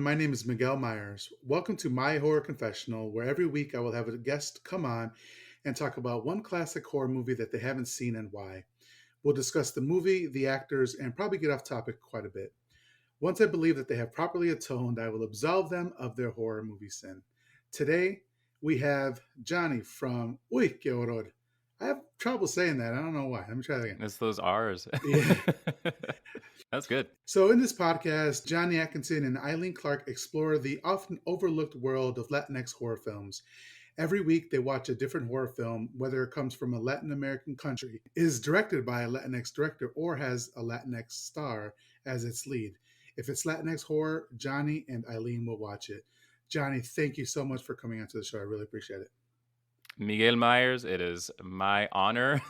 My name is Miguel Myers. Welcome to My Horror Confessional, where every week I will have a guest come on and talk about one classic horror movie that they haven't seen and why. We'll discuss the movie, the actors, and probably get off topic quite a bit. Once I believe that they have properly atoned, I will absolve them of their horror movie sin. Today, we have Jonny from Uy, que horror. I have trouble saying that. I don't know why. Let me try that again. It's those R's. Yeah. That's good. So, in this podcast, Johnny Atkinson and Eileen Clark explore the often overlooked world of Latinx horror films. Every week, they watch a different horror film, whether it comes from a Latin American country, is directed by a Latinx director, or has a Latinx star as its lead. If it's Latinx horror, Johnny and Eileen will watch it. Johnny, thank you so much for coming onto the show. I really appreciate it. Miguel Myers, it is my honor.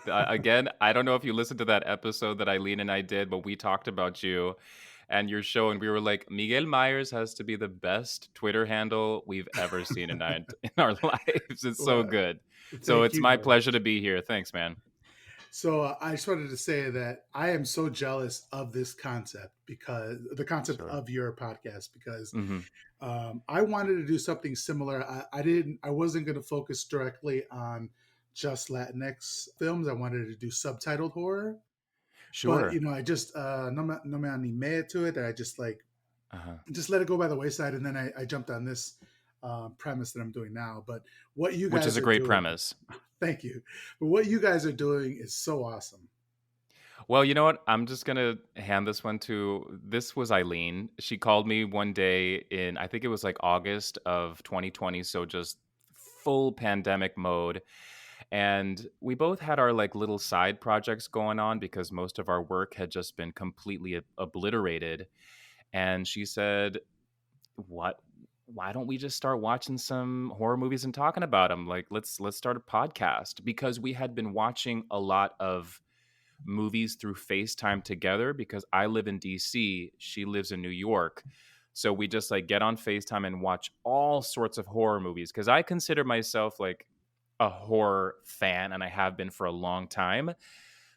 Again, I don't know if you listened to that episode that Eileen and I did, but we talked about you and your show, and we were like, Miguel Myers has to be the best Twitter handle we've ever seen in our lives. It's so Well, good. So thank it's you my very much. pleasure to be here. Thanks, man. So I just wanted to say that I am so jealous of this concept because the concept Sure. of your podcast because hmm I wanted to do something similar. I wasn't going to focus directly on just Latinx films. I wanted to do subtitled horror, but Sure. I just no me animé to it. I Uh-huh. just let it go by the wayside, and then I jumped on this premise that I'm doing now. But what you Which is guys a are great doing, premise. thank you. But what you guys are doing is so awesome. Well, you know what? I'm just gonna hand this one to this was Eileen. She called me one day in I think it was like August of 2020, so just full pandemic mode. And we both had our like little side projects going on because most of our work had just been completely obliterated. And she said, "What? Why don't we just start watching some horror movies and talking about them? Like, let's start a podcast because we had been watching a lot of movies through FaceTime together because I live in DC, she lives in New York. So we just like get on FaceTime and watch all sorts of horror movies because I consider myself like a horror fan and I have been for a long time.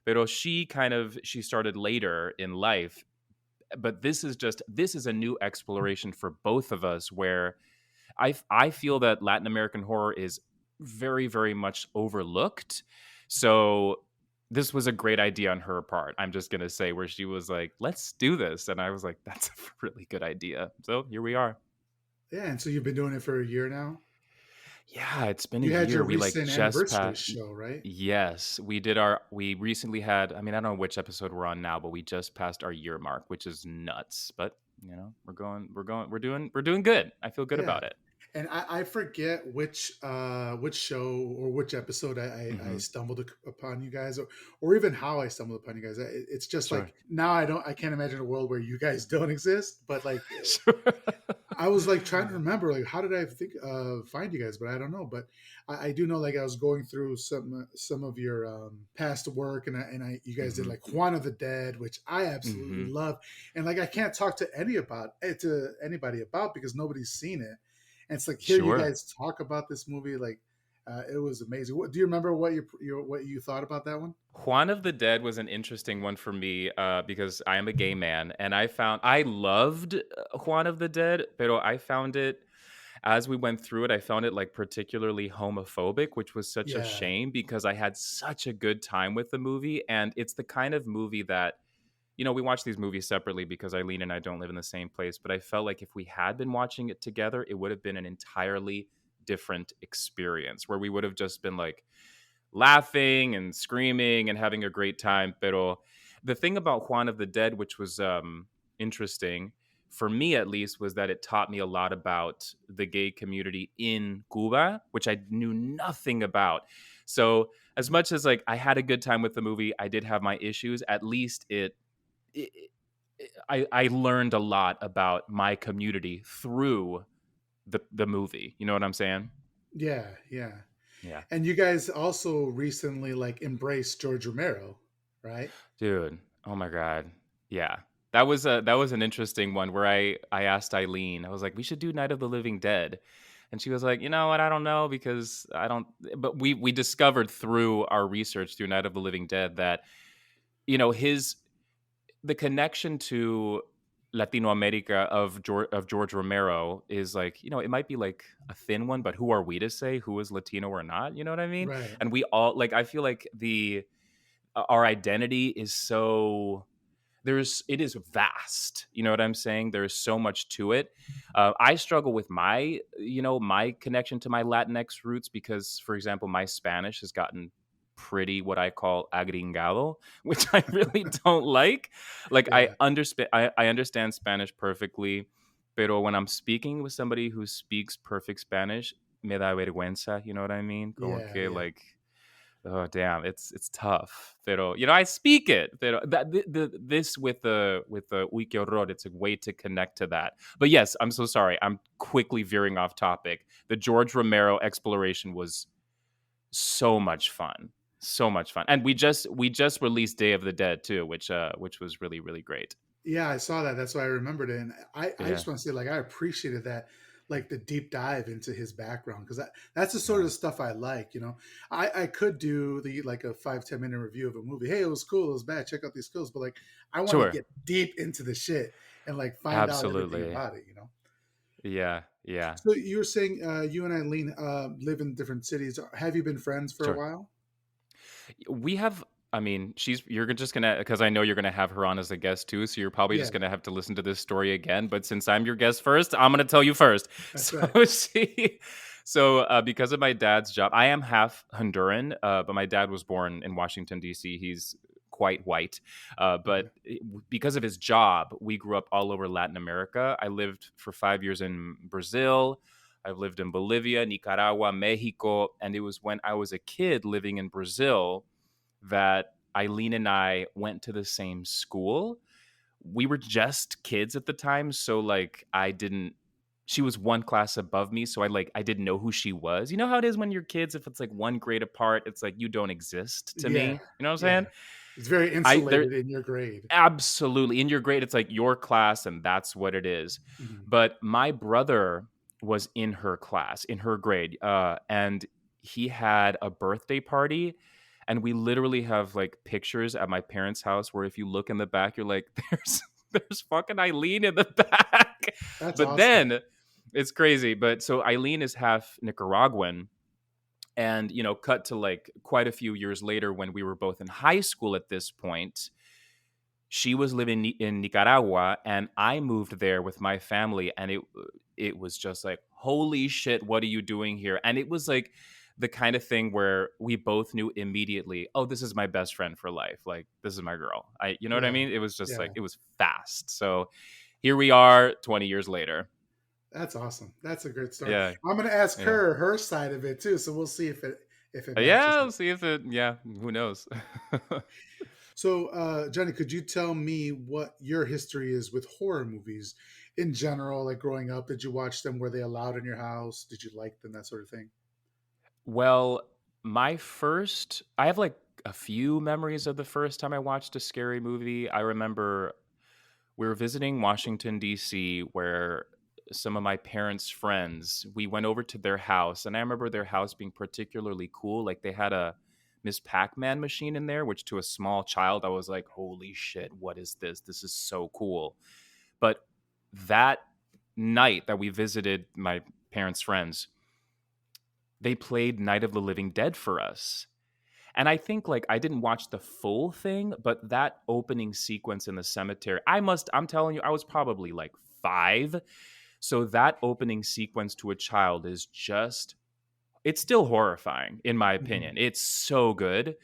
But she started later in life, but this is a new exploration for both of us where I feel that Latin American horror is very much overlooked. So this was a great idea on her part. I'm just gonna say where she was like, "Let's do this," and I was like, "That's a really good idea." So here we are. Yeah, and so you've been doing it for a year now. Yeah, it's been a You had your year. We like recent just anniversary passed. show, right? Yes, we recently had. I mean, I don't know which episode we're on now, but we just passed our year mark, which is nuts. But we're doing good. I feel good Yeah, about it. and I forget which show or which episode I hmm stumbled upon you guys, or even how I stumbled upon you guys. It's just Sure. like now I can't imagine a world where you guys don't exist. But like Sure. I was like trying to remember like how did I think find you guys, but I don't know. But I do know like I was going through some of your past work, and you guys did hmm like Juan of the Dead, which I absolutely hmm love, and like I can't talk to anybody about because nobody's seen it. And it's like hear you Sure. guys talk about this movie, like it was amazing. Do you remember what you thought about that one? Juan of the Dead was an interesting one for me because I am a gay man, and I loved Juan of the Dead, but I found it as we went through it, I found it like particularly homophobic, which was such a Yeah, shame because I had such a good time with the movie, and it's the kind of movie that we watch these movies separately because Eileen and I don't live in the same place, but I felt like if we had been watching it together, it would have been an entirely different experience where we would have just been like laughing and screaming and having a great time. Pero the thing about Juan of the Dead, which was interesting for me at least, was that it taught me a lot about the gay community in Cuba, which I knew nothing about. So as much as like I had a good time with the movie, I did have my issues. At least it I learned a lot about my community through the movie. You know what I'm saying? yeah. Yeah. And you guys also recently like embraced George Romero, right? Dude, oh my god. Yeah. That was an interesting one where I asked Eileen. I was like, "We should do Night of the Living Dead." And she was like, "You know what? I don't know because I don't." But we discovered through our research through Night of the Living Dead that his the connection to Latino America of George Romero is like, it might be like a thin one, but who are we to say who is Latino or not? You know what I mean? Right. And we all like, I feel like our identity is it is vast. You know what I'm saying? There's so much to it. I struggle with my connection to my Latinx roots because, for example, my Spanish has gotten pretty what I call agringado, which I really don't like. Like Yeah. I understand Spanish perfectly, pero when I'm speaking with somebody who speaks perfect Spanish, me da vergüenza. You know what I mean? Como Yeah. que Yeah. like, oh damn, it's tough. Pero I speak it. Pero this with the uy que horror, it's a way to connect to that. But yes, I'm so sorry. I'm quickly veering off topic. The George Romero exploration was so much fun. So much fun. And we just released Day of the Dead too, which was really, really great. Yeah, I saw that. That's why I remembered it. And I Yeah. just want to say, like, I appreciated that, like the deep dive into his background, because that's the sort Yeah. of stuff I like. I could do the like a 5-10 minute review of a movie. Hey, it was cool, it was bad. Check out these skills, but like, I want to Sure. get deep into the shit and like find out everything Absolutely. about it. Yeah. Yeah. So you were saying you and Eileen live in different cities. Have you been friends for a Sure. while? We have I mean, just gonna because I know you're gonna have her on as a guest too, so you're probably Yeah, just gonna have to listen to this story again. But since I'm your guest first, I'm gonna tell you first. that's So right. because of my dad's job, I am half Honduran, but my dad was born in Washington D.C. He's quite white, Okay. because of his job, we grew up all over Latin America. I lived for 5 years in Brazil. I've lived in Bolivia, Nicaragua, Mexico, and it was when I was a kid living in Brazil that Eileen and I went to the same school. We were just kids at the time, so like I didn't she was one class above me, so I didn't know who she was. You know how it is when you're kids, if it's like one grade apart, it's like you don't exist to Yeah, me. You know what I'm yeah. saying? It's very I there insulated in your grade. Absolutely. In your grade, it's like your class, and that's what it is. Mhm. But my brother was in her class, in her grade, and he had a birthday party. And we literally have like pictures at my parents' house where if you look in the back, you're like, there's fucking Eileen in the back. That's But awesome. then it's crazy. But so Eileen is half Nicaraguan. And, cut to like quite a few years later when we were both in high school at this point, she was living in Nicaragua and I moved there with my family, and it was just like, holy shit, what are you doing here? And it was like the kind of thing where we both knew immediately, oh, this is my best friend for life. Like, this is my girl. You know what I Yeah, mean? It was just yeah. like, it was fast. So here we are 20 years later. That's awesome. That's a great story. Yeah. I'm gonna ask Yeah. her side of it too, so we'll see if it matches Yeah. up. Let's see if who knows? So, Johnny, could you tell me what your history is with horror movies in general? Like growing up, did you watch them? Were they allowed in your house? Did you like them? That sort of thing. Well, I have like a few memories of the first time I watched a scary movie. I remember we were visiting Washington, D.C., where some of my parents' friends, we went over to their house, and I remember their house being particularly cool. Like they had a Miss Pac Man machine in there, which to a small child, I was like, holy shit, what is this? This is so cool. But that night that we visited my parents' friends, they played Night of the Living Dead for us. And I think like I didn't watch the full thing, but that opening sequence in the cemetery, I'm telling you, I was probably like 5. So that opening sequence to a child is just it's still horrifying in my Mhm. opinion. It's so good.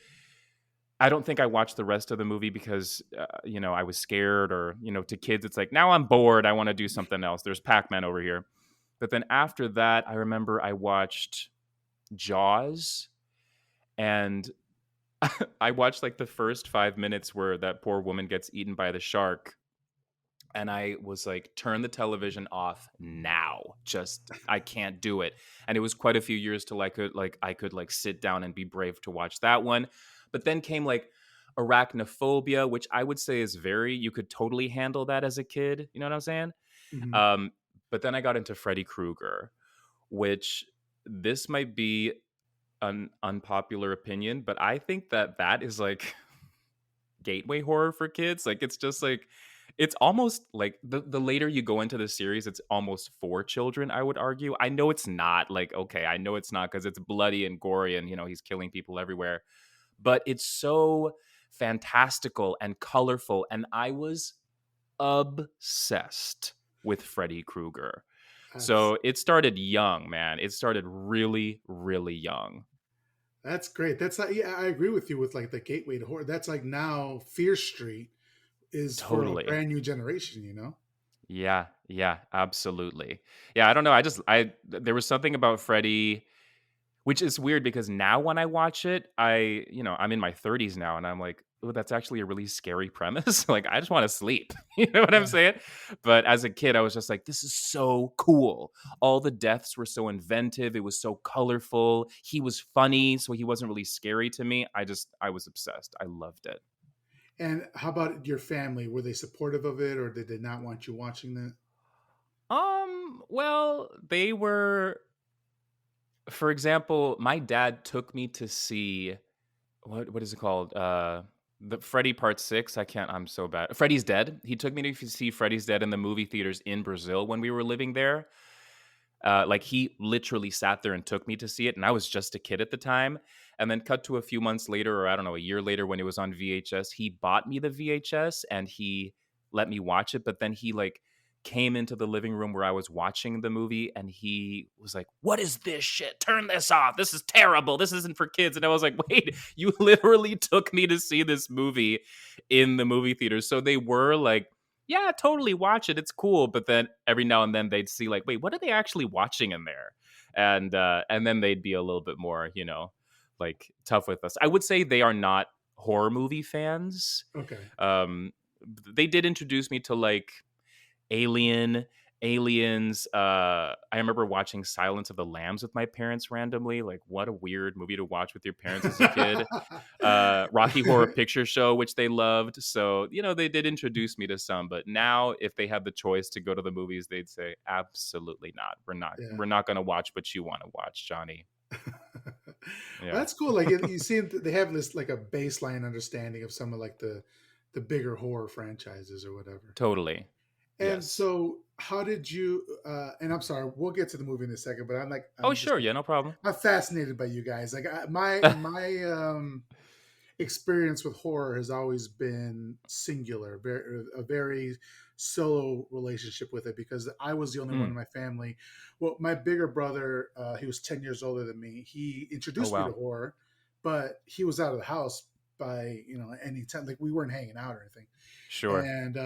I don't think I watched the rest of the movie because I was scared, or to kids it's like, now I'm bored, I want to do something else. There's Pac-Man over here. But then after that, I remember I watched Jaws, and I watched like the first 5 minutes where that poor woman gets eaten by the shark. And I was like, turn the television off now. Just I can't do it. And it was quite a few years till I could sit down and be brave to watch that one. But then came like arachnophobia, which I would say is you could totally handle that as a kid. You know what I'm saying? Mhm. Um, but then I got into Freddy Krueger, which this might be an unpopular opinion, but I think that is like gateway horror for kids. Like it's just like It's almost like the later you go into the series, it's almost for children, I would argue. I know it's not, like, okay, I know it's not because it's bloody and gory and, he's killing people everywhere, but it's so fantastical and colorful, and I was obsessed with Freddy Krueger. That's So it started young, man. It started really, really young. that's great. That's like, yeah, I agree with you with like the gateway to horror. That's like now Fear Street is for a Totally. brand new generation, you know? Yeah, yeah, absolutely. Yeah, I don't know. There was something about Freddy. Which is weird because now when I watch it, I'm in my 30s now and I'm like, "Oh, that's actually a really scary premise." Like, I just wanna sleep. You know what I'm Yeah. saying? But as a kid, I was just like, "This is so cool." All the deaths were so inventive, it was so colorful, he was funny, so he wasn't really scary to me. I was obsessed. I loved it. And how about your family? Were they supportive of it or did they not want you watching that? Well, they were for example, my dad took me to see what is it called? The Freddy Part 6. I'm so bad. Freddy's Dead. He took me to see Freddy's Dead in the movie theaters in Brazil when we were living there. Like he literally sat there and took me to see it, and I was just a kid at the time. And then cut to a few months later, or I don't know, a year later when it was on VHS, he bought me the VHS and he let me watch it. But then he like came into the living room where I was watching the movie and he was like, "What is this shit? Turn this off. This is terrible. This isn't for kids." And I was like, "Wait, you literally took me to see this movie in the movie theater." So they were like, yeah, totally watch it. It's cool. But then every now and then they'd see like, wait, what are they actually watching in there? And then they'd be a little bit more, like tough with us. I would say they are not horror movie fans. Okay. Um, they did introduce me to like Alien, Aliens. I remember watching Silence of the Lambs with my parents randomly. Like, what a weird movie to watch with your parents as a kid. Rocky Horror Picture Show, which they loved. So, they did introduce me to some, but now if they had the choice to go to the movies, they'd say, absolutely not. Yeah. We're not gonna watch what you want to watch, Johnny. Well, Yeah. that's cool. Like you see, they have this like a baseline understanding of some of like the bigger horror franchises or whatever. Totally. And Yes. so, how did you? And I'm sorry, we'll get to the movie in a second. But Oh, I'm just sure, yeah, no problem. I'm fascinated by you guys. Like my experience with horror has always been singular, a very solo relationship with it because I was the only one Mm. in my family. Well, my bigger brother, he was 10 years older than me. He Oh, introduced me to wow. horror, but he was out of the house by any time. Like we weren't hanging out or anything. Sure. And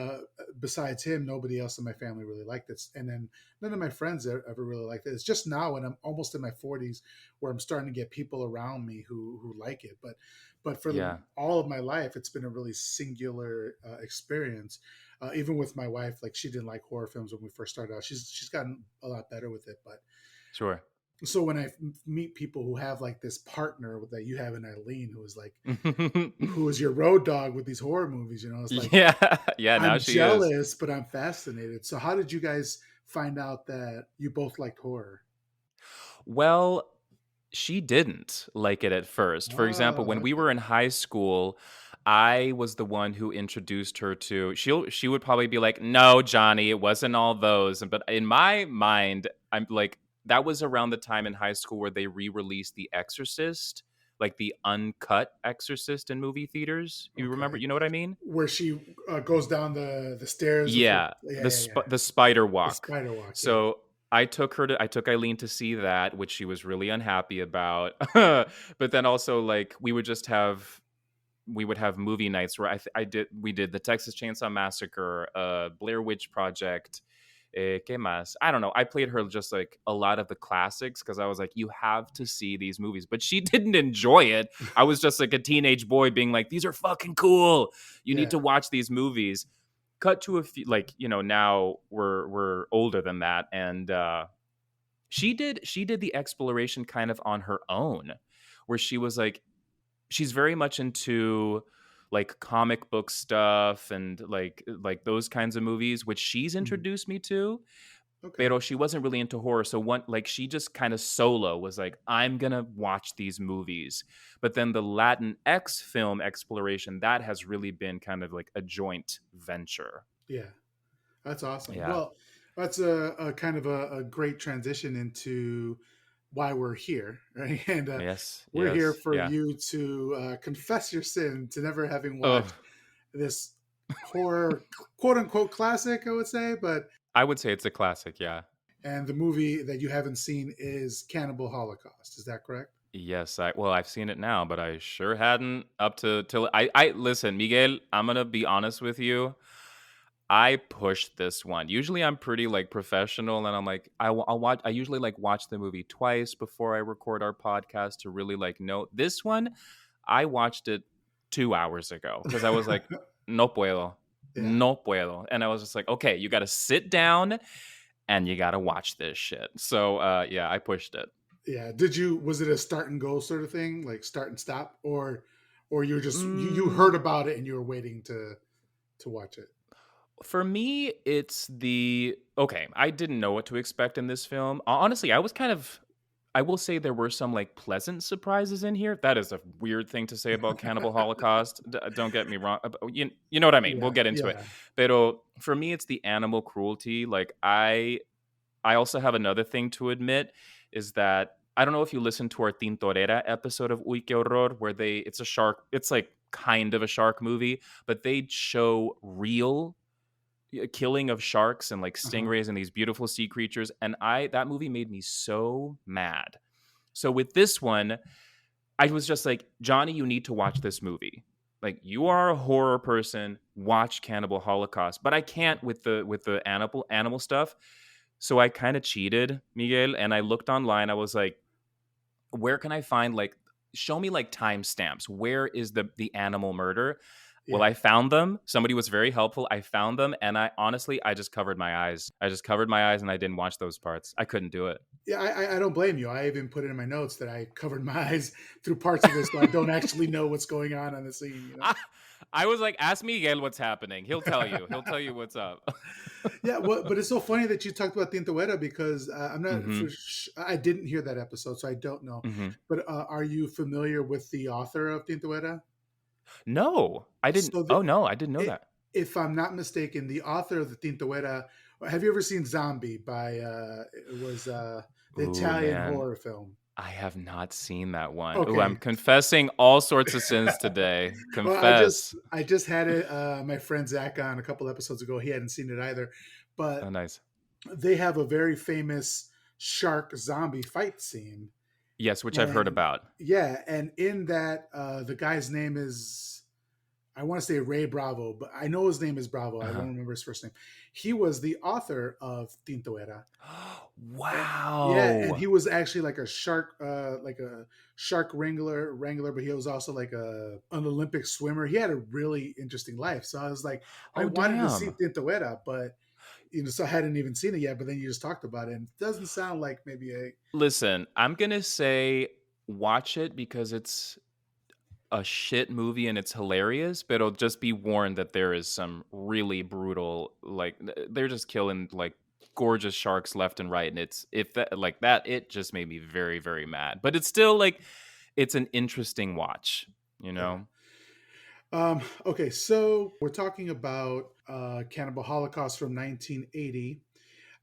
besides him, nobody else in my family really liked it. And then none of my friends ever really liked it. It's just now when I'm almost in my 40s where I'm starting to get people around me who like it. But for Yeah. all of my life, it's been a really singular experience. Even with my wife, like she didn't like horror films when we first started out. She's gotten a lot better with it. But Sure. so when I meet people who have like this partner that you have in Eileen, who is like who is your road dog with these horror movies, it's like Yeah. Yeah, now I'm she is. jealous, but I'm fascinated. So how did you guys find out that you both liked horror? Well, she didn't like it at first. For example, Oh, when we okay. were in high school, I was the one who introduced her to she would probably be like, "No, Johnny, it wasn't all those." But in my mind, I'm like that was around the time in high school where they re-released The Exorcist, like the uncut Exorcist in movie theaters. You remember, Okay. you know what I mean? Where she goes down the stairs with her, Yeah, yeah. the spider The walk. spider walk, yeah. So, I took Eileen to see that, which she was really unhappy about. But then also, like, we would have movie nights where we did the Texas Chainsaw Massacre, Blair Witch Project, ¿qué más? I don't know. I played her just, like, a lot of the classics because I was like, "You have to see these movies." But she didn't enjoy it. I was just, like, a teenage boy being like, "These are fucking cool. You need Yeah. to watch these movies." Cut to a few like, now we're older than that, and, she did the exploration kind of on her own, where she was like she's very much into, like, comic book stuff and, like, those kinds of movies, which she's Mhm. introduced me to, Okay. pero she wasn't really into horror, so one like, she just kinda solo was like, "I'm gonna watch these movies." But then the Latin X film exploration, that has really been kind of like a joint venture. Yeah, that's awesome. Yeah. Well, that's a kind of a great transition into why we're here, right? And Yes. we're here Yes. for Yeah. you to confess your sin to never having Oh, watched this horror quote unquote classic, I would say, but I would say it's a classic. Yeah. and the movie that you haven't seen is Cannibal Holocaust. Is that correct? Yes, I've seen it now, but I sure hadn't up to till I listen, Miguel, I'm gonna be honest with you. I pushed this one. Usually I'm pretty like professional and I'm like I'll watch I usually like watch the movie twice before I record our podcast to really like know. This one I watched it 2 hours ago because I was like no puedo. Yeah. No puedo. And I was just like, okay, you got to sit down and you got to watch this shit. So yeah, I pushed it. Yeah. Was it a start and go sort of thing, like start and stop, or you were just you Mm, heard about it and you were waiting to watch it? For me, it's the okay. I didn't know what to expect in this film. Honestly, I will say there were some like pleasant surprises in here. That is a weird thing to say about Cannibal Holocaust. Don't get me wrong. You know what I mean. We'll Yeah. get into it. Yeah. But for me, it's the animal cruelty. Like I also have another thing to admit is that I don't know if you listened to our Tintorera episode of Uy Que Horror, where it's a shark. It's like kind of a shark movie, but they show real killing of sharks and like Uh-huh. stingrays and these beautiful sea creatures, and I that movie made me so mad. So with this one, I was just like, Johnny, you need to watch this movie. Like you are a horror person, watch Cannibal Holocaust. But I can't with the animal stuff. So I kind of cheated, Miguel, and I looked online. I was like, where can I find like show me like timestamps? Where is the animal murder? Well, Yeah. I found them. Somebody was very helpful. I found them, and I honestly, I just covered my eyes. I just covered my eyes, and I didn't watch those parts. I couldn't do it. Yeah, I don't blame you. I even put it in my notes that I covered my eyes through parts of this, so I don't actually know what's going on the scene. You I was like, ask Miguel what's happening. He'll tell know. you. He'll tell you what's up. Yeah, well, but it's so funny that you talked about Tintoetta because I'm not hmm I didn't hear that episode, so I don't know. hmm But are you familiar with the author of Tintoetta? No, I didn't. So Oh no, I didn't know it, that. if I'm not mistaken, the author of the Tintoetta. Have you ever seen Zombie by? It was the Ooh Italian man, horror film. I have not seen that one. Ooh, I'm Okay. confessing all sorts of sins today. Well, Confess. I just had it my friend Zach on a couple episodes ago. He hadn't seen it either, Oh, but nice. they have a very famous shark zombie fight scene. Yes, which I've heard And about. yeah, and in that the guy's name is, I want to say Ray Bravo, but I know his name is Bravo. I Uh-huh. don't remember his first name. He was the author of Tintoera. And yeah, and he Wow. was actually like a shark wrangler, but he was also like an Olympic swimmer. He had a really interesting life. So I was like, I Oh, wanted to see damn. Tintoera, but so I hadn't even seen it yet. But then you just talked about it, and it doesn't sound like maybe a Listen, I'm gonna say watch it because it's a shit movie and it's hilarious, but it'll just be warned that there is some really brutal, like they're just killing like gorgeous sharks left and right, and it's if that like that, it just made me very, very mad. But it's still like it's an interesting watch, you yeah. know? Okay, so we're talking about Cannibal Holocaust from 1980.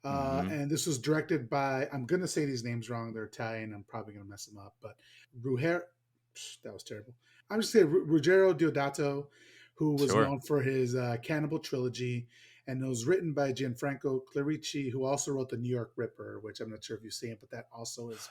hmm And this was directed by, I'm going to say these names wrong. They're Italian. I'm probably going to mess them up. But Ruger, that was terrible. I'm just saying Ruggero Deodato, who was Sure. known for his Cannibal trilogy. And it was written by Gianfranco Clerici, who also wrote The New York Ripper, which I'm not sure if you've seen, but that also is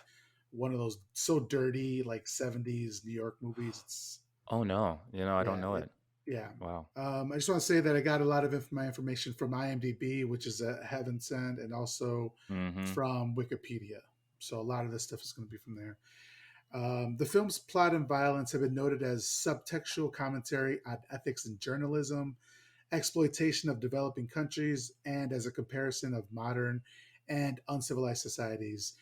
one of those so dirty, like 70s New York movies. It's Oh no, I don't yeah, know it. yeah. Wow. I just want to say that I got a lot of my information from IMDb, which is a heaven sent, and also hmm from Wikipedia. So a lot of this stuff is going to be from there. The film's plot and violence have been noted as subtextual commentary on ethics in journalism, exploitation of developing countries, and as a comparison of modern and uncivilized societies.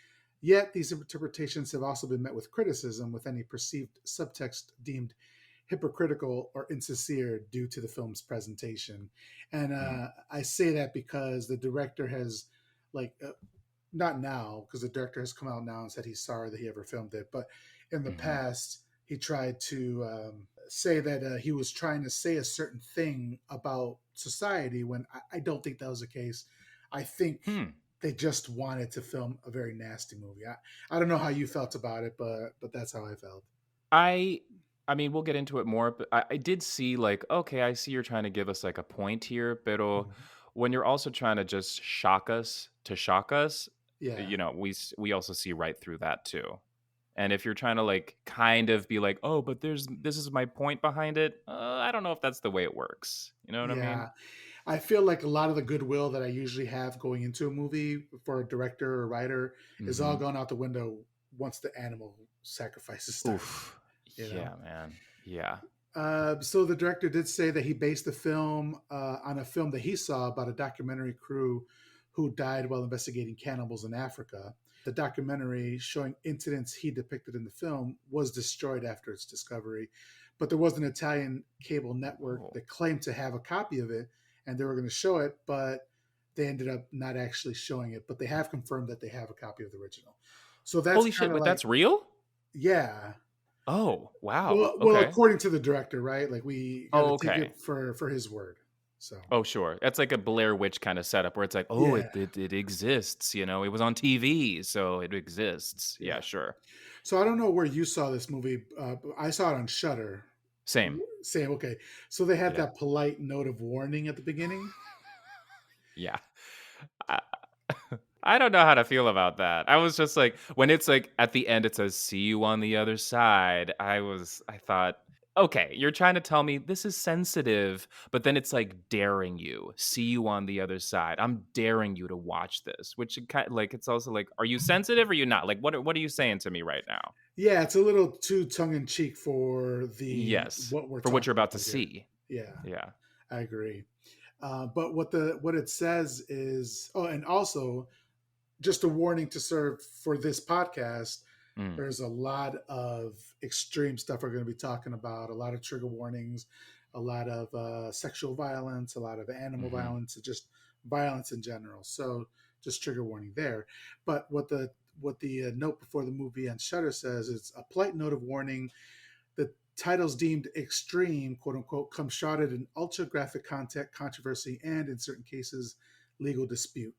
Yet, these interpretations have also been met with criticism, with any perceived subtext deemed hypocritical or insincere due to the film's presentation. And I say that because the director has, like, not now, because the director has come out now and said he's sorry that he ever filmed it, but in the hmm past, he tried to say that he was trying to say a certain thing about society when I don't think that was the case. I think Hmm. they just wanted to film a very nasty movie. I don't know how you felt about it, but that's how I felt. I I mean, we'll get into it more, but I did see like, okay, I see you're trying to give us like a point here, pero Mhm. when you're also trying to just shock us, Yeah, we also see right through that too. And if you're trying to like kind of be like, oh, but there's this is my point behind it, I don't know if that's the way it works. You know what I mean? yeah. I feel like a lot of the goodwill that I usually have going into a movie for a director or writer is all Hmm. gone out the window once the animal sacrifices start. Oof. You know. Yeah, man. Yeah. So the director did say that he based the film on a film that he saw about a documentary crew who died while investigating cannibals in Africa. The documentary showing incidents he depicted in the film was destroyed after its discovery, but there was an Italian cable network Oh. that claimed to have a copy of it, and they were going to show it, but they ended up not actually showing it. But they have confirmed that they have a copy of the original. So that's Holy kind shit, of but like, that's real? yeah, Oh, wow. well, Okay. according to the director, right? Like we got to Oh, take okay. it for his word. So Oh, sure. That's like a Blair Witch kind of setup where it's like, oh, yeah, it exists. It was on TV, so it exists. Yeah, yeah. sure. So I don't know where you saw this movie. I saw it on Shutter. Same. Same. Okay. So they had Yeah. that polite note of warning at the beginning. Yeah. I, I don't know how to feel about that. I was just like, when it's like at the end, it says, see you on the other side. I thought, okay, you're trying to tell me this is sensitive, but then it's like daring you, see you on the other side. I'm daring you to watch this, which it kind like, it's also like, are you sensitive or you not? Like, what are you saying to me right now? Yeah, it's a little too tongue in cheek for the Yes, what we're for what you're talking about to about here. see. Yeah, Yeah. I agree. But what it says is, oh, and also just a warning to serve for this podcast. Mm, There's a lot of extreme stuff we're going to be talking about, a lot of trigger warnings, a lot of sexual violence, a lot of animal mhm. violence, and just violence in general. So just trigger warning there. But what the note before the movie on Shutter says is a polite note of warning. The titles deemed extreme, quote unquote, come shrouded in ultra graphic content, controversy, and in certain cases, legal dispute.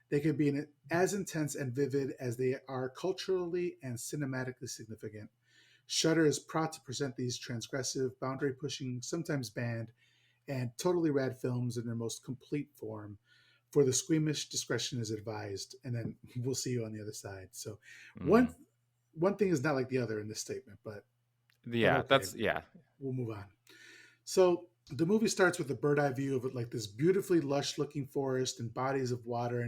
They can be as intense and vivid as they are culturally and cinematically significant. Shudder is proud to present these transgressive, boundary pushing, sometimes banned, and totally rad films in their most complete form. For the squeamish, discretion is advised, and then we'll see you on the other side. So, one Mm. one thing is not like the other in this statement, but Yeah, okay, that's yeah. we'll move on. So the movie starts with a bird eye view of like this beautifully lush looking forest and bodies of water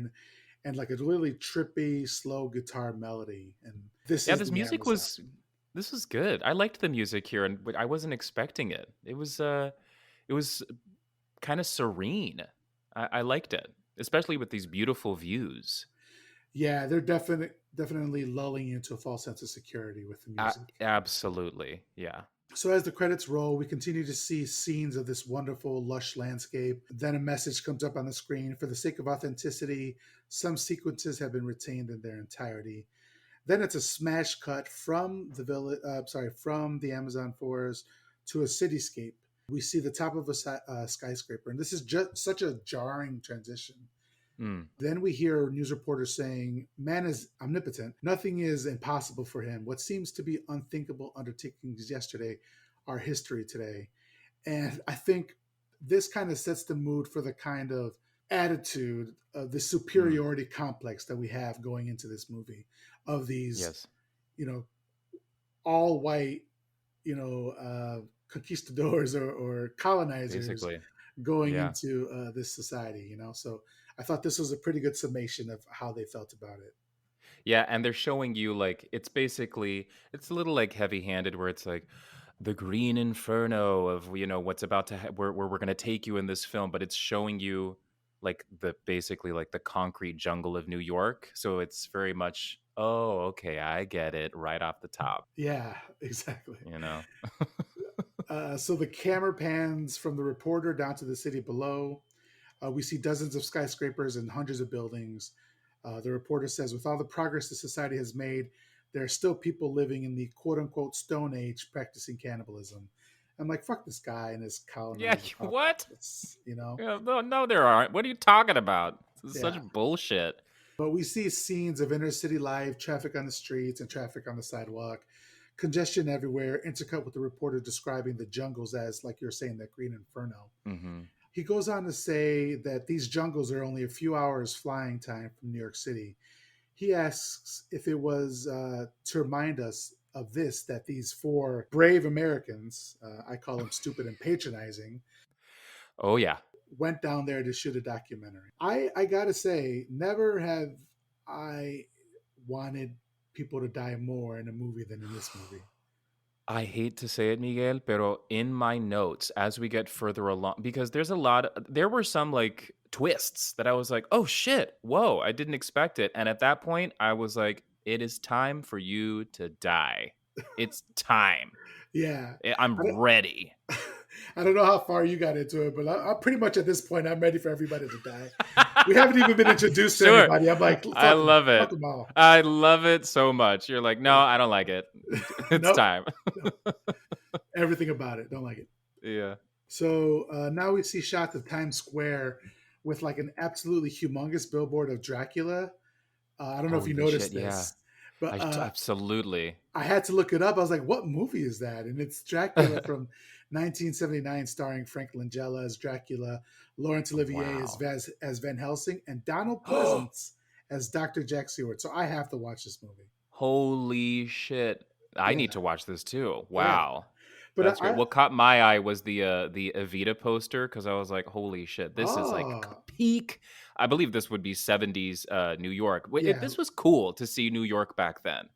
and like a really trippy, slow guitar melody. And this Yeah, is the Amazon. this was good. I liked the music here and but I wasn't expecting it. It was kind of serene. I liked it, especially with these beautiful views. Yeah, they're definitely lulling you into a false sense of security with the music. Absolutely. Yeah. So as the credits roll, we continue to see scenes of this wonderful, lush landscape. Then a message comes up on the screen. For the sake of authenticity, some sequences have been retained in their entirety. Then it's a smash cut from the village, from the Amazon forest to a cityscape. We see the top of a skyscraper, and this is just such a jarring transition. Mm, Then we hear news reporters saying, "Man is omnipotent. Nothing is impossible for him. What seems to be unthinkable undertakings yesterday are history today." And I think this kind of sets the mood for the kind of attitude of the mm. superiority complex that we have going into this movie of these, Yes. you know, all white, conquistadors or colonizers Basically. going Yeah. into this society. So I thought this was a pretty good summation of how they felt about it. Yeah, and they're showing you like it's a little like heavy-handed where it's like the green inferno of what's about to where we're going to take you in this film, but it's showing you like the basically like the concrete jungle of New York. So it's very much, oh, okay, I get it right off the top, Yeah, exactly. you know. So the camera pans from the reporter down to the city below. We see dozens of skyscrapers and hundreds of buildings. The reporter says, with all the progress the society has made, there are still people living in the quote unquote Stone Age practicing cannibalism. I'm like, fuck this guy and his Yeah, colonizer thought what? process, you know? Yeah, no, no, there aren't. What are you talking about? This is such Yeah. bullshit. But we see scenes of inner city life, traffic on the streets and traffic on the sidewalk, congestion everywhere, intercut with the reporter describing the jungles as, like you're saying, that green inferno. Hmm. He goes on to say that these jungles are only a few hours flying time from New York City. He asks if it was to remind us of this, that these four brave Americans, I call them stupid and patronizing, Oh yeah. went down there to shoot a documentary. I gotta say, never have I wanted people to die more in a movie than in this movie. I hate to say it, Miguel, pero in my notes as we get further along, because there were some like twists that I was like, oh shit, whoa, I didn't expect it. And at that point, I was like, it is time for you to die. It's time. Yeah, I'm I don't, ready. I don't know how far you got into it, but I'm pretty much at this point. I'm ready for everybody to die. We haven't even been introduced to Sure. anybody. I'm like, I love fuck it. them all. I love it so much. You're like, no, Yeah, I don't like it. It's nope, time. no, everything about it. Don't like it. Yeah. So now we see shots of Times Square with like an absolutely humongous billboard of Dracula. I don't know if you Holy shit. noticed Yeah. this, but Absolutely. I had to look it up. I was like, what movie is that? And it's Dracula from 1979, starring Frank Langella as Dracula, Laurence Olivier Wow. as Van Helsing, and Donald Pleasance as Dr. Jack Stewart. So I have to watch this movie. Holy shit. I need Yeah, to watch this too. yeah. Wow. But That's great. What caught my eye was the Evita poster because I was like, "Holy shit, this is like oh, peak." I believe this would be 70s New York. yeah, This was cool to see New York back then.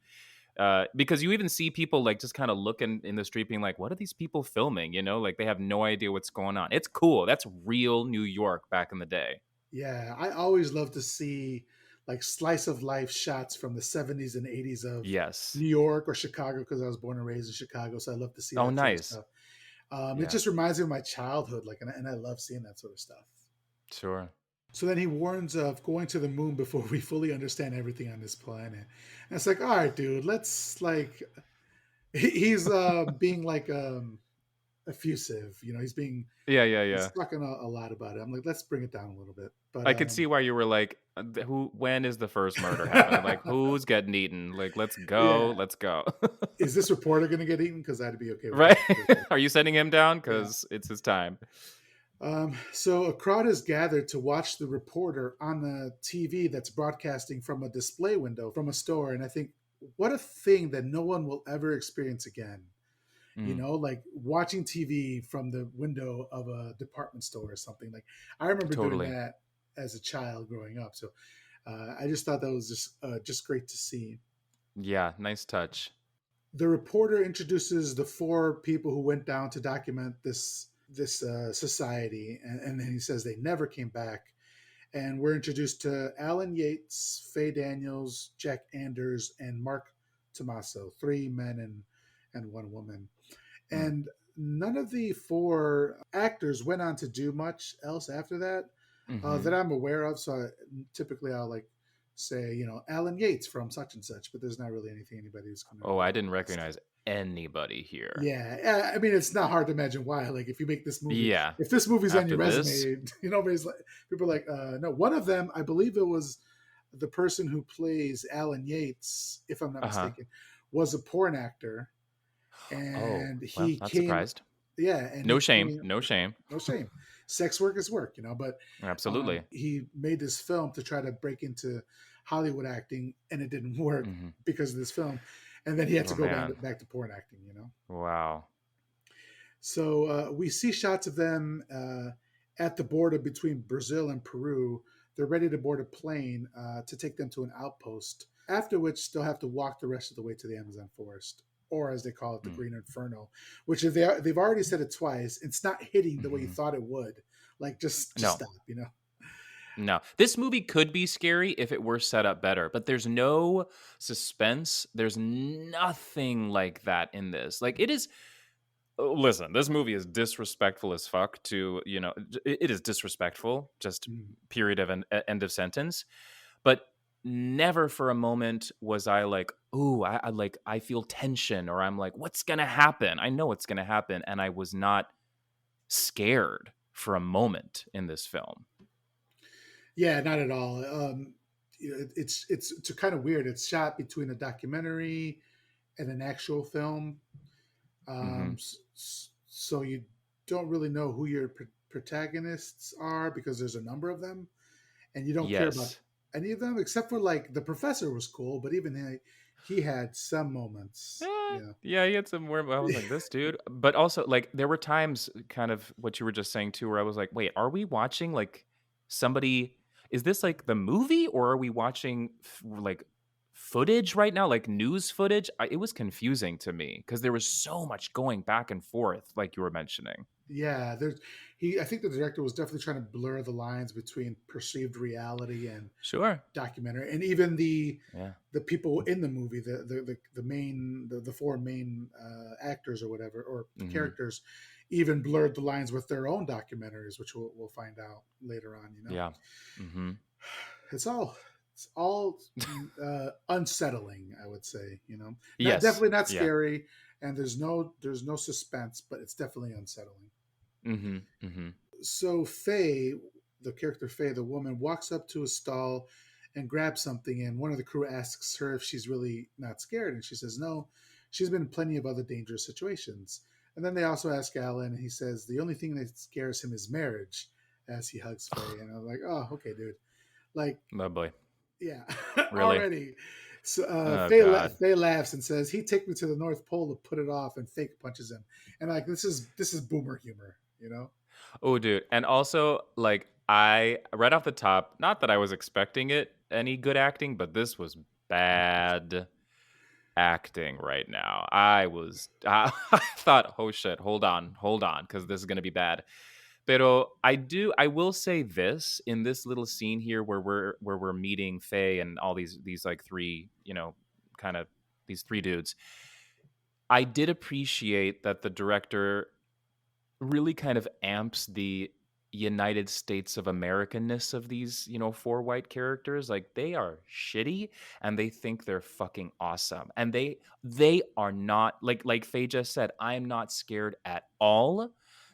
Because you even see people like just kind of looking in the street being like, "What are these people filming?" You know, like they have no idea what's going on. It's cool. That's real New York back in the day. yeah. I always love to see like slice of life shots from the 70s and 80s of Yes. New York or Chicago because I was born and raised in Chicago. So I love to see Oh, that sort of nice. stuff. It Yeah. just reminds me of my childhood, like, and I love seeing that sort of stuff. Sure. So then he warns of going to the moon before we fully understand everything on this planet. And it's like, all right, dude, let's like, he's being like effusive, you know, Yeah, yeah, he's yeah. talking a lot about it. I'm like, let's bring it down a little bit. But I could see why you were like, "Who? When is the first murder happening? Like, who's getting eaten? Like, let's go, yeah, let's go." is this reporter going to get eaten? Because I'd be okay with Right? that too. Are you sending him down? Yeah. Because it's his time. So a crowd has gathered to watch the reporter on the TV that's broadcasting from a display window from a store. And I think, what a thing that no one will ever experience again. You Mm, know, like watching TV from the window of a department store or something. Like I remember doing totally. that as a child growing up. So I just thought that was just great to see. Yeah, nice touch. The reporter introduces the four people who went down to document this society, and then he says they never came back. And we're introduced to Alan Yates, Faye Daniels, Jack Anders, and Mark Tomaso, three men and one woman. Mm, And none of the four actors went on to do much else after that that mhm. I'm aware of. So typically I'll like say, you know, Alan Yates from such and such, but there's not really anything anybody who's going to Oh, I didn't recognize. recognize anybody here. Yeah, I mean, it's not hard to imagine why. Like, if you make this movie, Yeah. if this movie's on After your this? resume, you know, nobody's like, people are like, no. One of them, I believe it was the person who plays Alan Yates, if I'm not Uh-huh. mistaken, was a porn actor, Oh, and well, he not came, surprised. yeah, and No he shame, came, no shame. no shame, sex work is work, you know. But Absolutely. he made this film to try to break into Hollywood acting, and it didn't work Mhm. because of this film, and then he had to Oh, go man. back to porn acting, you know. Wow. So we see shots of them at the border between Brazil and Peru. They're ready to board a plane to take them to an outpost, after which they'll have to walk the rest of the way to the Amazon forest, or as they call it, the Mm, Green Inferno, which if they've already said it twice, it's not hitting the way you mhm. thought it would. Like, just No. stop, you know? No. This movie could be scary if it were set up better, but there's no suspense. There's nothing like that in this. Like it is listen, this movie is disrespectful as fuck to, you know, it is disrespectful, just Mm. period of end of sentence. But never for a moment was I like, "Ooh, I feel tension," or I'm like, "What's gonna happen?" I know what's gonna happen, and I was not scared for a moment in this film. Yeah, not at all. It's kind of weird. It's shot between a documentary and an actual film, Mhm. so you don't really know who your protagonists are because there's a number of them, and you don't care about Yes. any of them except for like the professor was cool, but even he had some moments. Yeah, Yeah, he had some weird I was like, "This dude," but also, like, there were times, kind of what you were just saying too, where I was like, "Wait, are we watching, like, somebody is this, like, the movie, or are we watching like, footage right now, like, news footage?" It was confusing to me because there was so much going back and forth, like you were mentioning. yeah. There's he. I think the director was definitely trying to blur the lines between perceived reality and Sure. documentary, and even Yeah. the people in the movie, the main the four main actors or whatever or Mhm. characters, even blurred the lines with their own documentaries, which we'll find out later on. Yeah. Mhm. It's all it's all unsettling, I would say. Not Yes. definitely not Yeah. scary, and there's no suspense, but it's definitely unsettling. Mhm. Mhm. So Faye, the character Faye, the woman, walks up to a stall and grabs something, and one of the crew asks her if she's really not scared, and she says no. She's been in plenty of other dangerous situations. And then they also ask Alan, and he says the only thing that scares him is marriage, as he hugs Faye. And I'm like, oh, okay, dude. Like, Oh, boy. yeah, Really? already. So Oh god. Faye laughs and says, "He'd take me to the North Pole to put it off," and Fake punches him. And like, this is boomer humor. Oh, dude. And also, like, I right off the top, not that I was expecting it any good acting, but this was bad acting right now. I thought, oh shit, hold on, because this is gonna be bad. Pero I will say this in this little scene here where we're meeting Faye and all these like three, kind of these three dudes. I did appreciate that the director really kind of amps the United States of Americanness of these, four white characters. Like they are shitty and they think they're fucking awesome. And they are not like Faye just said, I'm not scared at all.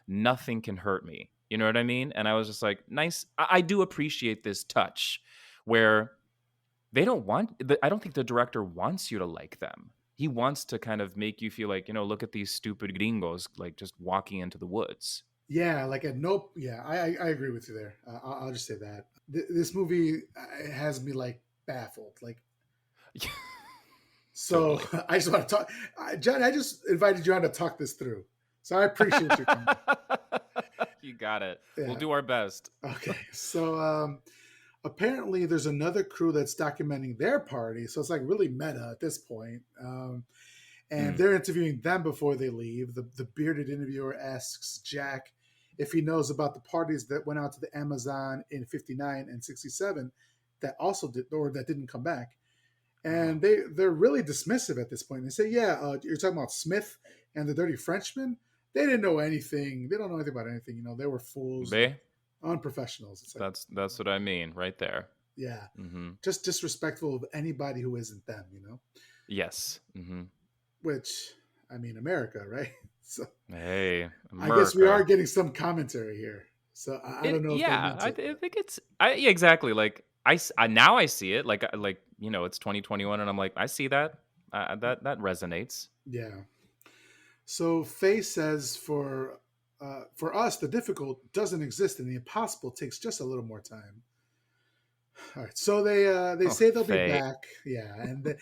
Nothing can hurt me. You know what I mean? And I was just like, nice. I do appreciate this touch where they don't want I don't think the director wants you to like them. He wants to kind of make you feel like, look at these stupid gringos like just walking into the woods. Yeah, like at nope. Yeah, I agree with you there. I'll just say that this movie has me like baffled. Like, so Totally. I just want to talk, John. I just invited you on to talk this through, so I appreciate you coming. You got it. We'll Yeah. do our best. Okay. So apparently there's another crew that's documenting their party, so it's like really meta at this point. And Mm. they're interviewing them before they leave. The bearded interviewer asks Jack if he knows about the parties that went out to the Amazon in '59 and '67 that also did or that didn't come back. Oh, And they're really dismissive at this point. They say, "Yeah, you're talking about Smith and the Dirty Frenchman. They didn't know anything. They don't know anything about anything. They were fools and be unprofessionals." It's like, that's what I mean right there. yeah, Hmm. just disrespectful of anybody who isn't them. Yes. Hmm. Which, I mean, America, right? So Hey, I guess we are America. getting some commentary here. So I don't It know if they yeah, meant it. I think it's yeah, exactly. Like now I see it. Like it's 2021, and I'm like I see that. That resonates. Yeah. So Faye says for us, the difficult doesn't exist, and the impossible takes just a little more time. All right. So they Oh, say they'll be Faye. back. Yeah, and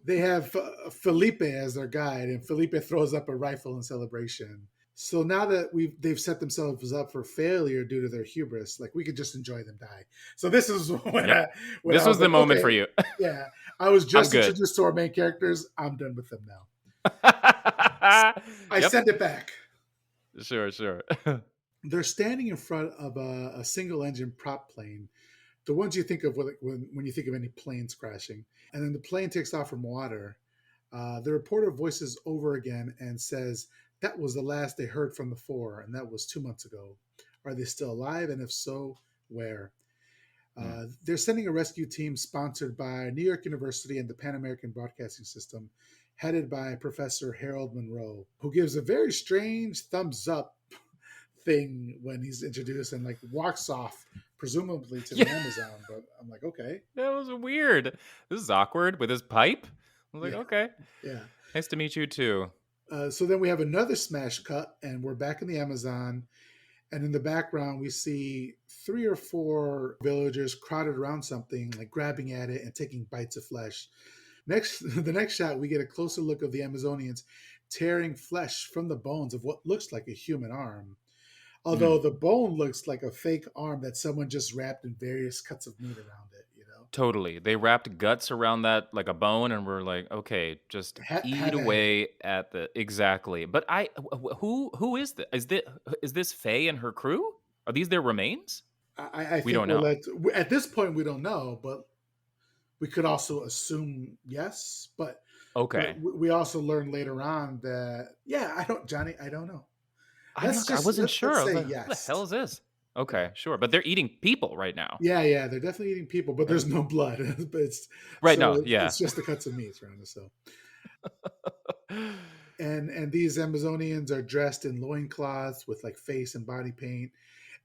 they have Felipe as their guide, and Felipe throws up a rifle in celebration. So now that they've set themselves up for failure due to their hubris, like we could just enjoy them die. So this is when Yep. I This was was the like, moment for okay, you. yeah, I was I'm just good. introduced to our main characters. I'm done with them now. I Yep. send it back. Sure, sure. They're standing in front of a single engine prop plane, the ones you think of when you think of any planes crashing. And then the plane takes off from water. The reporter voices over again and says, "That was the last they heard from the four, and that was 2 months ago. Are they still alive? And if so, where?" Mm. They're sending a rescue team sponsored by New York University and the Pan American Broadcasting System, headed by Professor Harold Monroe, who gives a very strange thumbs up thing when he's introduced and like walks off, presumably to Yeah, the Amazon. But I'm like, okay, that was weird. This is awkward with his pipe. I was like, yeah, okay, yeah. nice to meet you too. So then we have another smash cut, and we're back in the Amazon. And in the background, we see 3 or 4 villagers crowded around something, like grabbing at it and taking bites of flesh. Next, the next shot, we get a closer look of the Amazonians tearing flesh from the bones of what looks like a human arm. Mm. Although the bone looks like a fake arm that someone just wrapped in various cuts of meat around it, you know? Totally. They wrapped guts around that like a bone, and we're like, okay, just eat Have at it. away at the exactly. But who is this? Is this Faye and her crew? Are these their remains? I We think don't we're know. led to, at this point, we don't know, but we could also assume yes. But Okay. we also learn later on that, yeah, I don't, Johnny, I don't know. I wasn't sure. Let's I was say like, who the hell yes. is this? Yeah. Okay, sure. But they're eating people right now. Yeah, yeah, they're definitely eating people, but there's And no blood. But it's right now, yeah. it's just the cuts of meat around us. So and these Amazonians are dressed in loincloths with like face and body paint.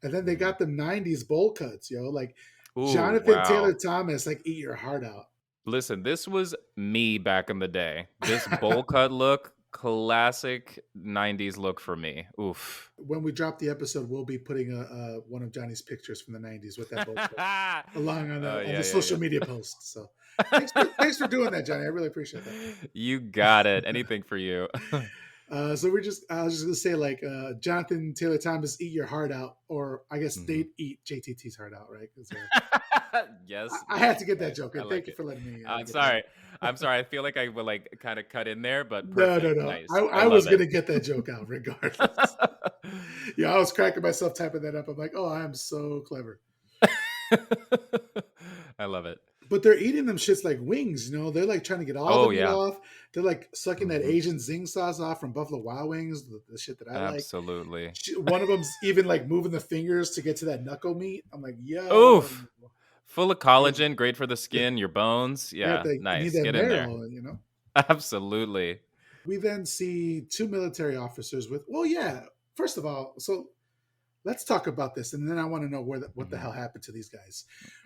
And then they Mhm. got the 90s bowl cuts, yo. Like Ooh, Jonathan Taylor wow. Thomas, like eat your heart out. Listen, this was me back in the day. This bowl cut look, classic 90s look for me. Oof. When we drop the episode, we'll be putting a one of Johnny's pictures from the 90s with that bowl cut along on Yeah, the yeah, social yeah. media post. So thanks for doing that, Johnny. I really appreciate that. You got it. Anything for you. So I was just gonna say like Jonathan Taylor Thomas, eat your heart out, or I guess Mhm. they'd eat JTT's heart out, right? Because Yes, I had yes. to get that Okay, joke I in. like Thank you it. for letting me I'm get that. sorry. I'm sorry. I feel like I will like kind of cut in there, but No, no, perfect. no. Nice. I I was love it. gonna get that joke out regardless. Yeah, I was cracking myself typing that up. I'm like, oh, I am so clever. I love it. But they're eating them shits like wings, you know. They're like trying to get all the Oh meat yeah. off. They're like sucking that Mhm. Asian zing sauce off from Buffalo Wild Wings, the shit that I like. Absolutely. One of them's even like moving the fingers to get to that knuckle meat. I'm like, yo, Oof. Full of crazy. collagen, great for the skin, your bones. Yeah, Yeah, they need nice. that Get in there. marrow, you know. Absolutely. We then see 2 military officers with. Well, yeah. First of all, so let's talk about this, and then I want to know what the Mhm. hell happened to these guys.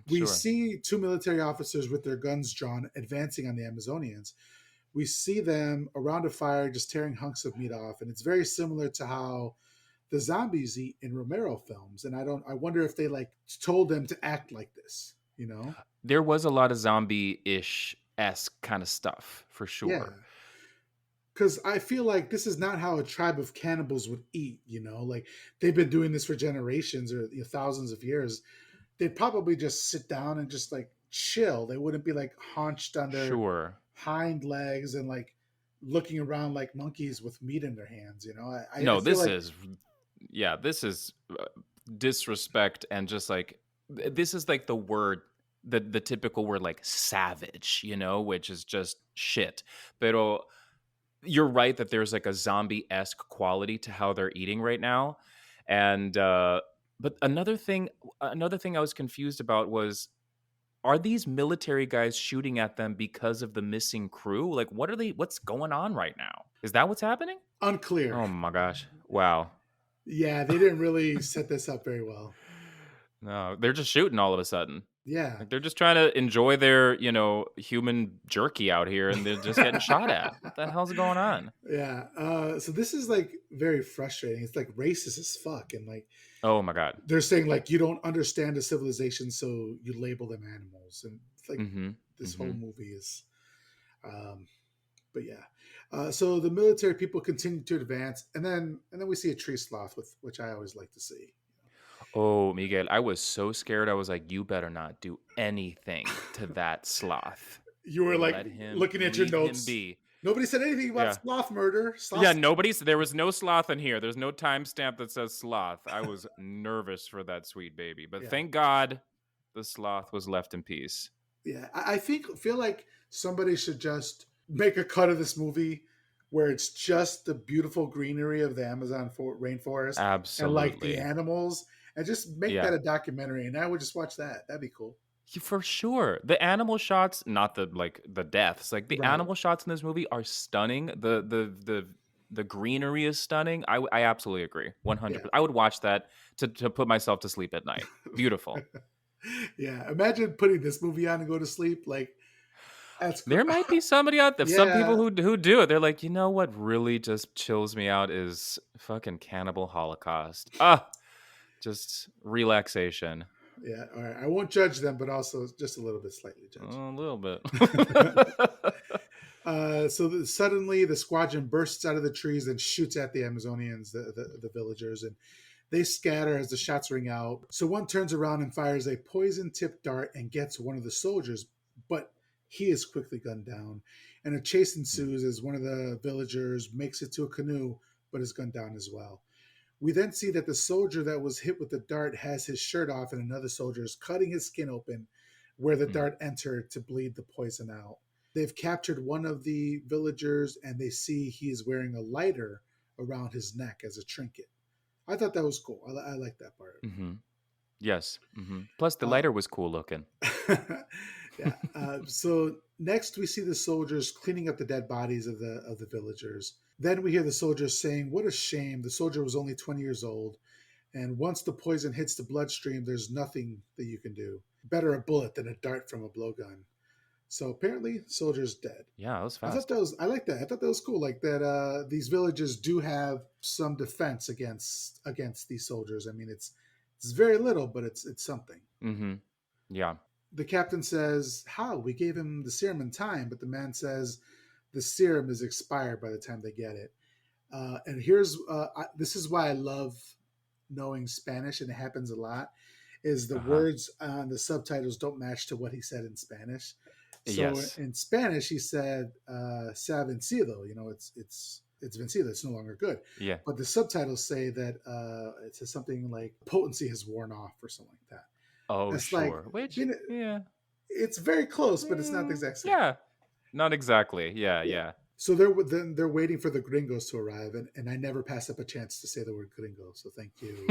We Sure. see 2 military officers with their guns drawn, advancing on the Amazonians. We see them around a fire, just tearing hunks of meat off, and it's very similar to how the zombies eat in Romero films. And I wonder if they like told them to act like this, you know? There was a lot of zombie-ish esque kind of stuff for Yeah. sure. Because I feel like this is not how a tribe of cannibals would eat, you know? Like they've been doing this for generations or thousands of years. They'd probably just sit down and just like chill. They wouldn't be like haunched on their Sure. hind legs and like looking around like monkeys with meat in their hands, you know? I No, feel this like, is yeah, this is disrespect and just like this is like the word the typical word like savage, which is just shit. Pero you're right that there's like a zombie-esque quality to how they're eating right now. And but another thing I was confused about was, are these military guys shooting at them because of the missing crew? Like what's going on right now? Is that what's happening? unclear. Oh my gosh. Wow. Yeah, they didn't really set this up very well. No, they're just shooting all of a sudden. Yeah. Like they're just trying to enjoy their, human jerky out here and they're just getting shot at. What the hell's going on? Yeah. So this is like very frustrating. It's like racist as fuck. And like Oh my god. they're saying like you don't understand the civilization, so you label them animals. And it's like Mhm. this whole Mhm. movie is um but yeah. So the military people continue to advance, and then we see a tree sloth with which I always like to see. Oh, Miguel, I was so scared. I was like, you better not do anything to that sloth. You were like Let him looking at your leave him notes. be. Nobody said anything about Yeah. sloth murder. Yeah, Sloth. there was no sloth in here. There's no timestamp that says sloth. I was nervous for that sweet baby, but Yeah. thank God the sloth was left in peace. Yeah, I feel like somebody should just make a cut of this movie where it's just the beautiful greenery of the Amazon rainforest and like the Absolutely. animals, and just make Yeah. that a documentary, and I would just watch that. That'd be cool. For sure. The animal shots, not the like the deaths. Like the Right. animal shots in this movie are stunning. The greenery is stunning. I absolutely agree. Yeah. 100%. I would watch that to put myself to sleep at night. Beautiful. Yeah. Imagine putting this movie on and go to sleep. Like that's There might be somebody out there, some people yeah. who do it. They're like, you know what really just chills me out is fucking Cannibal Holocaust. Ah, just relaxation. Yeah. All right. I won't judge them, but also just a little bit slightly judge. A little bit. Suddenly the squadron bursts out of the trees and shoots at the Amazonians, the villagers, and they scatter as the shots ring out. So one turns around and fires a poison tipped dart and gets one of the soldiers, but he is quickly gunned down. And a chase ensues as one of the villagers makes it to a canoe, but is gunned down as well. We then see that the soldier that was hit with the dart has his shirt off, and another soldier is cutting his skin open where the Mm, dart entered to bleed the poison out. They've captured one of the villagers, and they see he is wearing a lighter around his neck as a trinket. I thought that was cool. I like that part. mhm. Yes, mhm. Plus, the Uh, lighter was cool looking. yeah. So next, we see the soldiers cleaning up the dead bodies of the villagers. Then we hear the soldiers saying, "What a shame! The soldier was only 20 years old, and once the poison hits the bloodstream, there's nothing that you can do. Better a bullet than a dart from a blowgun." So apparently, the soldier's dead. Yeah, that was I thought fast. that was I like that. I thought that was cool. Like that these villages do have some defense against these soldiers. I mean, it's very little, but it's something. Mhm. Yeah. The captain says, "How? We gave him the serum in time," but the man says the serum is expired by the time they get it. And this is why I love knowing Spanish, and it happens a lot. Is the Uh-huh. words on the subtitles don't match to what he said in Spanish. So Yes. in Spanish, he said "se ha vencido." You know, it's vencido. It's no longer good. Yeah. But the subtitles say that it says something like potency has worn off or something like that. Oh, It's like sure. Which, being, yeah. it's very close, but it's not the exact same. Yeah. Not exactly. Yeah, Yeah. yeah. So they're waiting for the gringos to arrive, and I never pass up a chance to say the word gringo. So thank you.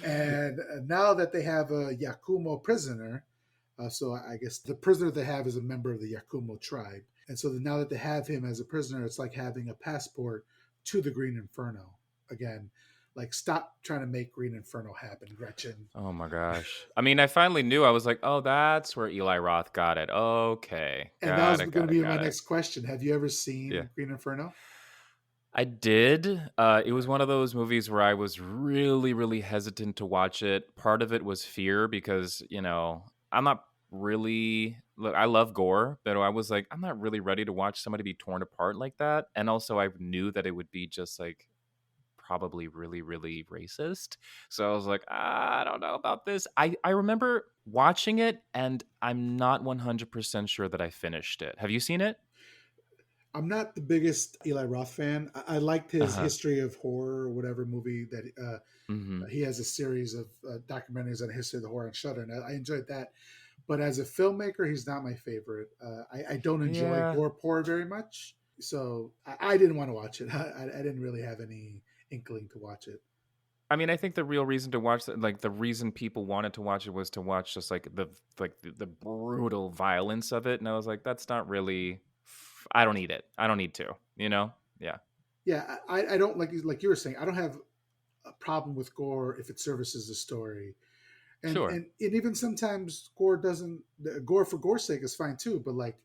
And now that they have a Yakumo prisoner, so I guess the prisoner they have is a member of the Yakumo tribe, and so now that they have him as a prisoner, it's like having a passport to the Green Inferno again. Like, stop trying to make Green Inferno happen, Gretchen. Oh my gosh. I mean, I finally knew. I was like, "Oh, that's where Eli Roth got it. Okay. And that was Got it, going to got it, be my got it." next question. Have you ever Yeah. seen Green Inferno? I did. It was one of those movies where I was really, really hesitant to watch it. Part of it was fear because, I'm not really look, I love gore, but I was like, I'm not really ready to watch somebody be torn apart like that. And also I knew that it would be just like probably really, really racist. So I was like, I don't know about this. I remember watching it and I'm not 100% sure that I finished it. Have you seen it? I'm not the biggest Eli Roth fan. I liked his Uh-huh. history of horror or whatever movie that Hmm. he has a series of documentaries on the history of the horror on Shudder, and I enjoyed that. But as a filmmaker, he's not my favorite. I don't enjoy Yeah. gore porn very much, so I didn't want to watch it. I didn't really have any inkling to watch it. I mean, I think the real reason to watch that, like the reason people wanted to watch it was to watch just like the brutal violence of it, and I was like, that's not really. I don't need it. I don't need to. Yeah. Yeah, I don't like you were saying. I don't have a problem with gore if it services the story. and Sure. and, and even sometimes gore doesn't gore for gore's sake is fine too, but like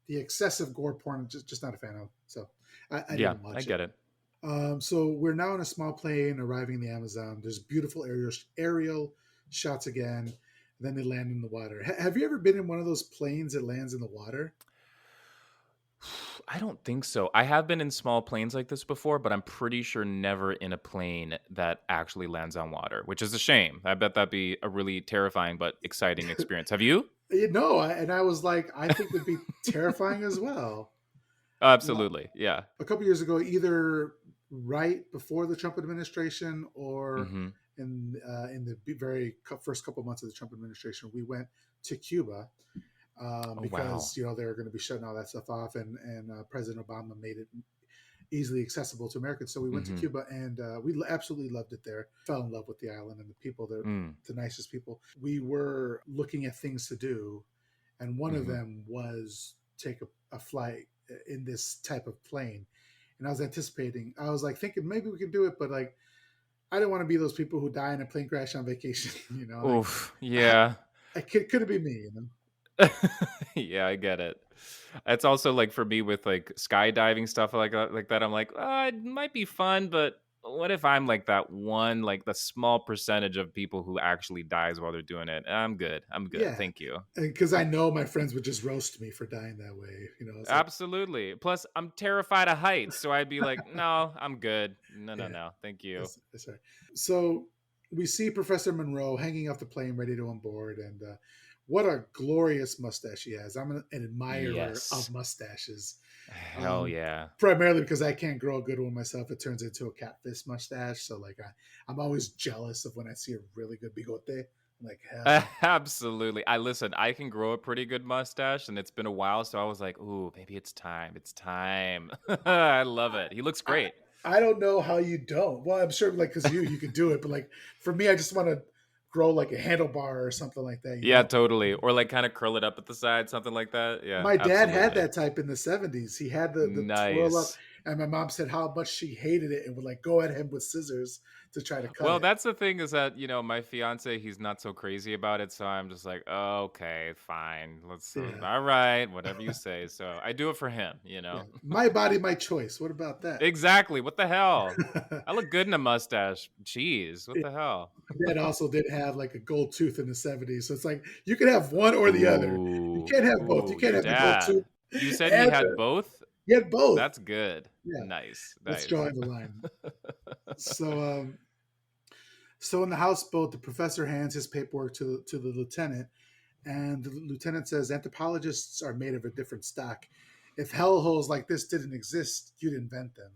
the excessive gore porn, just not a fan of. So I Yeah, didn't I watch it. get it. So we're now in a small plane arriving in the Amazon. There's beautiful aerial shots again. Then they land in the water. Have you ever been in one of those planes that lands in the water? I don't think so. I have been in small planes like this before, but I'm pretty sure never in a plane that actually lands on water, which is a shame. I bet that'd be a really terrifying but exciting experience. Have you? And I was like, I think it'd be terrifying as well. Uh, Absolutely. Yeah. a couple years ago, either right before the Trump administration or Hmm. in the very first couple months of the Trump administration, we went to Cuba Oh wow. because they were going to be shutting all that stuff off, and President Obama made it easily accessible to Americans. So we went to Mhm. Cuba, and we absolutely loved it there. Fell in love with the island and the people. They're Mm. the nicest people. We were looking at things to do, and one of Mhm. them was take a flight in this type of plane. And I was anticipating. I was like thinking maybe we could do it, but like I didn't want to be those people who die in a plane crash on vacation. Like Oof. Yeah. could it be me? Yeah, I get it. It's also like for me with like skydiving stuff like that. I'm like, it might be fun, but what if I'm like that one, like the small percentage of people who actually dies while they're doing it? I'm good. I'm good. Yeah, Thank you. because I know my friends would just roast me for dying that way. It's like, Absolutely. Plus, I'm terrified of heights, so I'd be like, no, I'm good. No, no, yeah, no. Thank you. that's right. So we see Professor Monroe hanging off the plane, ready to onboard, and what a glorious mustache he has. I'm an admirer of Yes. mustaches, Hell um, yeah. primarily because I can't grow a good one myself. It turns into a catfish mustache, so like I'm always jealous of when I see a really good bigote. I'm like, hell Absolutely. I can grow a pretty good mustache and it's been a while, so I was like, "Ooh, maybe it's time. It's time." I love it. He looks I great. I don't know how you don't. Well, I'm sure like because you could do it, but like for me, I just want to grow like a handlebar or something like that. Yeah, totally. Or like kind of curl it up at the side, something like that. Yeah, My dad had absolutely. that type in the 70s. He had the twirl up, Nice. and my mom said how much she hated it and would like go at him with scissors to try to cut Well, it. that's the thing is that, my fiance, he's not so crazy about it, so I'm just like, oh, "Okay, fine. Let's Yeah, all right, whatever you say." So, I do it for him, you yeah. know. My body, my choice. What about that? Exactly. What the hell? I look good in a mustache. Jeez, what the hell? My dad also did have like a gold tooth in the 70s. So it's like you can have one or the other. You Ooh, can't have both. You ooh, can't your have the gold tooth dad. You said he and had both? you had both. That's good. Yeah, Nice, that's nice. drawing the line. So so in the houseboat, the professor hands his paperwork to the lieutenant, and the lieutenant says anthropologists are made of a different stock. If hellholes like this didn't exist, you'd invent them.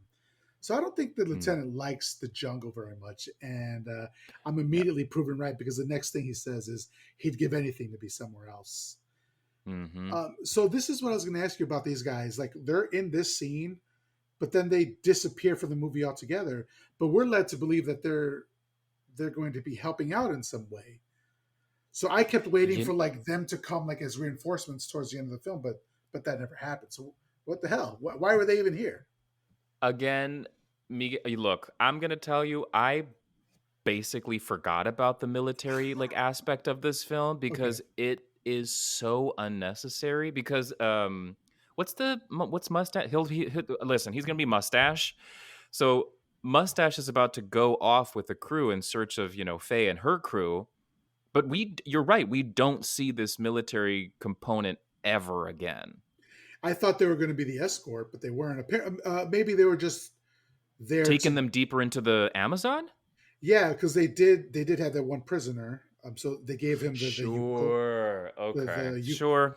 So I don't think the Mm, lieutenant likes the jungle very much, and I'm yeah. immediately proven right because the next thing he says is he'd give anything to be somewhere else. Mhm. So this is what I was going to ask you about these guys. Like they're in this scene, but then they disappear from the movie altogether. But we're led to believe that they're going to be helping out in some way. So I kept waiting for You like them to come like as reinforcements towards the end of the film, but that never happened. So what the hell? Why were they even here? again, look, I'm gonna tell you, I basically forgot about the military, like, aspect of this film Okay, because it is so unnecessary because, what's Mustache? He listen, he's gonna be Mustache. So, Mustache is about to go off with the crew in search of, Faye and her crew, but you're right, we don't see this military component ever again. I thought they were going to be the escort, but they weren't. Maybe they were just there Taking to them deeper into the Amazon? yeah, because they did have that one prisoner. So they gave him Sure, okay, the sure,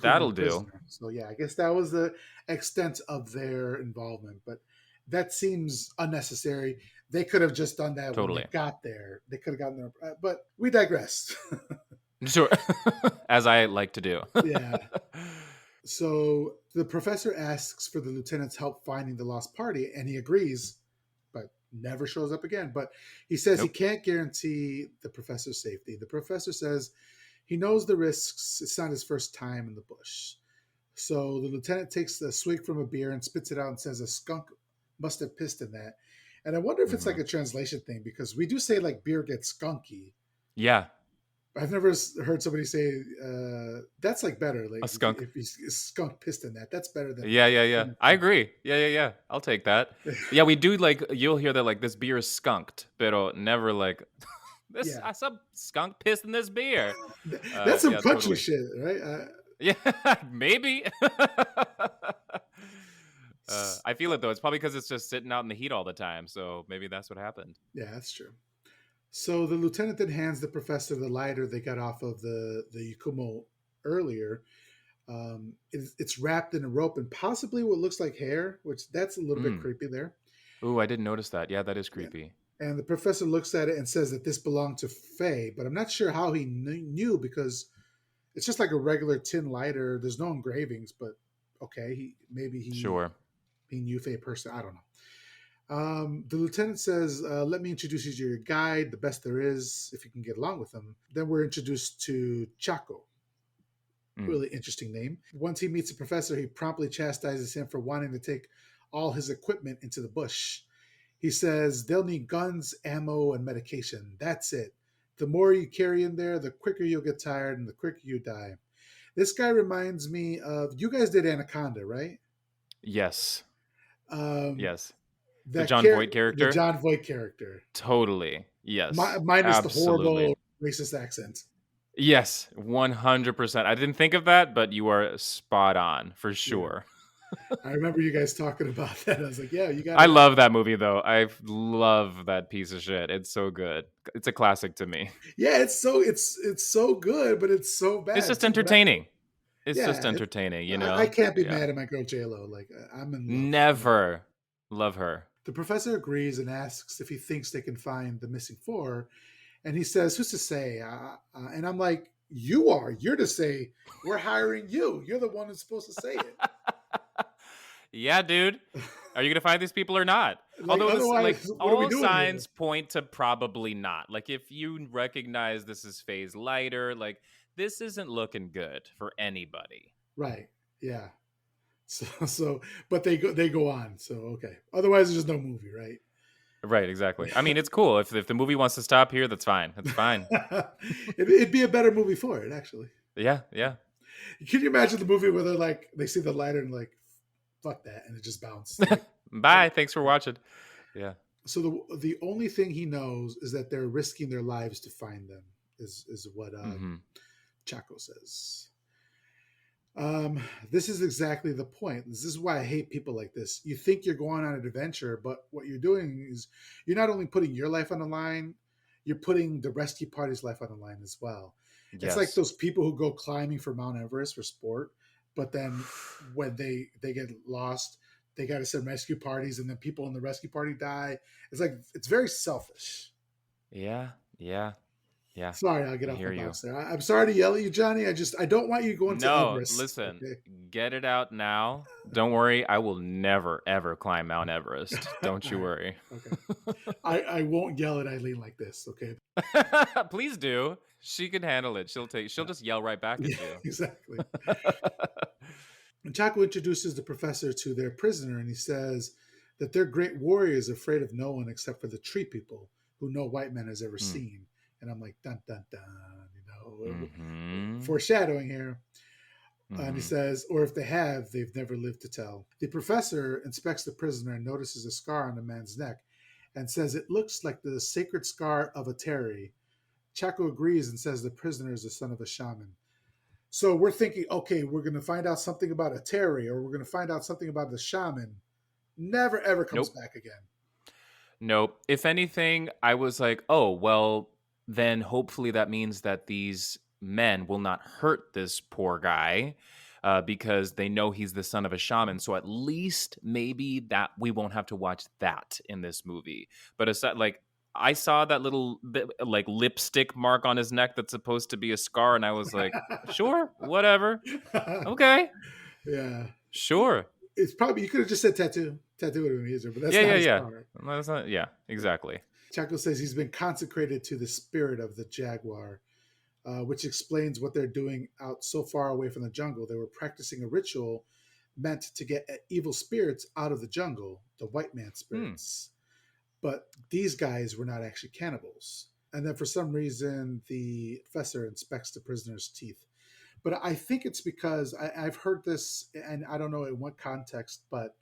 that'll Yakumo do. prisoner. So yeah, I guess that was the extent of their involvement, but that seems unnecessary. They could have just done that when they Totally. got there. They could have gotten there, but we digress. Sure. As I like to do. Yeah. So the professor asks for the lieutenant's help finding the lost party, and he agrees, but never shows up again. But he says he Nope. can't guarantee the professor's safety. The professor says he knows the risks. It's not his first time in the bush. So the lieutenant takes a swig from a beer and spits it out and says a skunk must have pissed in that. And I wonder if it's like Mhm. a translation thing because we do say like beer gets skunky. Yeah, I've never heard somebody say that's like better. a Like skunk. if you skunk pissed in that, that's better than. Yeah, yeah, yeah. I agree. Yeah, yeah, yeah. I'll take that. Yeah, we do like you'll hear that like this beer is skunked, pero never like this Yeah, some skunk pissed in this beer. that's some Yeah, country totally. shit, right? Yeah, maybe. I feel it though. It's probably because it's just sitting out in the heat all the time. So maybe that's what happened. Yeah, that's true. So the lieutenant then hands the professor the lighter they got off of the Yakumo earlier. It's wrapped in a rope and possibly what looks like hair, which that's a little bit Mm. creepy there. Ooh, I didn't notice that. Yeah, that is Yeah. creepy. And the professor looks at it and says that this belonged to Faye, but I'm not sure how he knew because it's just like a regular tin lighter. There's no engravings, but okay, maybe he Sure. being Yuffie a person. I don't know. The lieutenant says, let me introduce you to your guide, the best there is, if you can get along with him. Then we're introduced to Chaco. Mm. Really interesting name. Once he meets the professor, he promptly chastises him for wanting to take all his equipment into the bush. He says they'll need guns, ammo, and medication. That's it. The more you carry in there, the quicker you'll get tired and the quicker you die. This guy reminds me of, you guys did Anaconda, right? Yes. Um, Yes. The that John Voight the character? John Voight character, Totally. Yes. minus the Absolutely. horrible racist accent. Yes, 100%. I didn't think of that, but you are spot on for Yeah, sure. I remember you guys talking about that. I was like, yeah, you got I it right. love that movie though. I love that piece of shit. It's so good. It's a classic to me. Yeah, it's so good, but it's so It's bad just too. But entertaining. It's just yeah, entertaining, you I know? can't be Yeah. mad at my girl J Lo. Like I'm in love. Never love her. The professor agrees and asks if he thinks they can find the missing four, and he says, "Who's to say?" And I'm like, "You are. You're to say. We're hiring you. You're the one who's supposed to say it." Yeah, dude. Are you gonna find these people or not? Like Although this, like, otherwise, what are we all doing here? signs point to probably not. Like, if you recognize this is Phase Lighter, like, this isn't looking good for anybody. Right? Yeah. So, but they go on. So okay. Otherwise, there's just no movie, right? Right, exactly. I mean, it's cool. If the movie wants to stop here, that's fine. That's fine. It'd be a better movie for it, actually. Yeah, yeah. Can you imagine the movie where they're like, they see the lighter and like, fuck that, and it just bounced. Like, Bye. Thanks for watching. Yeah. so the only thing he knows is that they're risking their lives to find them. Is what Hmm. Chaco says. This is exactly the point. This is why I hate people like this. You think you're going on an adventure, but what you're doing is you're not only putting your life on the line, you're putting the rescue party's life on the line as well. It's like Yes. those people who go climbing for Mount Everest for sport, but then when they get lost, they got to send rescue parties, and then people in the rescue party die. It's like it's very selfish. Yeah, yeah, yeah. Sorry, I'll get I off my hear you. box there. I'm sorry to yell at you, Johnny. I don't want you going to No, Everest. listen, Okay. get it out now. Don't worry, I will never ever climb Mount Everest. All Don't you right. worry. Okay. I won't yell at Eileen like this. Okay. Please do. She can handle it. She'll Yeah. just yell right back Yeah. at you. Exactly. And Chaco introduces the professor to their prisoner, and he says that they're great warriors, afraid of no one except for the tree people who no white man has ever Mm. seen. And I'm like, dun dun dun. Mhm. Foreshadowing here. And he Mhm. says, or if they have, they've never lived to tell. The professor inspects the prisoner and notices a scar on the man's neck and says it looks like the sacred scar of a Terry. Chaco agrees and says the prisoner is the son of a shaman. So we're thinking, okay, we're going to find out something about a Terry or we're going to find out something about the shaman. Never ever comes Nope. back again. Nope. If anything, I was like, "Oh, well, then hopefully that means that these men will not hurt this poor guy because they know he's the son of a shaman. So at least maybe that we won't have to watch that in this movie." But aside, like, I saw that little like lipstick mark on his neck that's supposed to be a scar, and I was like, "Sure, whatever, okay, Yeah. sure, It's probably, you could have just said tattoo. Tattoo would have been easier, but that's yeah, not yeah, a yeah." scar. That's not, yeah, exactly. Chaco says he's been consecrated to the spirit of the jaguar, which explains what they're doing out so far away from the jungle. They were practicing a ritual meant to get evil spirits out of the jungle, the white man Hmm. spirits. But these guys were not actually cannibals. And then for some reason, the professor inspects the prisoner's teeth. But I think it's because I've heard this, and I don't know in what context, but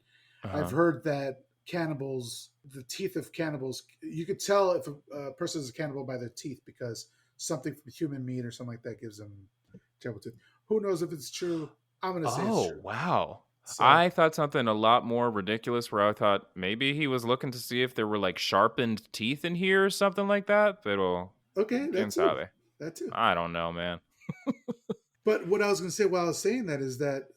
Uh I've huh. heard that cannibals, the teeth of cannibals, you could tell if a person is a cannibal by their teeth because something from human meat or something like that gives them terrible teeth. Who knows if it's true? I'm going to say it's Oh, true. wow. So, I thought something a lot more ridiculous where I thought maybe he was looking to see if there were like sharpened teeth in here or something like that. Pero okay, quién that too. sabe. That too. I don't know, man. But what I was going to say while I was saying that is that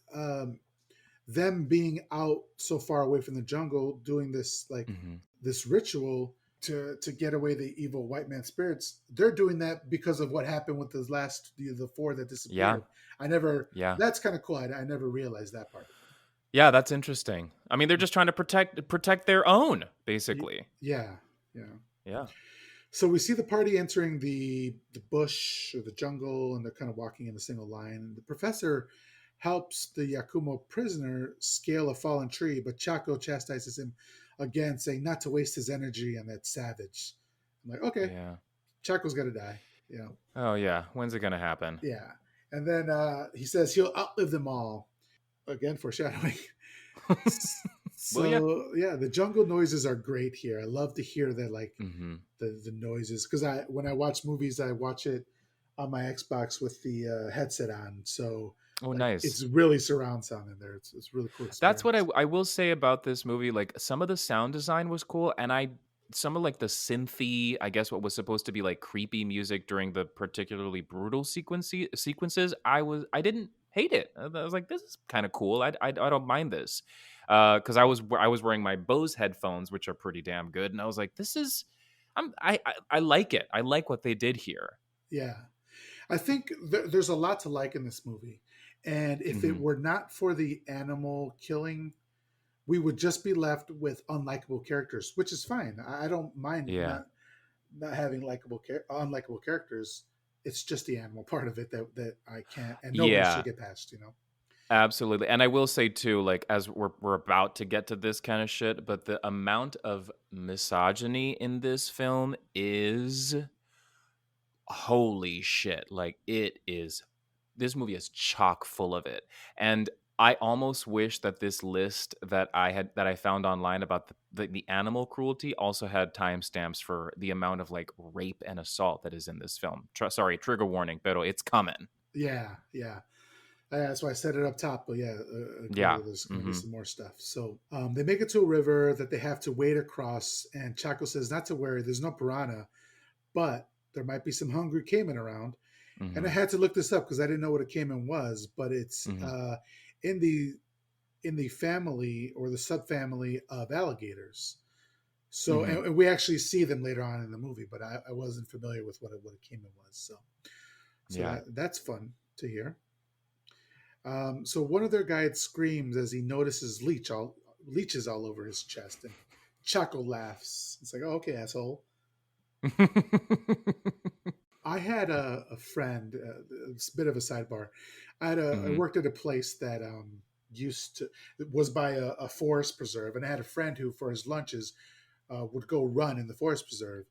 them being out so far away from the jungle doing this like Hmm. this ritual to get away the evil white man spirits, they're doing that because of what happened with the last the four that Yeah, disappeared. I never yeah. That's kind of cool. I never realized that part. Yeah, that's interesting. I mean, they're just trying to protect their own, Y- basically. Yeah, yeah. Yeah. So we see the party entering the bush or the jungle, and they're kind of walking in a single line. And the professor helps the Yakumo prisoner scale a fallen tree, but Chaco chastises him again, saying not to waste his energy on that savage. I'm like, okay, Yeah. Chaco's got to die. You know, Oh yeah. When's it gonna happen? yeah. And then he says he'll outlive them all. Again, foreshadowing. Well, yeah. So yeah, the jungle noises are great here. I love to hear that, like Hmm. the noises, because I when I watch movies, I watch it on my Xbox with the headset on. So Oh, like nice. it's really surround sound in there. It's a really cool That's what experience. I will say about this movie. Like some of the sound design was cool, and some of like the synthy, I guess what was supposed to be like creepy music during the particularly brutal sequences. I didn't hate it. I was like, this is kind of cool. I don't mind this, because I was wearing my Bose headphones, which are pretty damn good, and I was like, this is. I like it. I like what they did here. Yeah, I think there's a lot to like in this movie, and if it Hmm. were not for the animal killing, we would just be left with unlikable characters, which is fine. I don't mind Yeah. not having unlikable characters. It's just the animal part of it that I can't, and nobody should Yeah. get past. You know. Absolutely. And I will say too, like as we're about to get to this kind of shit, but the amount of misogyny in this film is holy shit. Like it is this movie is chock full of it. And I almost wish that this list that I found online about the animal cruelty also had timestamps for the amount of like rape and assault that is in this film. Sorry, trigger warning, pero it's coming. Yeah, yeah. That's why I said it up top. But yeah, agree. Yeah. There's going to be Hmm. some more stuff. So they make it to a river that they have to wade across, and Chaco says not to worry. There's no piranha, but there might be some hungry caiman around. And I Hmm. had to look this up because I didn't know what a caiman was, but it's Hmm. in the family or the subfamily of alligators. So, Hmm. and we actually see them later on in the movie, but I wasn't familiar with what a caiman was. So Yeah. that's fun to hear. So one of their guides screams as he notices leeches all over his chest, and Chaco laughs. It's like, oh, okay, asshole. I had a friend. It's a bit of a sidebar. I Mhm, worked at a place that used to was by a forest preserve, and I had a friend who, for his lunches, would go run in the forest preserve.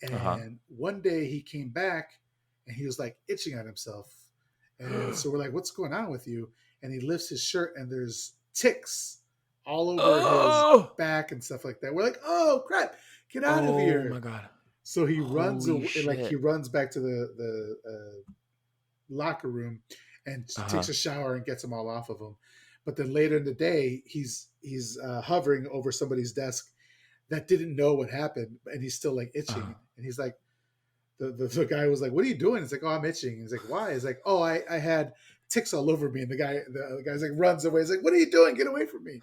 uh-huh. And one day he came back, and he was like itching on himself. And so we're like, "What's going on with you?" And he lifts his shirt, and there's ticks all over his Oh! back and stuff like that. We're like, "Oh crap! Get out of Oh my here!" god. So he runs Holy away, like he shit. runs back to the locker room and takes Uh-huh. a shower and gets them all off of him. But then later in the day, he's hovering over somebody's desk that didn't know what happened, and he's still like Uh, itching. And he's like, the guy was like, "What are you doing?" It's like, "Oh, I'm itching." He's like, "Why?" He's like, "Oh, I had ticks all over me." And the guy's like runs away. He's like, "What are you doing? Get away from me!"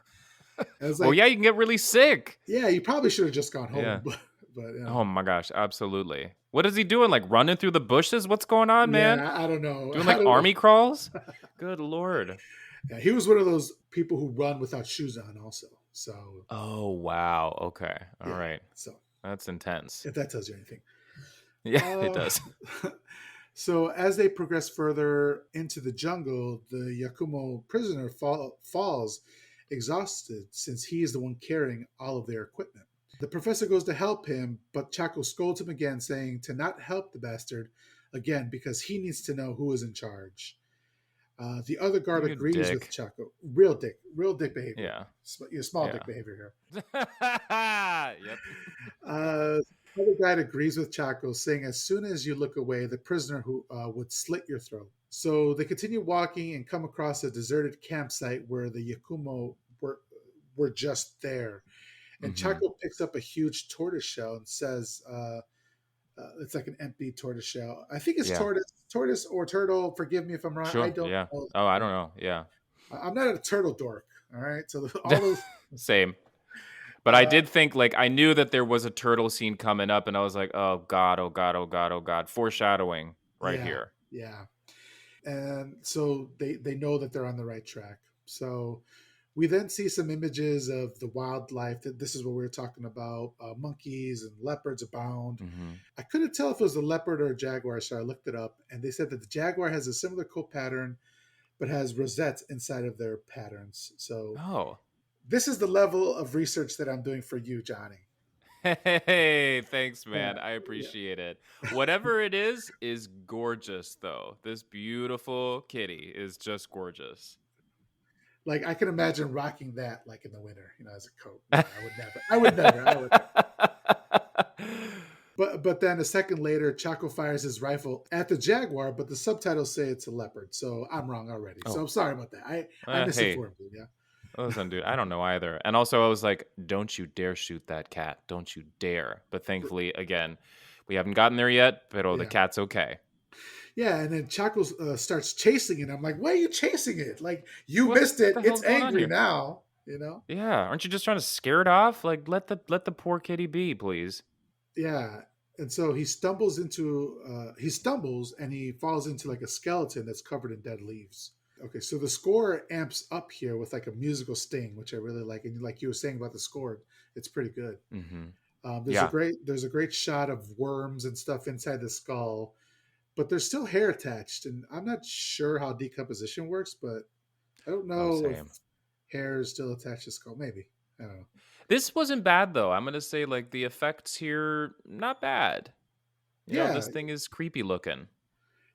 And I was well, like, yeah, you can get really sick. "Yeah, you probably should have just gone home." Yeah. But you Oh know, my gosh, absolutely. What is he doing? Like running through the bushes? What's going on, man? yeah, I don't know. Doing I like don't know. army crawls? Good lord. Yeah, he was one of those people who run without shoes on, also. So Oh wow. Okay. All yeah, right. so That's intense. if that tells you anything. Yeah, it Uh, does. so as they progress further into the jungle, the Yakumo prisoner falls exhausted since he is the one carrying all of their equipment. The professor goes to help him, but Chaco scolds him again, saying to not help the bastard again because he needs to know who is in charge. The other guard You agrees with dick. Chaco. Real dick behavior. Yeah. Small dick Yeah. behavior here. Yep. The other guide agrees with Chaco, saying, as soon as you look away, the prisoner who would slit your throat. So they continue walking and come across a deserted campsite where the Yakumo were just there. And Mhm. Chaco picks up a huge tortoise shell and says, it's like an empty tortoise shell. I think it's Yeah. tortoise or turtle. Forgive me if I'm wrong. I Sure. don't Yeah. know. Oh, I don't know. Yeah. I'm not a turtle dork. All right. So all those, Same. But I uh, did think like I knew that there was a turtle scene coming up, and I was like, oh god, oh god, oh god, oh god. Foreshadowing right yeah, here. yeah. And so they know that they're on the right track. So We then see some images of the wildlife. That this is what we were talking about. Monkeys and leopards abound. Hmm. I couldn't tell if it was a leopard or a jaguar, so I looked it up, and they said that the jaguar has a similar coat pattern, but has rosettes inside of their patterns. So Oh. this is the level of research that I'm doing for you, Johnny. Hey, thanks, Yeah, man. I yeah. appreciate it. Whatever it is gorgeous, though. This beautiful kitty is just gorgeous. Like I can imagine rocking that like in the winter, as a coat. No, I would never. I would never. I would never. But then a second later, Chaco fires his rifle at the jaguar, but the subtitles say it's a leopard, so I'm wrong already. So Oh, I'm sorry about that. I hey, misinformed you. Yeah, listen, dude, I don't know either. And also, I was like, don't you dare shoot that cat. Don't you dare. But thankfully, again, we haven't gotten there yet, but oh, the yeah, cat's okay. yeah. And then Chaco starts chasing it. I'm like, why are you chasing it? Like you What missed it. the hell's It's going on angry here? now. You know. Yeah, aren't you just trying to scare it off? Like, let the poor kitty be, please. Yeah. And so he stumbles and he falls into like a skeleton that's covered in dead leaves. Okay, so the score amps up here with like a musical sting, which I really like. And like you were saying about the score, it's pretty good. Hmm. There's a Yeah, great shot of worms and stuff inside the skull, but there's still hair attached, and I'm not sure how decomposition works, but I don't oh, know if same. hair is still attached to the skull. Maybe I don't know. This wasn't bad though. I'm gonna say like the effects here, not bad. Yeah, This thing is creepy looking.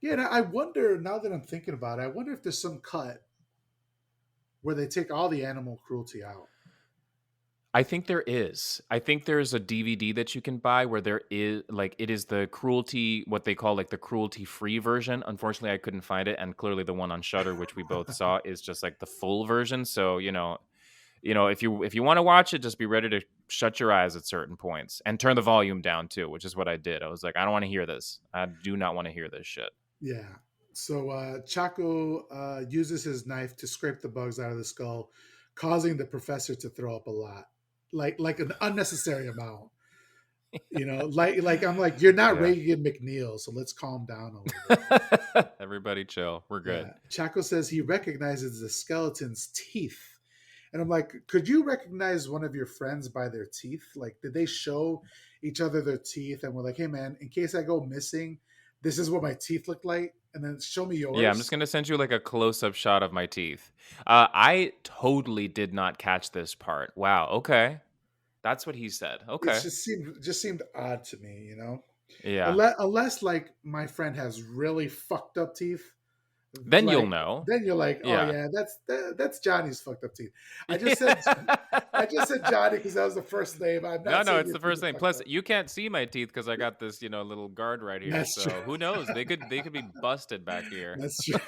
yeah. And I wonder now that I'm thinking about it, I wonder if there's some cut where they take all the animal cruelty out. I think there is. I think there's a DVD that you can buy where there is like it is the cruelty, what they call like the cruelty free version. Unfortunately, I couldn't find it, and clearly the one on Shutter, which we both saw, is just like the full version. So if you want to watch it, just be ready to shut your eyes at certain points and turn the volume down too, which is what I did. I was like, I don't want to hear this. I do not want to hear this shit. Yeah. So Chaco uses his knife to scrape the bugs out of the skull, causing the professor to throw up a lot, like an unnecessary amount. Like I'm like you're not Yeah. Reagan McNeil, so let's calm down a little bit. Everybody chill. We're good. Yeah. Chaco says he recognizes the skeleton's teeth. And I'm like, could you recognize one of your friends by their teeth? Like, did they show each other their teeth and we're like, hey man, in case I go missing, this is what my teeth look like, and then show me Yeah, I'm just yours. gonna send you like a close-up shot of my teeth. I totally did not catch this part. Wow. Okay, that's what he said. It Okay. just seemed odd to me, Yeah. unless like my friend has really fucked up teeth, Then you'll like know. then you're like, oh Yeah. yeah, that's Johnny's fucked up teeth. I just said I just said Johnny because that was the first name. I'm No, not no, saying it's your the teeth first are thing. fucked Plus, up. you can't see my teeth because I got this, little guard right here. That's true. So who knows? They could be busted back here. That's true.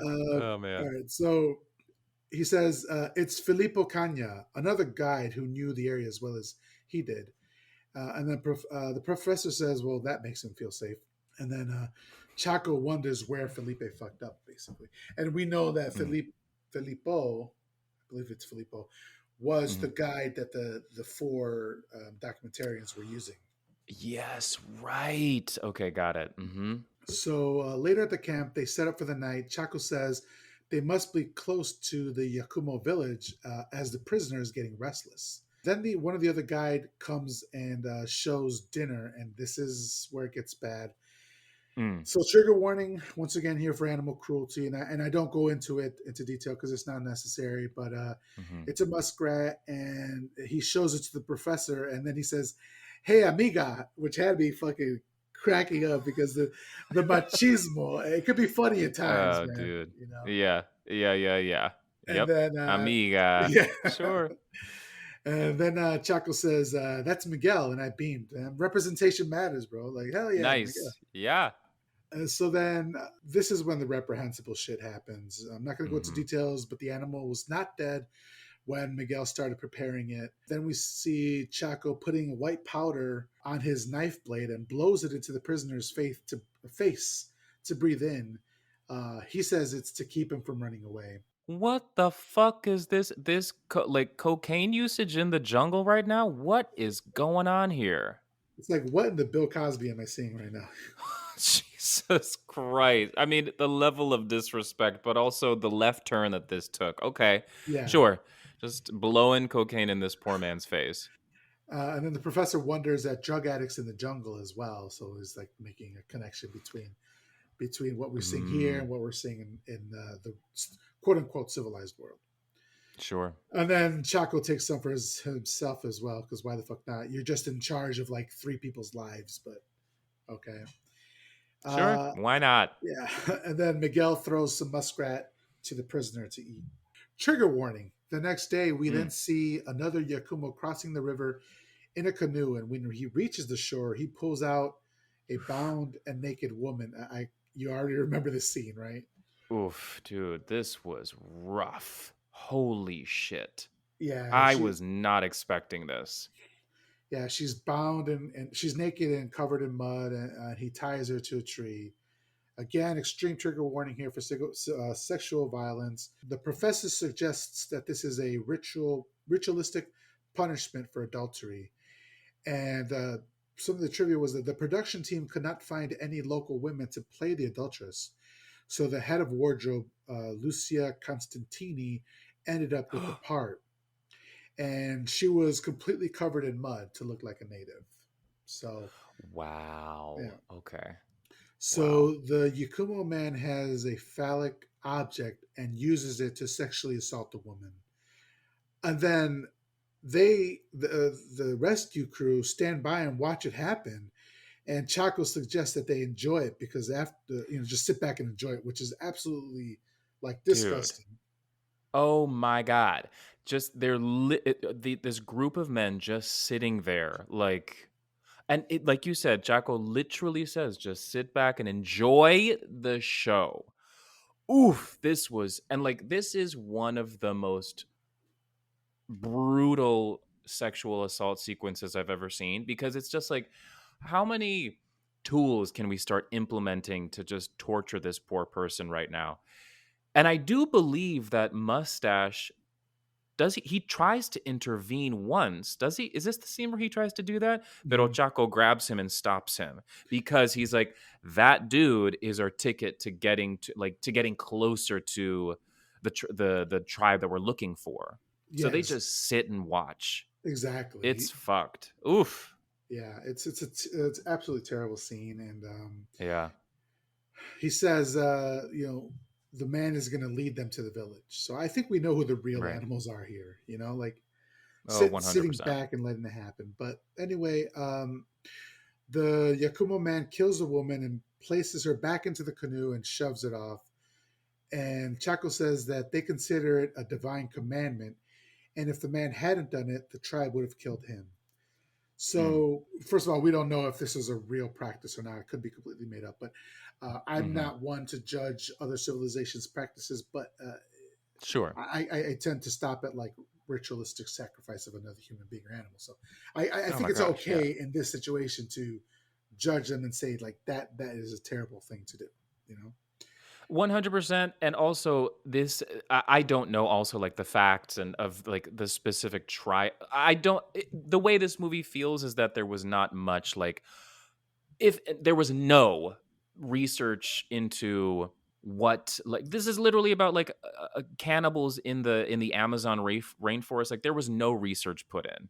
Oh All man. right, so he says it's Filippo Cagna, another guide who knew the area as well as he did. And then the professor says, well, that makes him feel safe. And then Chaco wonders where Felipe fucked up, basically. And we know that Mm, Filippo, I believe it's Filippo, was the mhm. guide that the four documentarians were using. Yes, right. Okay, got it. Hmm. So later at the camp, they set up for the night. Chaco says they must be close to the Yakumo village as the prisoner is getting restless. Then one of the other guide comes and shows dinner, and this is where it gets bad. Mm, So trigger warning once again here for animal cruelty, and I don't go into detail because it's not necessary. But hmm. it's a muskrat, and he shows it to the professor, and then he says, "Hey, amiga," which had me fucking cracking up because the machismo. It could be funny at times, Oh, man. dude. Yeah. Yeah, yeah, yeah. And Yep. then Amiga. yeah. Sure. And then Chaco says, "That's Miguel," and I beamed. Representation matters, bro. Like hell yeah, Miguel. Nice. Yeah. So then this is when the reprehensible shit happens. I'm not going to go into Mhm. details, but the animal was not dead when Miguel started preparing it. Then we see Chaco putting white powder on his knife blade and blows it into the prisoner's face to breathe in. He says it's to keep him from running away. What the fuck is this? Like cocaine usage in the jungle right now? What is going on here? It's like, what in the Bill Cosby am I seeing right now? Jesus Christ. I mean, the level of disrespect, but also the left turn that this took. Okay, Yeah. sure. Just blowing cocaine in this poor man's face. And then the professor wonders at drug addicts in the jungle as well. So he's like making a connection between what we're seeing here Mm, and what we're seeing in the quote unquote civilized world. sure. And then Chaco takes some for himself as well, because why the fuck not? You're just in charge of like three people's lives, but okay. Sure. Uh, Why not? yeah. And then Miguel throws some muskrat to the prisoner to eat. Trigger warning. The next day, we then Mm. see another Yakumo crossing the river in a canoe, and when he reaches the shore, he pulls out a bound and naked woman. You already remember this scene, right? Oof, dude, this was rough. Holy shit. Yeah, I was not expecting this. she's bound and she's naked and covered in mud, and he ties her to a tree. Again, extreme trigger warning here for sexual violence. The professor suggests that this is a ritualistic punishment for adultery. And some of the trivia was that the production team could not find any local women to play the adulteress. So the head of wardrobe, Lucia Constantini, ended up with the part. And she was completely covered in mud to look like a native. So, yeah. Wow. Okay. Wow. So the Yakumo man has a phallic object and uses it to sexually assault a woman. And then the rescue crew stand by and watch it happen. And Chaco suggests that they enjoy it because after just sit back and enjoy it, which is absolutely like Dude. disgusting. Oh my god. Just this group of men just sitting there like and it like you said, Jacko literally says just sit back and enjoy the show. Oof, this was and like this is one of the most brutal sexual assault sequences I've ever seen because it's just like how many tools can we start implementing to just torture this poor person right now? And I do believe that Mustache does he tries to intervene once, does he? Is this the scene where he tries to do that? Pero Mhm. Chaco grabs him and stops him because he's like, that dude is our ticket to getting closer to the tribe that we're looking for. So they Yes, just sit and watch. It's exactly. fucked. Oof. Yeah, it's absolutely terrible scene, and Yeah. he says, the man is going to lead them to the village. So I think we know who the real Right. animals are here. Like Oh, sitting 100%. back and letting it happen. But anyway, the Yakumo man kills the woman and places her back into the canoe and shoves it off. And Chaco says that they consider it a divine commandment. And if the man hadn't done it, the tribe would have killed him. Mm. So, first of all, we don't know if this is a real practice or not. It could be completely made up. But I'm Mhm. not one to judge other civilizations' practices, but Sure. I tend to stop at like ritualistic sacrifice of another human being or animal. So I Oh think my it's gosh, yeah. okay in this situation to judge them and say like that is a terrible thing to do. You know? 100%. And also this I don't know also like the facts and of like the specific try I don't the way this movie feels is that there was not much like if there was no research into what like this is literally about like cannibals in the Amazon rainforest, like there was no research put in,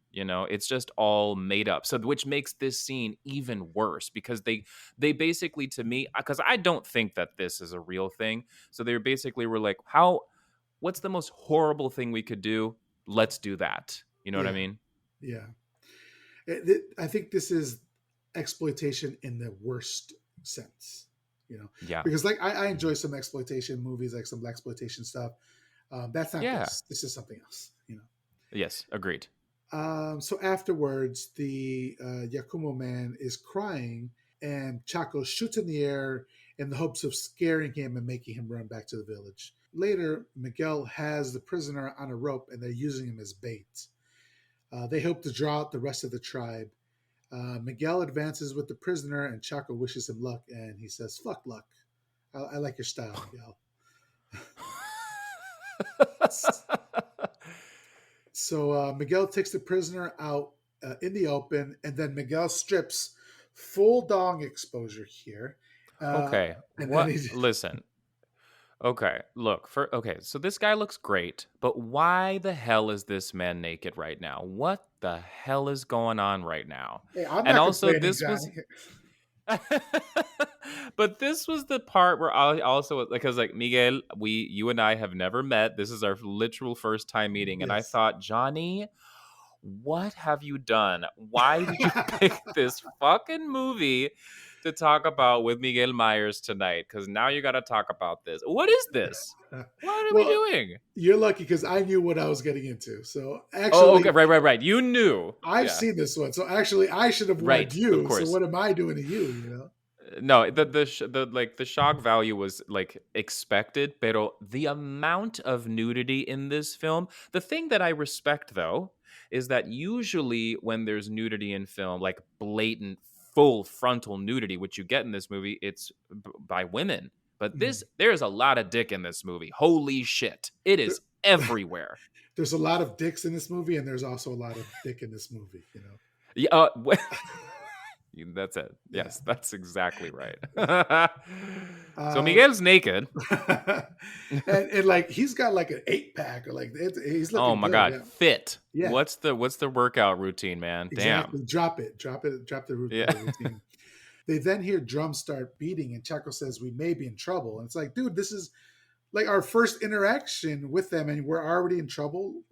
it's just all made up, so which makes this scene even worse because they basically to me because I don't think that this is a real thing, so they basically were like how what's the most horrible thing we could do, let's do that, you know what I Yeah, mean? yeah. I think this is exploitation in the worst sense. Yeah. Because like I Mhm. enjoy some exploitation movies, like some black exploitation stuff. That's not Yeah. this. This is something else. Yes, agreed. So afterwards, the Yakumo man is crying, and Chaco shoots in the air in the hopes of scaring him and making him run back to the village. Later, Miguel has the prisoner on a rope, and they're using him as bait. They hope to draw out the rest of the tribe. Miguel advances with the prisoner, and Chaco wishes him luck, and he says, "Fuck luck. I like your style, Miguel." So Miguel takes the prisoner out in the open, and then Miguel strips full dong exposure here. Uh, Okay. and then What? he Listen. Okay. Look, so this guy looks great, but why the hell is this man naked right now? What the hell is going on right now? hey, I'm And not also complaining, this Johnny. was but this was the part where I also because like Miguel, you and I have never met. This is our literal first time meeting, and I Yes. thought, Johnny, what have you done? Why did you pick this fucking movie to talk about with Miguel Myers tonight? Because now you got to talk about this. What is this? What are we Well, doing? you're lucky because I knew what I was getting into. So Oh, okay, actually, right. You knew, I've yeah, seen this one. So actually, I should have warned right, of you. So course. what am I doing to you? You know? No, the like the shock value was like expected, pero the amount of nudity in this film, the thing that I respect though is that usually when there's nudity in film, like blatant full frontal nudity, which you get in this movie, it's by women. But Mm. there's a lot of dick in this movie. Holy shit. It There- is everywhere. there's a lot of dicks in this movie, and there's also a lot of dick in this movie. You know? Yeah, that's it. Yeah. Yes, that's exactly right. So Uh, Miguel's naked. and like he's got like an 8 pack, or like he's Oh looking my good. god, Yeah. fit. Yeah. What's the workout routine, man? Damn. Exactly. Drop it. Drop it. Drop the Yeah. routine. They then hear drums start beating, and Chaco says, "We may be in trouble." And it's like, dude, this is like our first interaction with them, and we're already in trouble.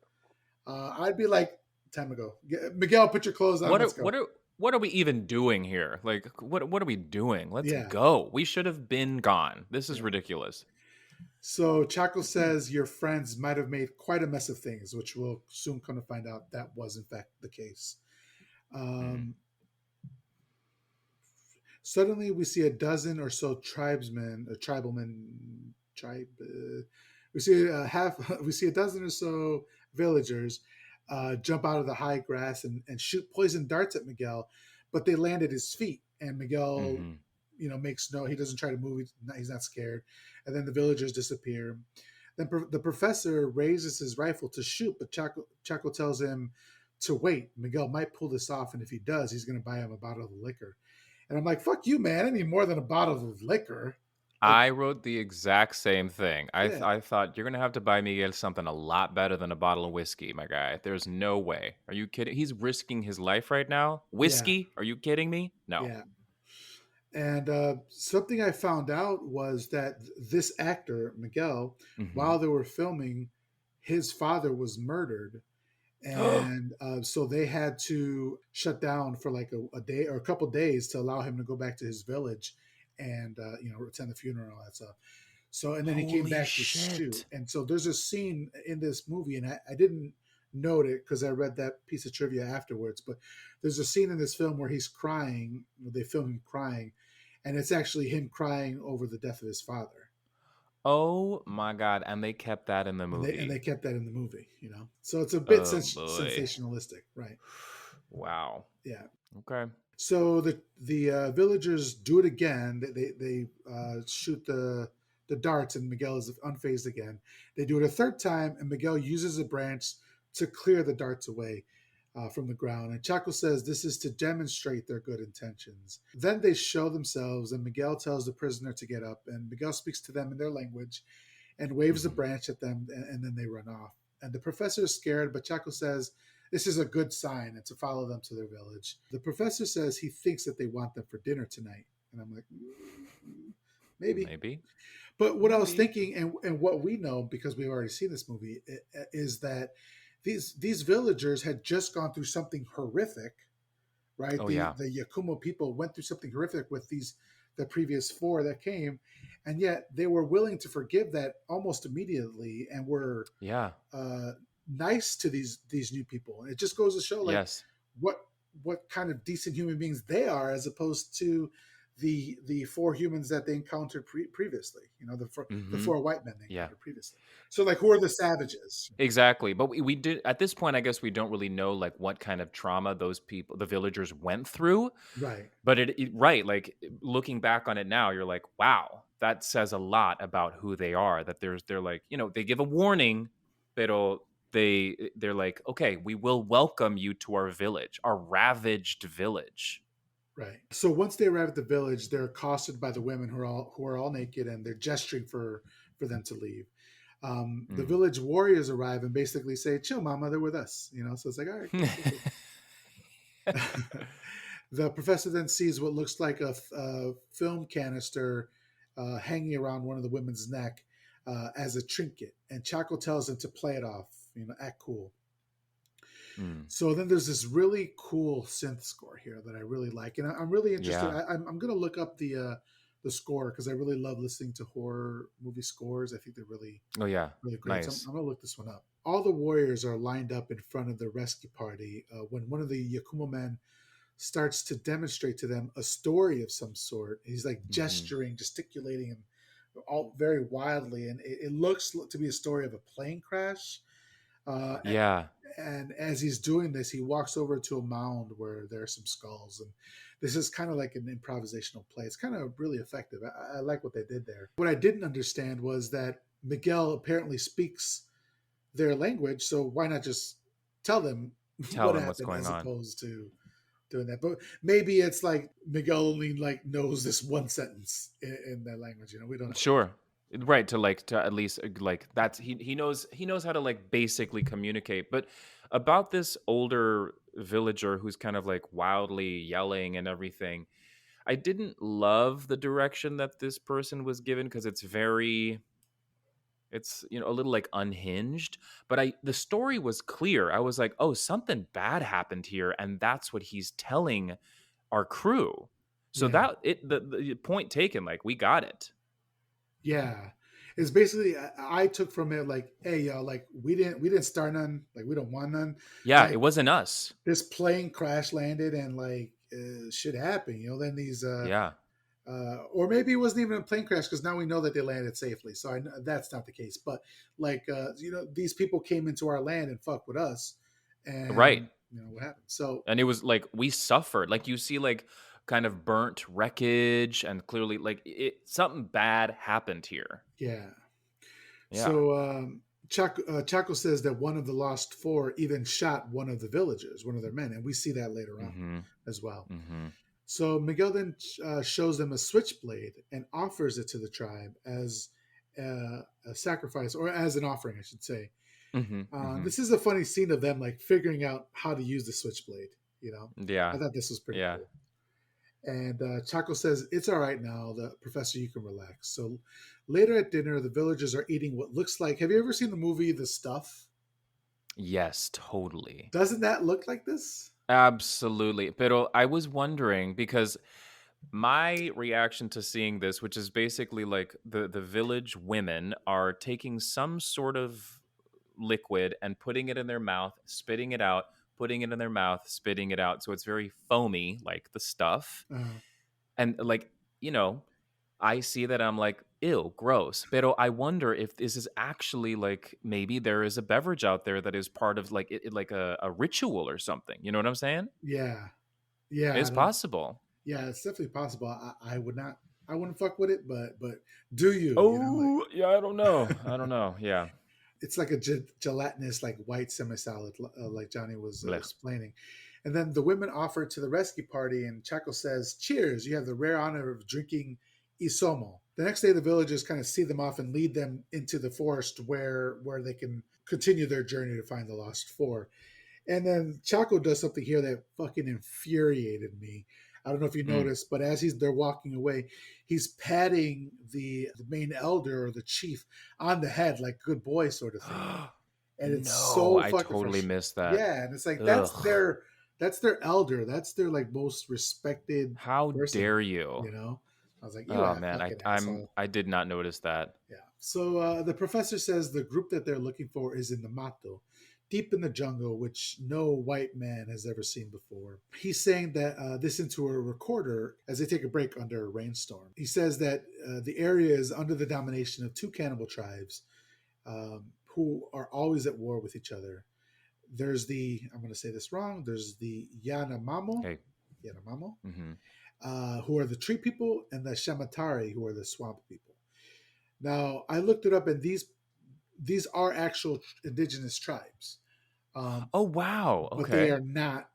I'd be like, time to go. Miguel, put your clothes on. what are Let's what go. are what are we even doing here? Like what are we doing? Let's Yeah. go. We should have been gone. This is Yeah. ridiculous. So Chaco says your friends might have made quite a mess of things, which we'll soon come to find out that was in fact the case. Mm. Um, Suddenly, we see a dozen or so tribesmen, tribe. We see a half. We see a dozen or so villagers jump out of the high grass and shoot poison darts at Miguel, but they land at his feet, and Miguel, Hmm. makes no. He doesn't try to move. He's not scared, and then the villagers disappear. Then the professor raises his rifle to shoot, but Chaco tells him to wait. Miguel might pull this off, and if he does, he's going to buy him a bottle of liquor. And I'm like, fuck you, man. I need more than a bottle of liquor. Like, I wrote the exact same thing. yeah, I thought you're gonna have to buy Miguel something a lot better than a bottle of whiskey, my guy. There's no way. Are you kidding? He's risking his life right now. yeah, Whiskey? Are you kidding me? No. yeah. And something I found out was that this actor, Miguel, Hmm. while they were filming, his father was murdered. And so they had to shut down for like a day or a couple days to allow him to go back to his village and, attend the funeral and all that stuff. So, and then he came Holy back to shoot. shit. And so there's a scene in this movie, and I didn't note it because I read that piece of trivia afterwards, but there's a scene in this film where he's crying. They film him crying, and it's actually him crying over the death of his father. Oh my god, and they kept that in the And they movie. kept that in the movie. So it's a bit Oh boy. sensationalistic, right? Wow. Yeah. Okay. So the villagers do it again. They shoot the darts, and Miguel is unfazed again. They do it a third time, and Miguel uses a branch to clear the darts away from the ground. And Chaco says this is to demonstrate their good intentions. Then they show themselves, and Miguel tells the prisoner to get up, and Miguel speaks to them in their language and waves a Hmm. branch at them, and then they run off. And the professor is scared, but Chaco says this is a good sign and to follow them to their village. The professor says he thinks that they want them for dinner tonight. And I'm like, maybe. Maybe. But what I was Maybe. thinking, and what we know because we've already seen this movie, is that these villagers had just gone through something horrific, right? Oh The yeah. the Yakumo people went through something horrific with the previous four that came, and yet they were willing to forgive that almost immediately and were Yeah. uh, nice to these new people. And it just goes to show like Yes. what what kind of decent human beings they are, as opposed to the four humans that they encountered previously. The Hmm. four white men they Yeah. encountered previously. So like, who are the savages? Exactly. But we did at this point, I guess we don't really know like what kind of trauma those people, the villagers went through. Right. But right, like looking back on it now, you're like, wow, that says a lot about who they are. That they're like, they give a warning, pero they're like, okay, we will welcome you to our village, our ravaged village. Right. So once they arrive at the village, they're accosted by the women who are all naked, and they're gesturing for them to leave. The Mm. village warriors arrive and basically say, "Chill, mama, they're with us." So it's like, all right, cool, cool, cool. The professor then sees what looks like a film canister hanging around one of the women's neck as a trinket, and Chaco tells him to play it off, act cool. Mm. So then there's this really cool synth score here that I really like, and I'm really interested. Yeah. I'm going to look up the score because I really love listening to horror movie scores. I think they're really Oh yeah. really great. So I'm, Nice. I'm going to look this one up. All the warriors are lined up in front of the rescue party when one of the Yakumo men starts to demonstrate to them a story of some sort. He's like Hmm. gesturing, gesticulating, and all very wildly, and it looks to be a story of a plane crash. Uh, Yeah. and as he's doing this, he walks over to a mound where there are some skulls, and this is kind of like an improvisational play. It's kind of really effective. I like what they did there. What I didn't understand was that Miguel apparently speaks their language, so why not just tell them Tell what them what's happened going as on. opposed to doing that? But maybe it's like Miguel only like knows this one sentence in that language. We don't know. Sure. Right, to at least like that's he knows how to like basically communicate. But about this older villager who's kind of like wildly yelling and everything, I didn't love the direction that this person was given because it's a little like unhinged, but I the story was clear. I was like, "Oh, something bad happened here," and that's what he's telling our crew. So Yeah, that the point taken, like we got it. yeah. It's basically I took from it like, hey y'all, like we didn't start none, like we don't want none, Yeah, like it wasn't us. this plane crash landed and like shit happened. Then these Yeah. or maybe it wasn't even a plane crash because now we know that they landed safely. So I know that's not the case. But like these people came into our land and fucked with us, Right. and what happened. So And it was like we suffered. Like you see like kind of burnt wreckage and clearly like something bad happened here. yeah. Yeah. So Chaco says that one of the lost four even shot one of the villagers, one of their men, and we see that later on Mhm. as well. Mhm. So Miguel then shows them a switchblade and offers it to the tribe as a sacrifice, or as an offering, I should say. Mhm. Mhm. This is a funny scene of them like figuring out how to use the switchblade. I Yeah. thought this was pretty Yeah. cool. And Chaco says, "It's all right now, the professor. You can relax." So later at dinner, the villagers are eating what looks like. Have you ever seen the movie The Stuff? Yes, totally. Doesn't that look like this? Absolutely. Pero I was wondering because my reaction to seeing this, which is basically like the village women are taking some sort of liquid and putting it in their mouth, spitting it out, putting it in their mouth, spitting it out. So it's very foamy, like the stuff. Uh, And like, you know, I see that I'm like, ew, gross. Pero I wonder if this is actually like maybe there is a beverage out there that is part of like like a ritual or something. You know what I'm saying? yeah, yeah. I It's don't. possible. Yeah, it's definitely possible. I would not. I wouldn't fuck with it, but do you? Like Oh, yeah, I don't know. I don't know. Yeah. it's like a gelatinous, like white semi-solid, like Johnny was Blech. explaining. And then the women offer to the rescue party, and Chaco says, "Cheers! You have the rare honor of drinking isomo." The next day, the villagers kind of see them off and lead them into the forest where they can continue their journey to find the lost four. And then Chaco does something here that fucking infuriated me. I don't know if you Mm. noticed, but as they're walking away, he's patting the main elder or the chief on the head like good boy sort of thing. And it's No, so I fucking totally frustrating. missed that. Yeah, and it's like Ugh. that's their elder. That's their like most respected How person, dare you? you know? I was like, you Oh a man, fucking I'm asshole. I did not notice that. Yeah. So the professor says the group that they're looking for is in the Mato, deep in the jungle, which no white man has ever seen before. He's saying that this into a recorder as they take a break under a rainstorm. He says that the area is under the domination of two cannibal tribes who are always at war with each other. There's I'm going to say this wrong, there's the Hey. Yanomamo, Mhm. who are the tree people, and the Shamatari, who are the swamp people. Now, I looked it up, and these are actual indigenous tribes, um, Oh wow. but they Okay. are not.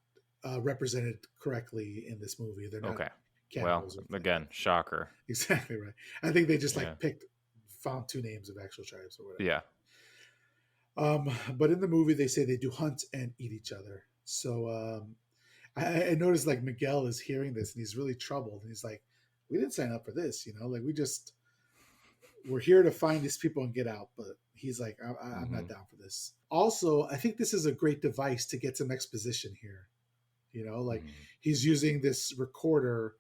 represented correctly in this movie. They're not Okay. Well, cannibals or anything like that. again, shocker. Exactly right. I think they just Yeah. like found two names of actual tribes or whatever. Yeah. But in the movie, they say they do hunt and eat each other. So I noticed like Miguel is hearing this and he's really troubled. And he's like, "We didn't sign up for this, you know. Like we're here to find these people and get out." But he's like, I'm not Hmm. down for this." Also, I think this is a great device to get some exposition here. You know, like Hmm. he's using this recorder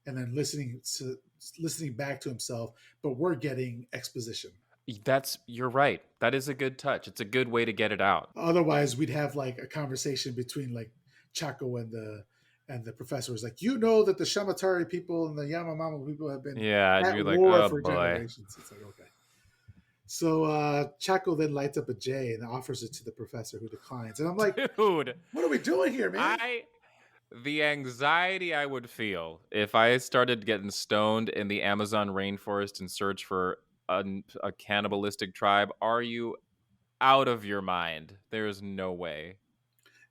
and then listening back to himself, but we're getting exposition. You're right. That is a good touch. It's a good way to get it out. Otherwise, we'd have like a conversation between like Chaco and the professor was like, you know that the Shamatari people and the Yamamama people have been Yeah, and at you're like, war oh for boy. generations. It's like, okay. So Chaco then lights up a J and offers it to the professor, who declines. And I'm like, Dude, what are we doing here, man? I the anxiety I would feel if I started getting stoned in the Amazon rainforest in search for a cannibalistic tribe. Are you out of your mind? There's no way.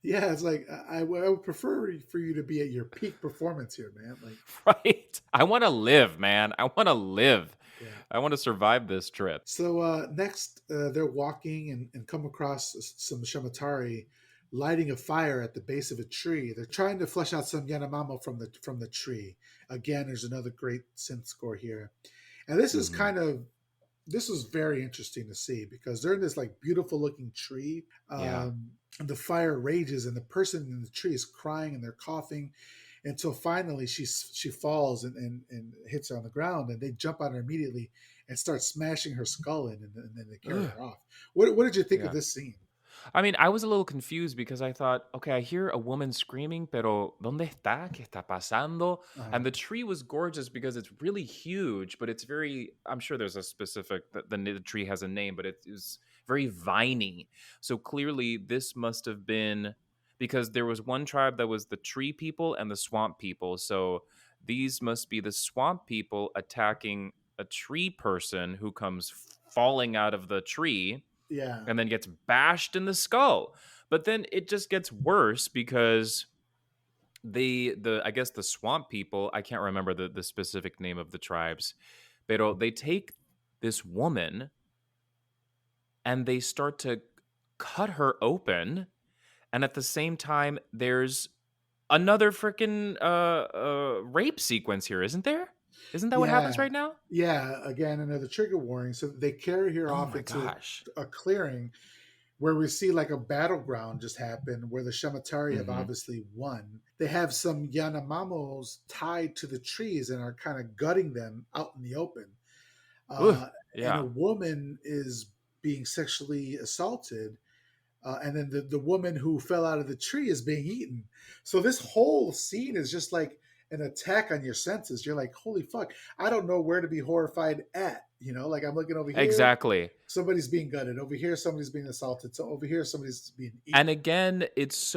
Yeah, it's like I would prefer for you to be at your peak performance here, man. Like, Right? I want to live, man. I want to live. yeah. I want to survive this trip. So next, they're walking and come across some Shamatari lighting a fire at the base of a tree. They're trying to flush out some Yanomamo from the tree. Again, there's another great synth score here, and Hmm. this was very interesting to see because they're in this like beautiful looking tree. Yeah. And the fire rages, and the person in the tree is crying and they're coughing until finally she falls and hits her on the ground, and they jump on her immediately and start smashing her skull in, and then they carry Ugh. her off. What did you think of Yeah. this scene? I mean, I was a little confused because I thought, okay, I hear a woman screaming, pero ¿dónde está? ¿Qué está pasando? Uh, And the tree was gorgeous because it's really huge, but it's very, I'm sure there's a specific, the tree has a name, but it is very viney. So clearly, this must have been because there was one tribe that was the tree people and the swamp people. So these must be the swamp people attacking a tree person who comes falling out of the tree yeah, and then gets bashed in the skull. But then it just gets worse because the I guess the swamp people, I can't remember the specific name of the tribes, but they take this woman and they start to cut her open, and at the same time there's another freaking rape sequence here, isn't there? Isn't that what happens yeah, right now? yeah. Again, another trigger warning. So they carry her Oh off my into gosh. a clearing where we see like a battleground just happen where the Shamatari have Mhm. obviously won. They have some Yanomamos tied to the trees and are kind of gutting them out in the open. Ugh, And a yeah. woman is being sexually assaulted. And then the woman who fell out of the tree is being eaten. So this whole scene is just like an attack on your senses. You're like, holy fuck, I don't know where to be horrified at. You know, like I'm looking over here, Exactly. somebody's being gutted. Over here, somebody's being assaulted. So over here, somebody's being And eaten. again, it's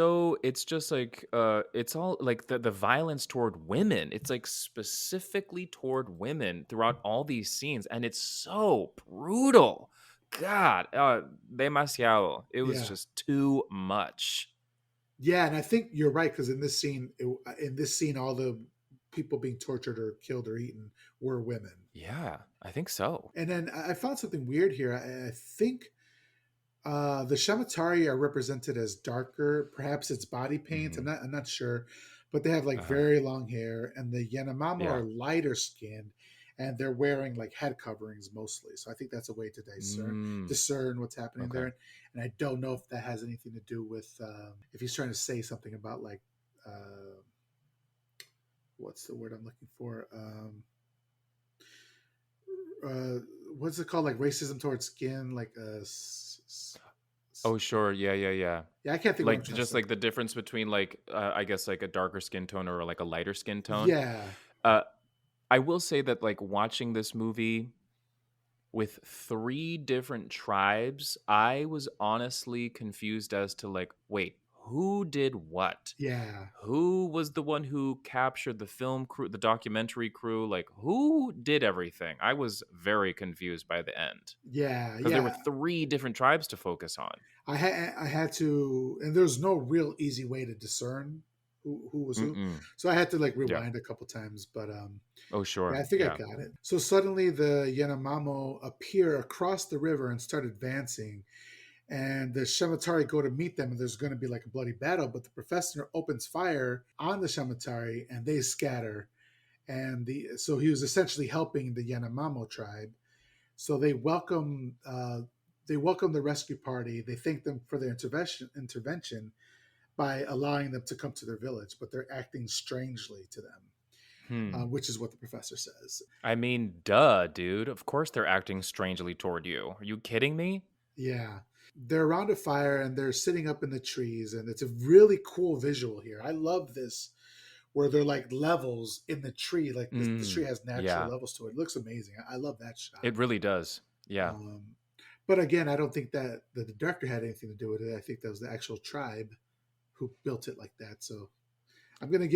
just like it's all like the violence toward women. It's like specifically toward women throughout all these scenes, and it's so brutal. God, demasiado. It was Yeah, just too much. yeah, and I think you're right because in this scene, all the people being tortured or killed or eaten were women. Yeah, I think so. And then I found something weird here. I think the Shamatari are represented as darker. Perhaps it's body paint. Hmm. I'm not sure, but they have like Uh-huh. very long hair, and the Yanomamo Yeah. are lighter skinned, and they're wearing like head coverings mostly. So I think that's a way to Mm, discern what's happening okay. there. And I don't know if that has anything to do with if he's trying to say something about like uh, what's the word I'm looking for? Uh, what's it called? Like racism towards skin, like Oh, sure. Yeah, yeah, yeah. yeah, I can't think of what I'm Like trying to just say. like the difference between like I guess like a darker skin tone or like a lighter skin tone. Yeah, Uh, I will say that like watching this movie with 3 different tribes, I was honestly confused as to like, wait, who did what? yeah, Who was the one who captured the film crew, the documentary crew? Like, who did everything? I was very confused by the end yeah, because there were yeah. 3 different tribes to focus on. I had to, and there's no real easy way to discern. who was who. Mm-mm. So I had to like Yeah. rewind a couple times, but Oh, yeah, I sure. think I Yeah. got it. So suddenly the Yanomamo appear across the river and start advancing, and the Shamatari go to meet them, and there's going to be like a bloody battle. But the professor opens fire on the Shamatari, and they scatter. And so he was essentially helping the Yanomamo tribe. So they welcome the rescue party. They thank them for their intervention by allowing them to come to their village, but they're acting strangely to them, Hmm. which is what the professor says. I mean, duh, dude. Of course they're acting strangely toward you. Are you kidding me? Yeah. They're around a fire and they're sitting up in the trees, and it's a really cool visual here. I love this where they're like levels in the tree, like the tree Mm. has natural Yeah. levels to it. It looks amazing. I love that shot. It really does. Yeah. Um, but again, I don't think that the director had anything to do with it. I think that was the actual tribe who built it like that. So Because I'm gonna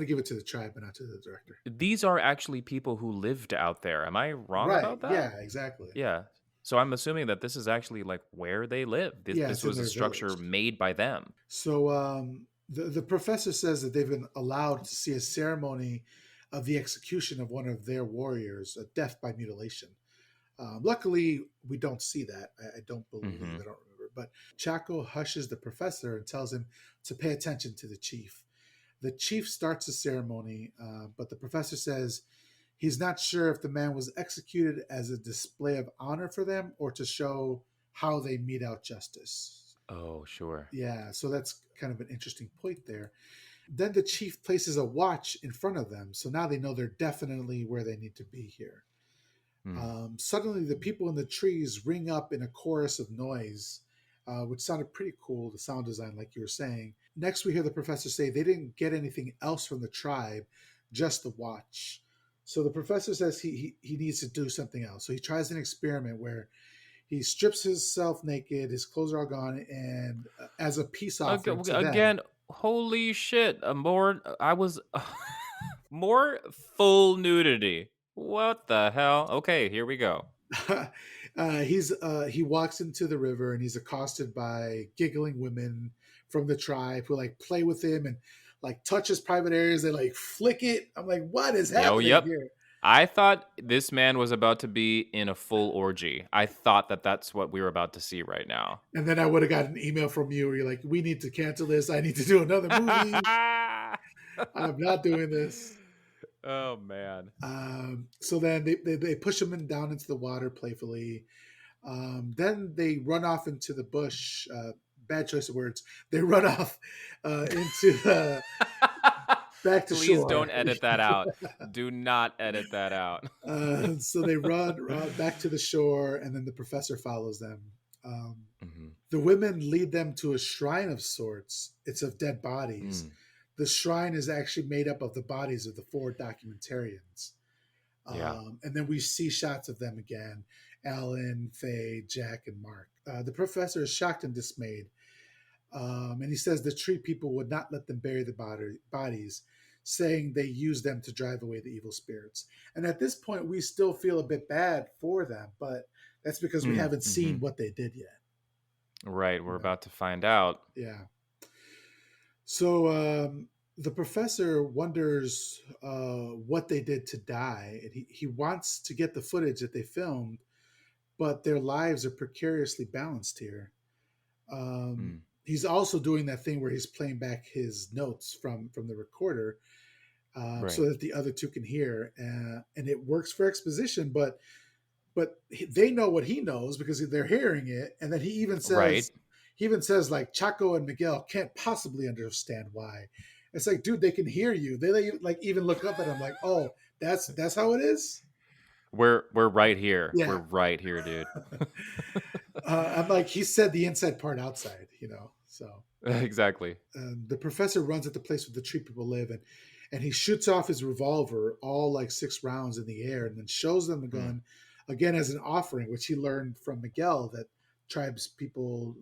give it to the tribe, but not to the director. these are actually people who lived out there. Am I wrong Right? about that? Yeah, exactly. Yeah. So I'm assuming that this is actually like where they live. This Yeah, this it's in was a their structure village. made by them. So the professor says that they've been allowed to see a ceremony of the execution of one of their warriors, a death by mutilation. Luckily, we don't see that. I don't believe. Mhm. I don't remember. But Chaco hushes the professor and tells him to pay attention to the chief. The chief starts the ceremony, but the professor says he's not sure if the man was executed as a display of honor for them or to show how they mete out justice. Oh, sure. Yeah, so that's kind of an interesting point there. Then the chief places a watch in front of them, so now they know they're definitely where they need to be here. Mm. Suddenly, the people in the trees ring up in a chorus of noise, which sounded pretty cool, the sound design, like you were saying. Next, we hear the professor say they didn't get anything else from the tribe, just the watch. So the professor says he needs to do something else. So he tries an experiment where he strips himself naked, his clothes are all gone, and as a peace offering to them. Again, holy shit! More. I was more full nudity. What the hell? Okay, here we go. He walks into the river and he's accosted by giggling women from the tribe who like play with him and like touch his private areas. They like flick it. I'm like, what is Oh, happening yep. here? I thought this man was about to be in a full orgy. I thought that that's what we were about to see right now. And then I would have got an email from you where you're like, we need to cancel this. I need to do another movie. I'm not doing this. Oh man. So then they push him down into the water playfully. Then they run off into the bush. Bad choice of words. They run off into back to Please shore. don't edit that out. Do not edit that out. So they run back to the shore, and then the professor follows them. Um, Mhm. the women lead them to a shrine of sorts. It's of dead bodies. Mm, The shrine is actually made up of the bodies of the four documentarians. yeah. And then we see shots of them again: Alan, Faye, Jack, and Mark. The professor is shocked and dismayed. And he says the tree people would not let them bury the bodies, saying they used them to drive away the evil spirits. And at this point, we still feel a bit bad for them, but that's because we Mm, haven't seen mhm. what they did yet. Right, You we're know? about to find out. Yeah. So the professor wonders what they did to die, and he wants to get the footage that they filmed, but their lives are precariously balanced here. Mm, He's also doing that thing where he's playing back his notes from the recorder so right. that the other two can hear, and it works for exposition. But they know what he knows because they're hearing it, and then Right. he even says like Chaco and Miguel can't possibly understand why. It's like, dude, they can hear you. They like even look up at him like, oh, that's how it is. We're right here. We're Yeah. right here, dude. I'm like, he said the inside part outside, you know. So Exactly. the professor runs at the place where the tree people live, and he shoots off his revolver, all like 6 rounds in the air, and then shows them the Mm, gun again as an offering, which he learned from Miguel that tribes people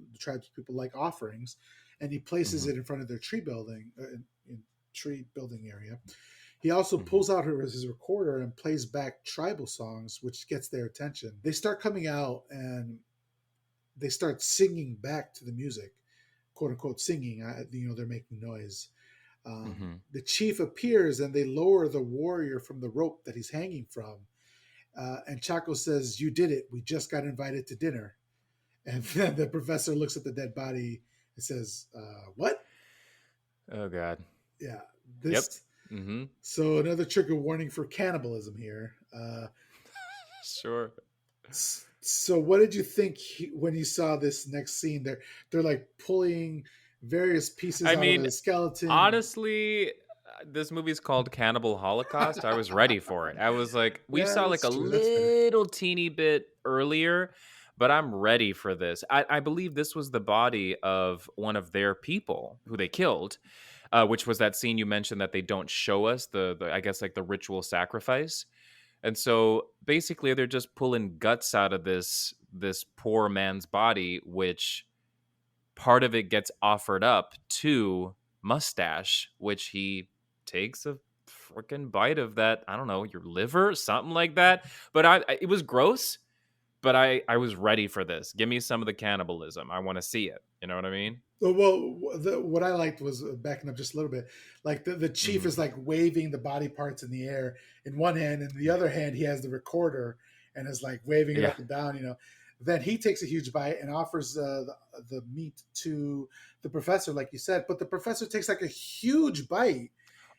like offerings, and he places mhm, it in front of their tree building, in tree building area. He also mhm, pulls out his recorder and plays back tribal songs, which gets their attention. They start coming out and they start singing back to the music, quote unquote singing. You know, they're making noise. The chief appears and they lower the warrior from the rope that he's hanging from. And Chaco says, "You did it. We just got invited to dinner." And then the professor looks at the dead body and says, "What?" Oh God. Yeah, Yep. this. Mm-hmm. So another trigger warning for cannibalism here. Sure. So what did you think when you saw this next scene? They're like pulling various pieces I out of mean, the skeleton. honestly, this movie's called Cannibal Holocaust. I was ready for it. I was like, we Yeah, saw like that's a true. That's fair. little teeny bit earlier, but I'm ready for this. I believe this was the body of one of their people who they killed, which was that scene you mentioned that they don't show us the I guess like the ritual sacrifice. And so basically they're just pulling guts out of this poor man's body, which part of it gets offered up to Mustache, which he takes a freaking bite of that. I don't know, your liver, something like that. But it was gross. But I was ready for this. Give me some of the cannibalism. I want to see it. You know what I mean? What I liked was backing up just a little bit. Like the chief Hmm. is like waving the body parts in the air in one hand, and in the other hand he has the recorder and is like waving it Yeah. up and down. Then he takes a huge bite and offers the meat to the professor, like you said. But the professor takes like a huge bite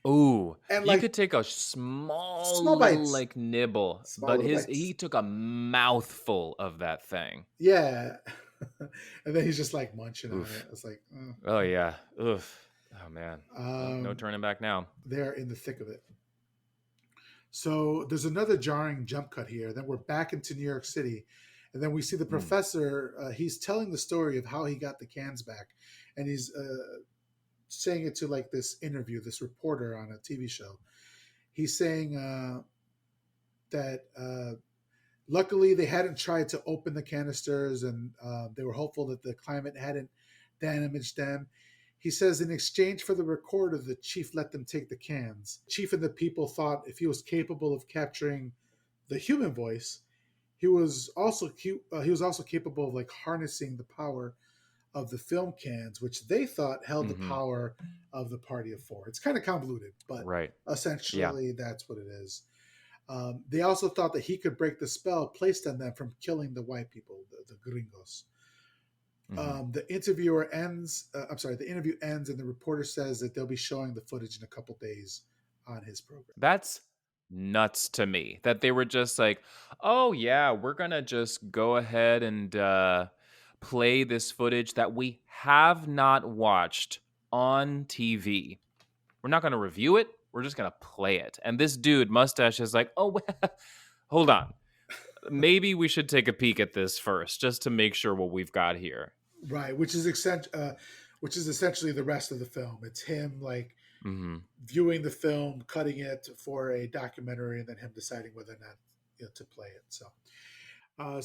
Ooh, and he like could take a small small little bites, like nibble, small but little his bites. he took a mouthful of that thing. Yeah, and then he's just like munching on it. Oof. It's like, Oh yeah. Oof. Oh man. Well, no um, turning back now. they're in the thick of it. So there's another jarring jump cut here. Then we're back into New York City. And then we see the Mm. professor. He's telling the story of how he got the cans back. And he's saying it to like this interview, this reporter on a TV show. He's saying that luckily they hadn't tried to open the canisters and they were hopeful that the climate hadn't damaged them. He says in exchange for the recorder, the chief let them take the cans. The chief and the people thought if he was capable of capturing the human voice, he was also capable of like harnessing the power of the film cans, which they thought held the Hmm. power of the party of four. It's kind of convoluted, but Right. Yeah. essentially that's what it is. They also thought that he could break the spell placed on them from killing the white people, the gringos. Hmm. The interviewer ends. I'm sorry. The interview ends, and the reporter says that they'll be showing the footage in a couple days on his program. That's nuts to me that they were just like, oh yeah, we're gonna just go ahead and play this footage that we have not watched on TV. We're not gonna review it. We're just gonna play it. And this dude, Mustache, is like, oh, hold on. Maybe we should take a peek at this first, just to make sure what we've got here. Right, which is essentially the rest of the film. It's him like Hmm. viewing the film, cutting it for a documentary, and then him deciding whether or not to play it. So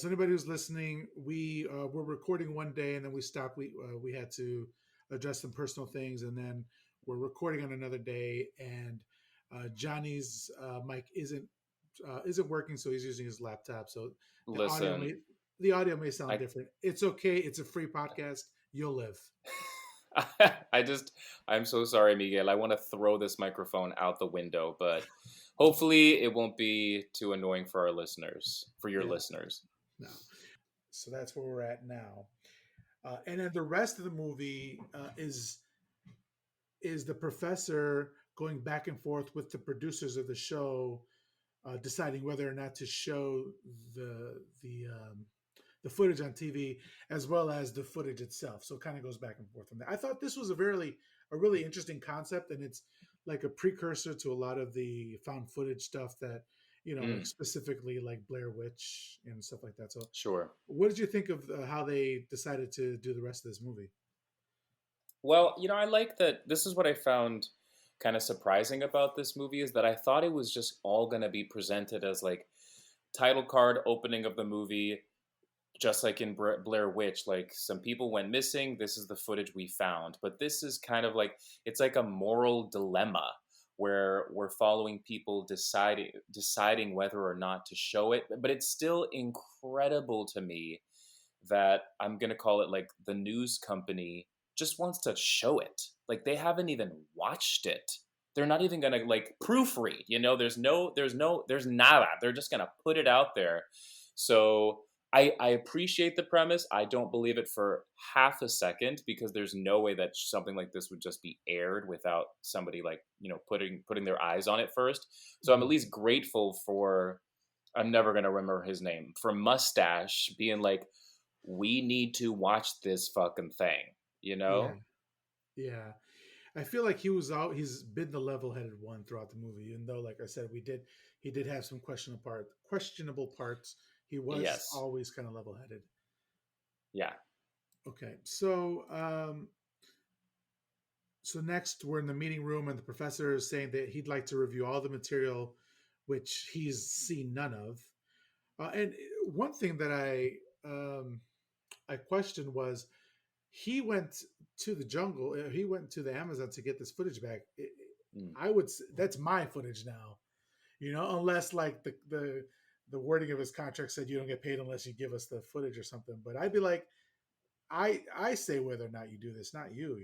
anybody who's listening, we were recording one day and then we stopped. We had to address some personal things, and then we're recording on another day. And Johnny's mic isn't working, so he's using his laptop. So the audio Listen, may the audio may sound I different. It's okay. It's a free podcast. You'll live. I just I'm so sorry, Miguel. I want to throw this microphone out the window, but hopefully it won't be too annoying for our listeners, for your Yeah. listeners. No. So that's where we're at now. And then the rest of the movie is the professor going back and forth with the producers of the show, deciding whether or not to show the footage on TV as well as the footage itself. So it kind of goes back and forth from there. I thought this was a really interesting concept, and it's like a precursor to a lot of the found footage stuff that like Mm, specifically like Blair Witch and stuff like that. So, sure. what did you think of how they decided to do the rest of this movie? Well, I like that. This is what I found kind of surprising about this movie is that I thought it was just all going to be presented as like title card opening of the movie, just like in Blair Witch, like some people went missing. This is the footage we found. But this is kind of like it's like a moral dilemma where we're following people deciding whether or not to show it. But it's still incredible to me that I'm gonna call it like the news company just wants to show it. Like they haven't even watched it. They're not even gonna like proofread. You know, there's nada. They're just gonna put it out there. So I appreciate the premise. I don't believe it for half a second because there's no way that something like this would just be aired without somebody like putting their eyes on it first. So I'm at Mhm. least grateful for, I'm never gonna remember his name, for Mustache being like, we need to watch this fucking thing. You Yeah, know? yeah. I feel like he was out. He's been the level-headed one throughout the movie, even though, like I said, he did have some questionable parts. He was Yes. always kind of level-headed. Yeah. Okay, so next we're in the meeting room, and the professor is saying that he'd like to review all the material, which he's seen none of. And one thing that I questioned was he went to the jungle. He went to the Amazon to get this footage back. Mm. That's my footage now, unless like the wording of his contract said you don't get paid unless you give us the footage or something. But I'd be like, I say whether or not you do this, not you.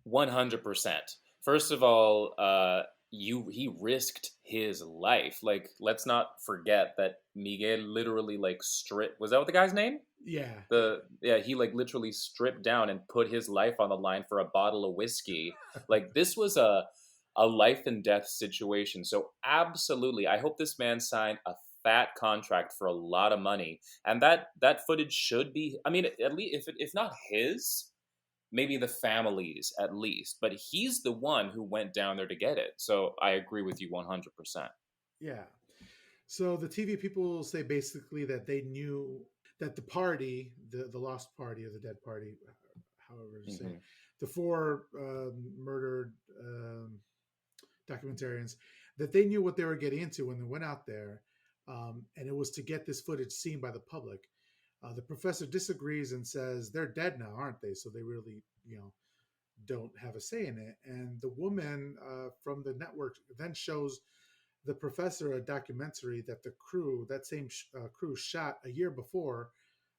100%. First of all, he risked his life. Like, let's not forget that Miguel literally like stripped. Was that what the guy's name? Yeah, He like literally stripped down and put his life on the line for a bottle of whiskey. Like this was a life and death situation. So absolutely, I hope this man signed a fat contract for a lot of money, and that footage should be. I mean, at least if not his, maybe the families at least. But he's the one who went down there to get it. So I agree with you 100%. yeah. So the TV people say basically that they knew that the party, the lost party or the dead party, however to say it, Hmm. the four murdered documentarians, that they knew what they were getting into when they went out there, and it was to get this footage seen by the public. The professor disagrees and says they're dead now, aren't they? So they really, don't have a say in it. And the woman from the network then shows the professor a documentary that that same crew shot a year before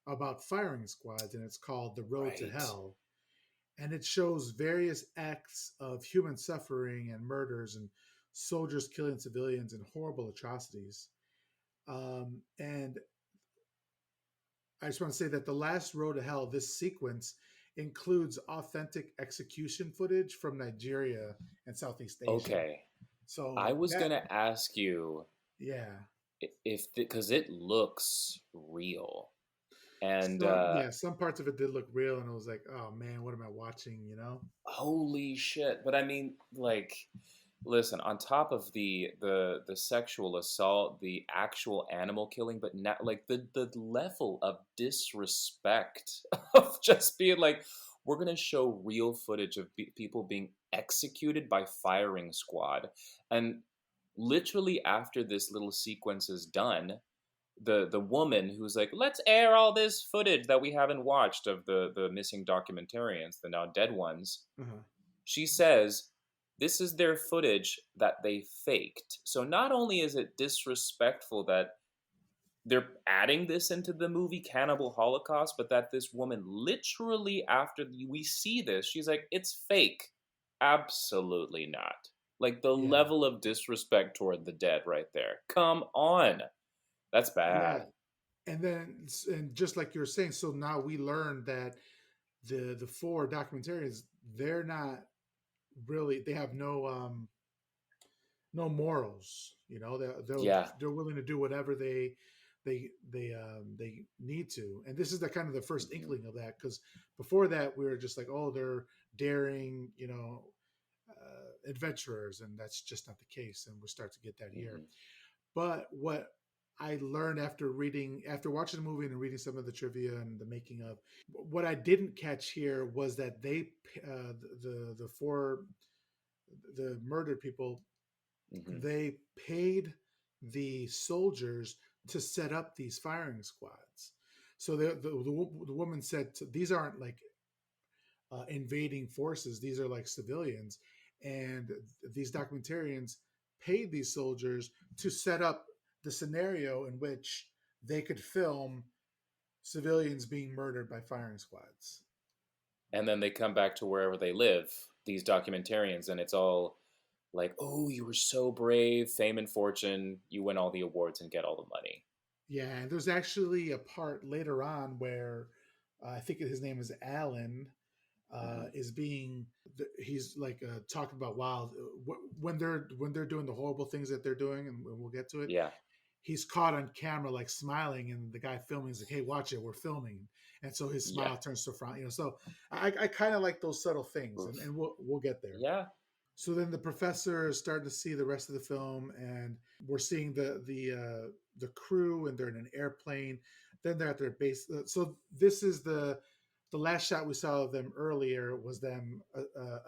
about firing squads, and it's called The Road to Right. Hell. And it shows various acts of human suffering and murders and soldiers killing civilians and horrible atrocities. And I just want to say that the last Road to Hell, this sequence includes authentic execution footage from Nigeria and Southeast Asia. Okay. I So was gonna ask you yeah. if because it looks real, and Some parts of it did look real, and I was like, oh man, what am I watching? holy shit. But I mean, like, listen, on top of the sexual assault, the actual animal killing, but not like the level of disrespect of just being like, we're gonna show real footage of people being executed by firing squad, and literally after this little sequence is done, the woman who's like, let's air all this footage that we haven't watched of the missing documentarians, the now dead ones. Uh-huh. She says this is their footage that they faked. So not only is it disrespectful that they're adding this into the movie Cannibal Holocaust, but that this woman literally after we see this, she's like, it's fake. Absolutely not. Like the Yeah, level of disrespect toward the dead right there. Come on. That's yeah, bad. and just like you were saying, so now we learned that the four documentarians, they're not really, they have no morals. Yeah. They're willing to do whatever they need to, and this is the kind of the first Hmm. inkling of that, because before that we were just like, oh, they're daring, adventurers, and that's just not the case, and we'll start to get that here. Hmm. But what I learned after watching the movie and reading some of the trivia and the making of, what I didn't catch here was that the four the murdered people, Hmm. they paid the soldiers to set up these firing squads. So the woman said, these aren't like invading forces, these are like civilians. And these documentarians paid these soldiers to set up the scenario in which they could film civilians being murdered by firing squads. and then they come back to wherever they live, these documentarians, and it's all like, oh, you were so brave, fame and fortune, you win all the awards and get all the money. Yeah, and there's actually a part later on where I think his name is Alan, Hmm. is being he's like talking about wow when they're doing the horrible things that they're doing, and we'll get to it. Yeah. He's caught on camera like smiling, and the guy filming is like, "Hey, watch it, we're filming," and so his Yeah. smile turns to a frown. So I kind of like those subtle things, and Oof. we'll get there. Yeah. So then the professor is starting to see the rest of the film, and we're seeing the crew, and they're in an airplane. Then they're at their base. So this is the last shot we saw of them earlier was them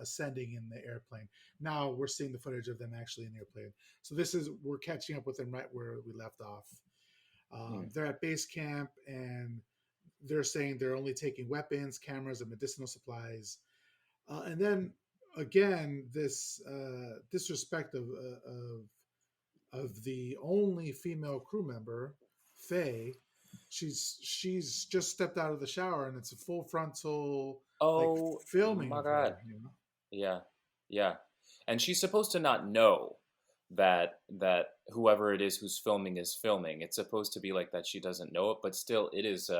ascending in the airplane. Now we're seeing the footage of them actually in the airplane. So this is we're catching up with them right where we left off. Mm. They're at base camp, and they're saying they're only taking weapons, cameras, and medicinal supplies. And then again, this disrespect of the only female crew member, Faye. She's just stepped out of the shower, and it's a full frontal like Oh filming my of god. her. Yeah. Yeah. And she's supposed to not know that whoever it is who's filming is filming. It's supposed to be like that she doesn't know it, but still it is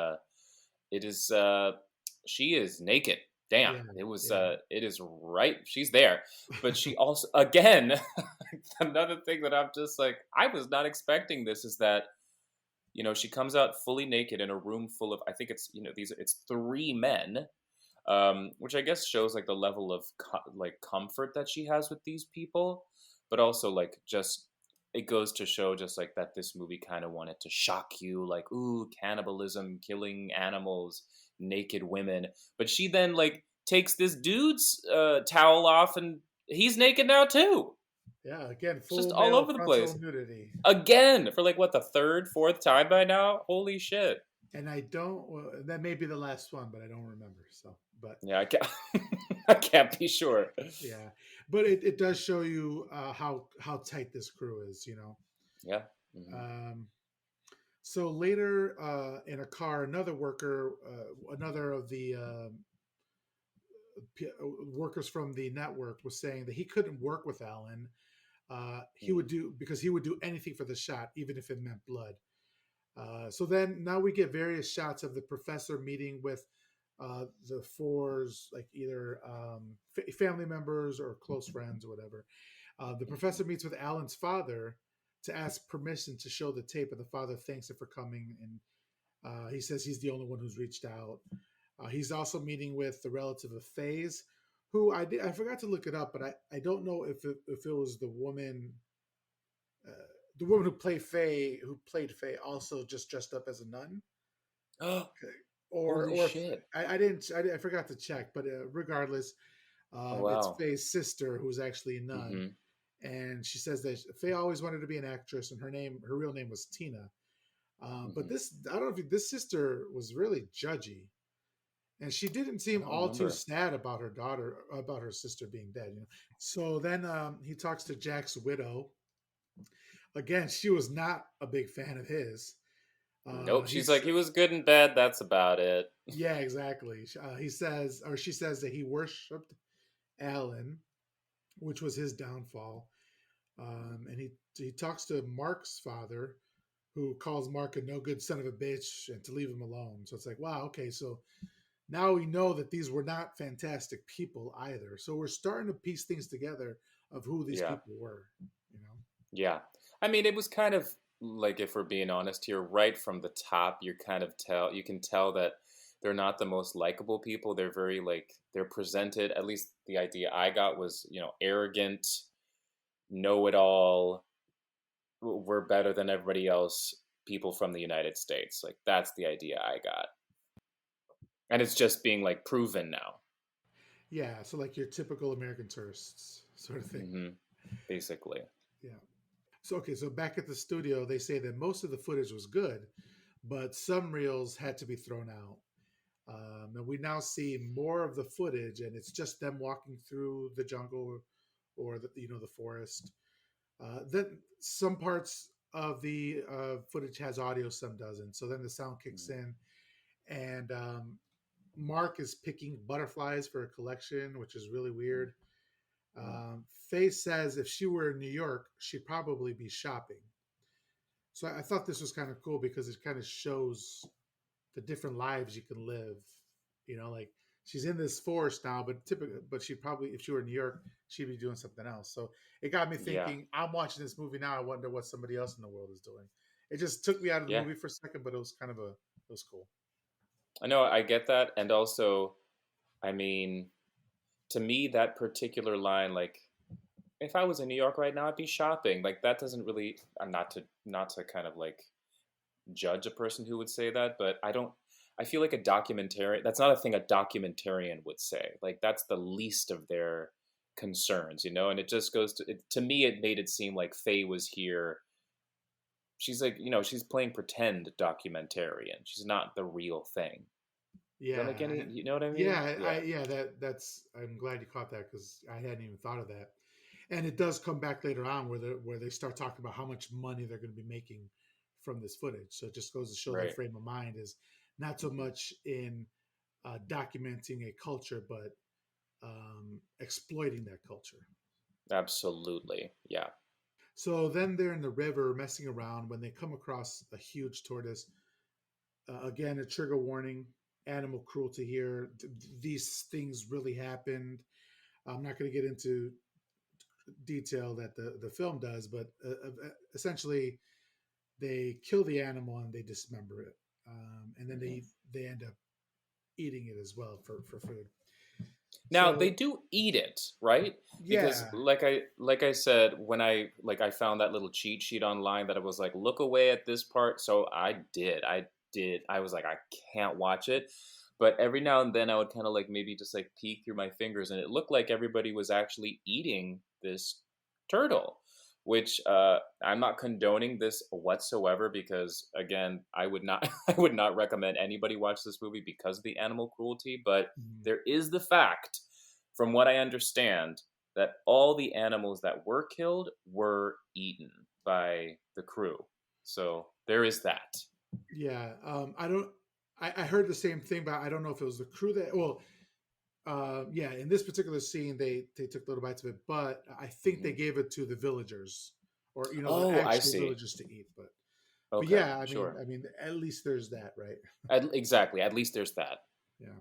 she is naked. Damn. Yeah, It was yeah, it is right. She's there. But she also again another thing that I'm just like I was not expecting this is that she comes out fully naked in a room full of I think it's these it's three men, which I guess shows like the level of like comfort that she has with these people, but also like just it goes to show just like that this movie kind of wanted to shock you, like ooh cannibalism, killing animals, naked women, but she then like takes this dude's towel off and he's naked now too. yeah. Again, It's just full all male over the frontal place nudity. again for like what the third, fourth time by now. Holy shit! And I don't. Well, that may be the last one, but I don't remember. So, but Yeah, I can't. I can't be sure. yeah, but it does show you how tight this crew is. Yeah. Hmm. Um, So later, in a car, another worker, another of the workers from the network, was saying that he couldn't work with Alan. He would Mm. do because he would do anything for the shot, even if it meant blood. So then now we get various shots of the professor meeting with the fours, like either family members or close friends or whatever. The professor Mhm. meets with Alan's father to ask permission to show the tape, and the father thanks him for coming, and he says he's the only one who's reached out. He's also meeting with the relative of Faye's, who I forgot to look it up, but I don't know if it was uh, the woman who played Faye also just dressed up as a nun, Holy or if, shit. I didn't I forgot to check, but regardless, Oh it's wow. Faye's sister who's actually a nun, Mhm. and she says that Faye always wanted to be an actress, and her real name was Tina. But Mhm. this, I don't know if this sister was really judgy, and she didn't I seem don't all too remember. sad about her sister being dead. So then he talks to Jack's widow. Again, she was not a big fan of his. Nope. She's He's like he was good and bad. That's about it. Yeah, exactly. He says, or she says, that he worshipped Alan, which was his downfall. And he talks to Mark's father, who calls Mark a no good son of a bitch and to leave him alone. So it's like, wow, okay, so now we know that these were not fantastic people either. So we're starting to piece things together of who these Yeah. people were. You know? Yeah. I mean, it was kind of like if we're being honest here, right from the top, you can tell that they're not the most likable people. They're very like they're presented. At least the idea I got was arrogant, know it all. We're better than everybody else. People from the United States, like that's the idea I got, and it's just being like proven now. Yeah. So like your typical American tourists sort of thing. Hmm. Basically. Yeah. So okay. So back at the studio, they say that most of the footage was good, but some reels had to be thrown out. And we now see more of the footage, and it's just them walking through the jungle or the forest. Then some parts of the footage has audio, some doesn't. So then the sound kicks Mm. in, and Mark is picking butterflies for a collection, which is really weird. Mm. Faye says if she were in New York, she'd probably be shopping. So I thought this was kind of cool because it kind of shows the different lives you can live. Like she's in this forest now, but typically, but she probably, if she were in New York, she'd be doing something else. So it got me Yeah. thinking. I'm watching this movie now. I wonder what somebody else in the world is doing. It just took me out of the Yeah. movie for a second, but it was kind of it was cool. I know, I get that. And also, I mean, to me, that particular line, like, if I was in New York right now, I'd be shopping. Like, that doesn't really, I'm not to kind of like judge a person who would say that, but I feel like a documentarian, that's not a thing a documentarian would say. Like, that's the least of their concerns, and it just goes to me, it made it seem like Faye was here. She's like, she's playing pretend documentarian. She's not the real thing. Does that Yeah, make any, you know what I yeah, mean? Yeah. yeah. That's. I'm glad you caught that because I hadn't even thought of that. And it does come back later on where they start talking about how much money they're going to be making from this footage. So it just goes to show their Right. frame of mind is not so much in documenting a culture, but exploiting that culture. Absolutely. Yeah. So then they're in the river messing around when they come across a huge tortoise. Again, a trigger warning: animal cruelty here. These things really happened. I'm not going to get into detail that the film does, but essentially they kill the animal and they dismember it, and then Mhm. they end up eating it as well for food. Now they So do eat it, right? Because yeah, like I said, when I found that little cheat sheet online that it was like look away at this part, so I did. I was like I can't watch it. But every now and then I would kind of like maybe just like peek through my fingers and it looked like everybody was actually eating this turtle, which I'm not condoning this whatsoever because again, I would not I would not recommend anybody watch this movie because of the animal cruelty, but mhm, there is the fact, from what I understand, that all the animals that were killed were eaten by the crew. So there is that. yeah. I don't. I heard the same thing, but I don't know if it was the crew that. Well, yeah. In this particular scene, they took little bites of it, but I think they Mhm. gave it to the villagers, or the Oh, I actual see. villagers to eat. But Okay, yeah, sure. I mean, at least there's that, right? Exactly. At least there's that. Yeah.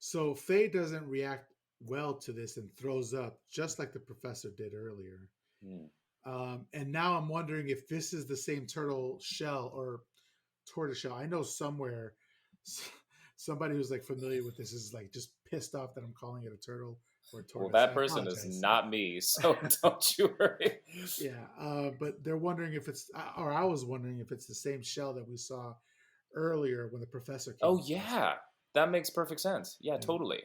So Faye doesn't react well to this and throws up, just like the professor did earlier. Hmm. And now I'm wondering if this is the same turtle shell or tortoise shell. I know somewhere somebody who's like familiar with this is like just pissed off that I'm calling it a turtle or a Well, tortoise. that I person is apologize. not me, so don't you worry. Yeah, but they're wondering if it's, or I was wondering if it's the same shell that we saw earlier when the professor came Oh, across it. yeah. That makes perfect sense. Yeah, Yeah. totally.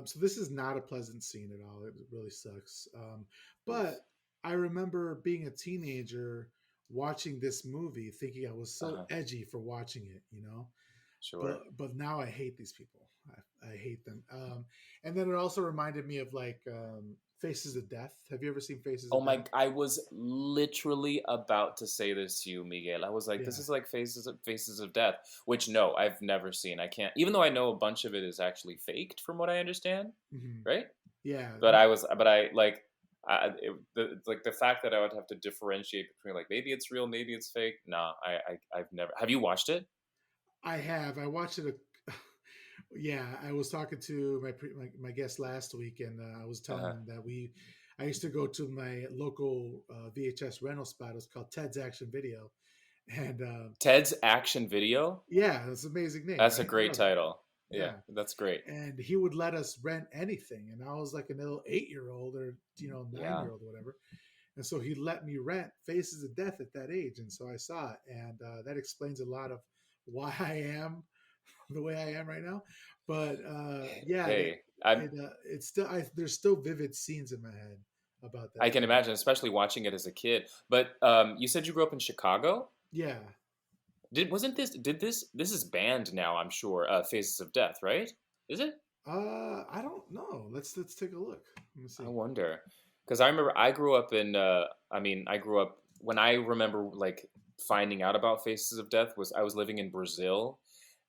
So this is not a pleasant scene at all. It really sucks. Oof. But I remember being a teenager watching this movie, thinking I was so Uh-huh. edgy for watching it. Sure. But now I hate these people. I hate them. And then it also reminded me of like Faces of Death. Have you ever seen Faces Oh of my! Death? I was literally about to say this to you, Miguel. I was like, "This Yeah. is like Faces of Death," which no, I've never seen. I can't, even though I know a bunch of it is actually faked, from what I understand, Hmm. right? Yeah. But I like, like the fact that I would have to differentiate between like maybe it's real, maybe it's fake. Nah, I've never. Have you watched it? I have. I watched it. Yeah, I was talking to my guest last week, and I was Uh telling huh. him that I used to go to my local VHS rental spot. It was called Ted's Action Video, and Ted's Action Video. yeah, it's an amazing name, That's a right? I great love it. title. Yeah, Yeah, that's great. and he would let us rent anything, and I was like a little 8 year old or 9 Yeah. year old or whatever, and so he let me rent Faces of Death at that age, and so I saw it, and that explains a lot of why I am the way I am right now. But yeah, Hey, I'm. it's still there's still vivid scenes in my head about I that can film. imagine, especially watching it as a kid. But you said you grew up in Chicago. Yeah, Did wasn't this? Did this is banned now? I'm sure. Faces of Death, right? Is it? I don't know. Let's take a look. Let me I see. wonder, because I remember I grew up in. I mean, I grew up when I remember like finding out about Faces of Death was I was living in Brazil,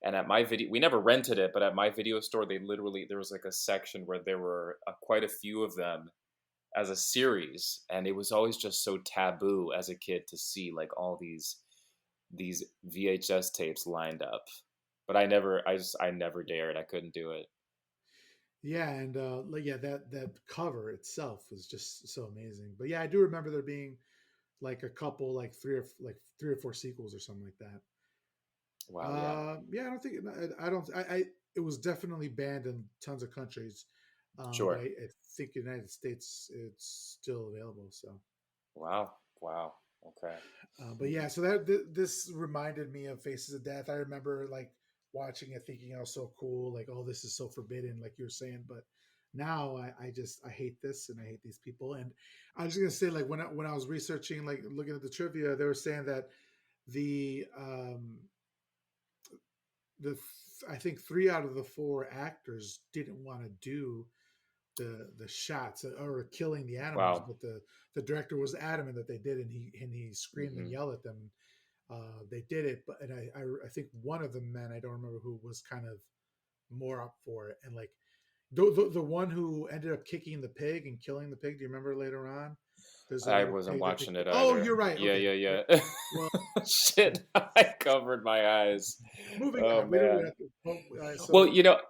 And at my video, we never rented it, but at my video store, they literally there was like a section where there were quite a few of them as a series, and it was always just so taboo as a kid to see like all these VHS tapes lined up. But I never dared. I couldn't do it. Yeah, and like, yeah, that cover itself was just so amazing. But yeah, I do remember there being like a couple, like three or four sequels or something like that. Wow, yeah, Yeah, I don't think I don't I it was definitely banned in tons of countries, but sure. I think United States it's still available. So, Wow, wow. Okay. but yeah, so this reminded me of Faces of Death. I remember like watching it, thinking, "Oh, so cool!" Like, "Oh, this is so forbidden," like you were saying. But now I hate this and I hate these people. And I was just gonna say, like when I was researching, like looking at the trivia, they were saying that the the I think three out of the four actors didn't want to do the shots or killing the animals, Wow. but the director was adamant that they did, and he screamed and Hmm. yelled at them. They did it, but and I think one of the men, I don't remember who, was kind of more up for it, and like the one who ended up kicking the pig and killing the pig. Do you remember later on? There's a I little wasn't pig that they watching kill. it Oh, either. you're right. Yeah, Okay, yeah. yeah, yeah. Well, Shit, I covered my eyes. moving Oh on. We don't man. have to. Well, So.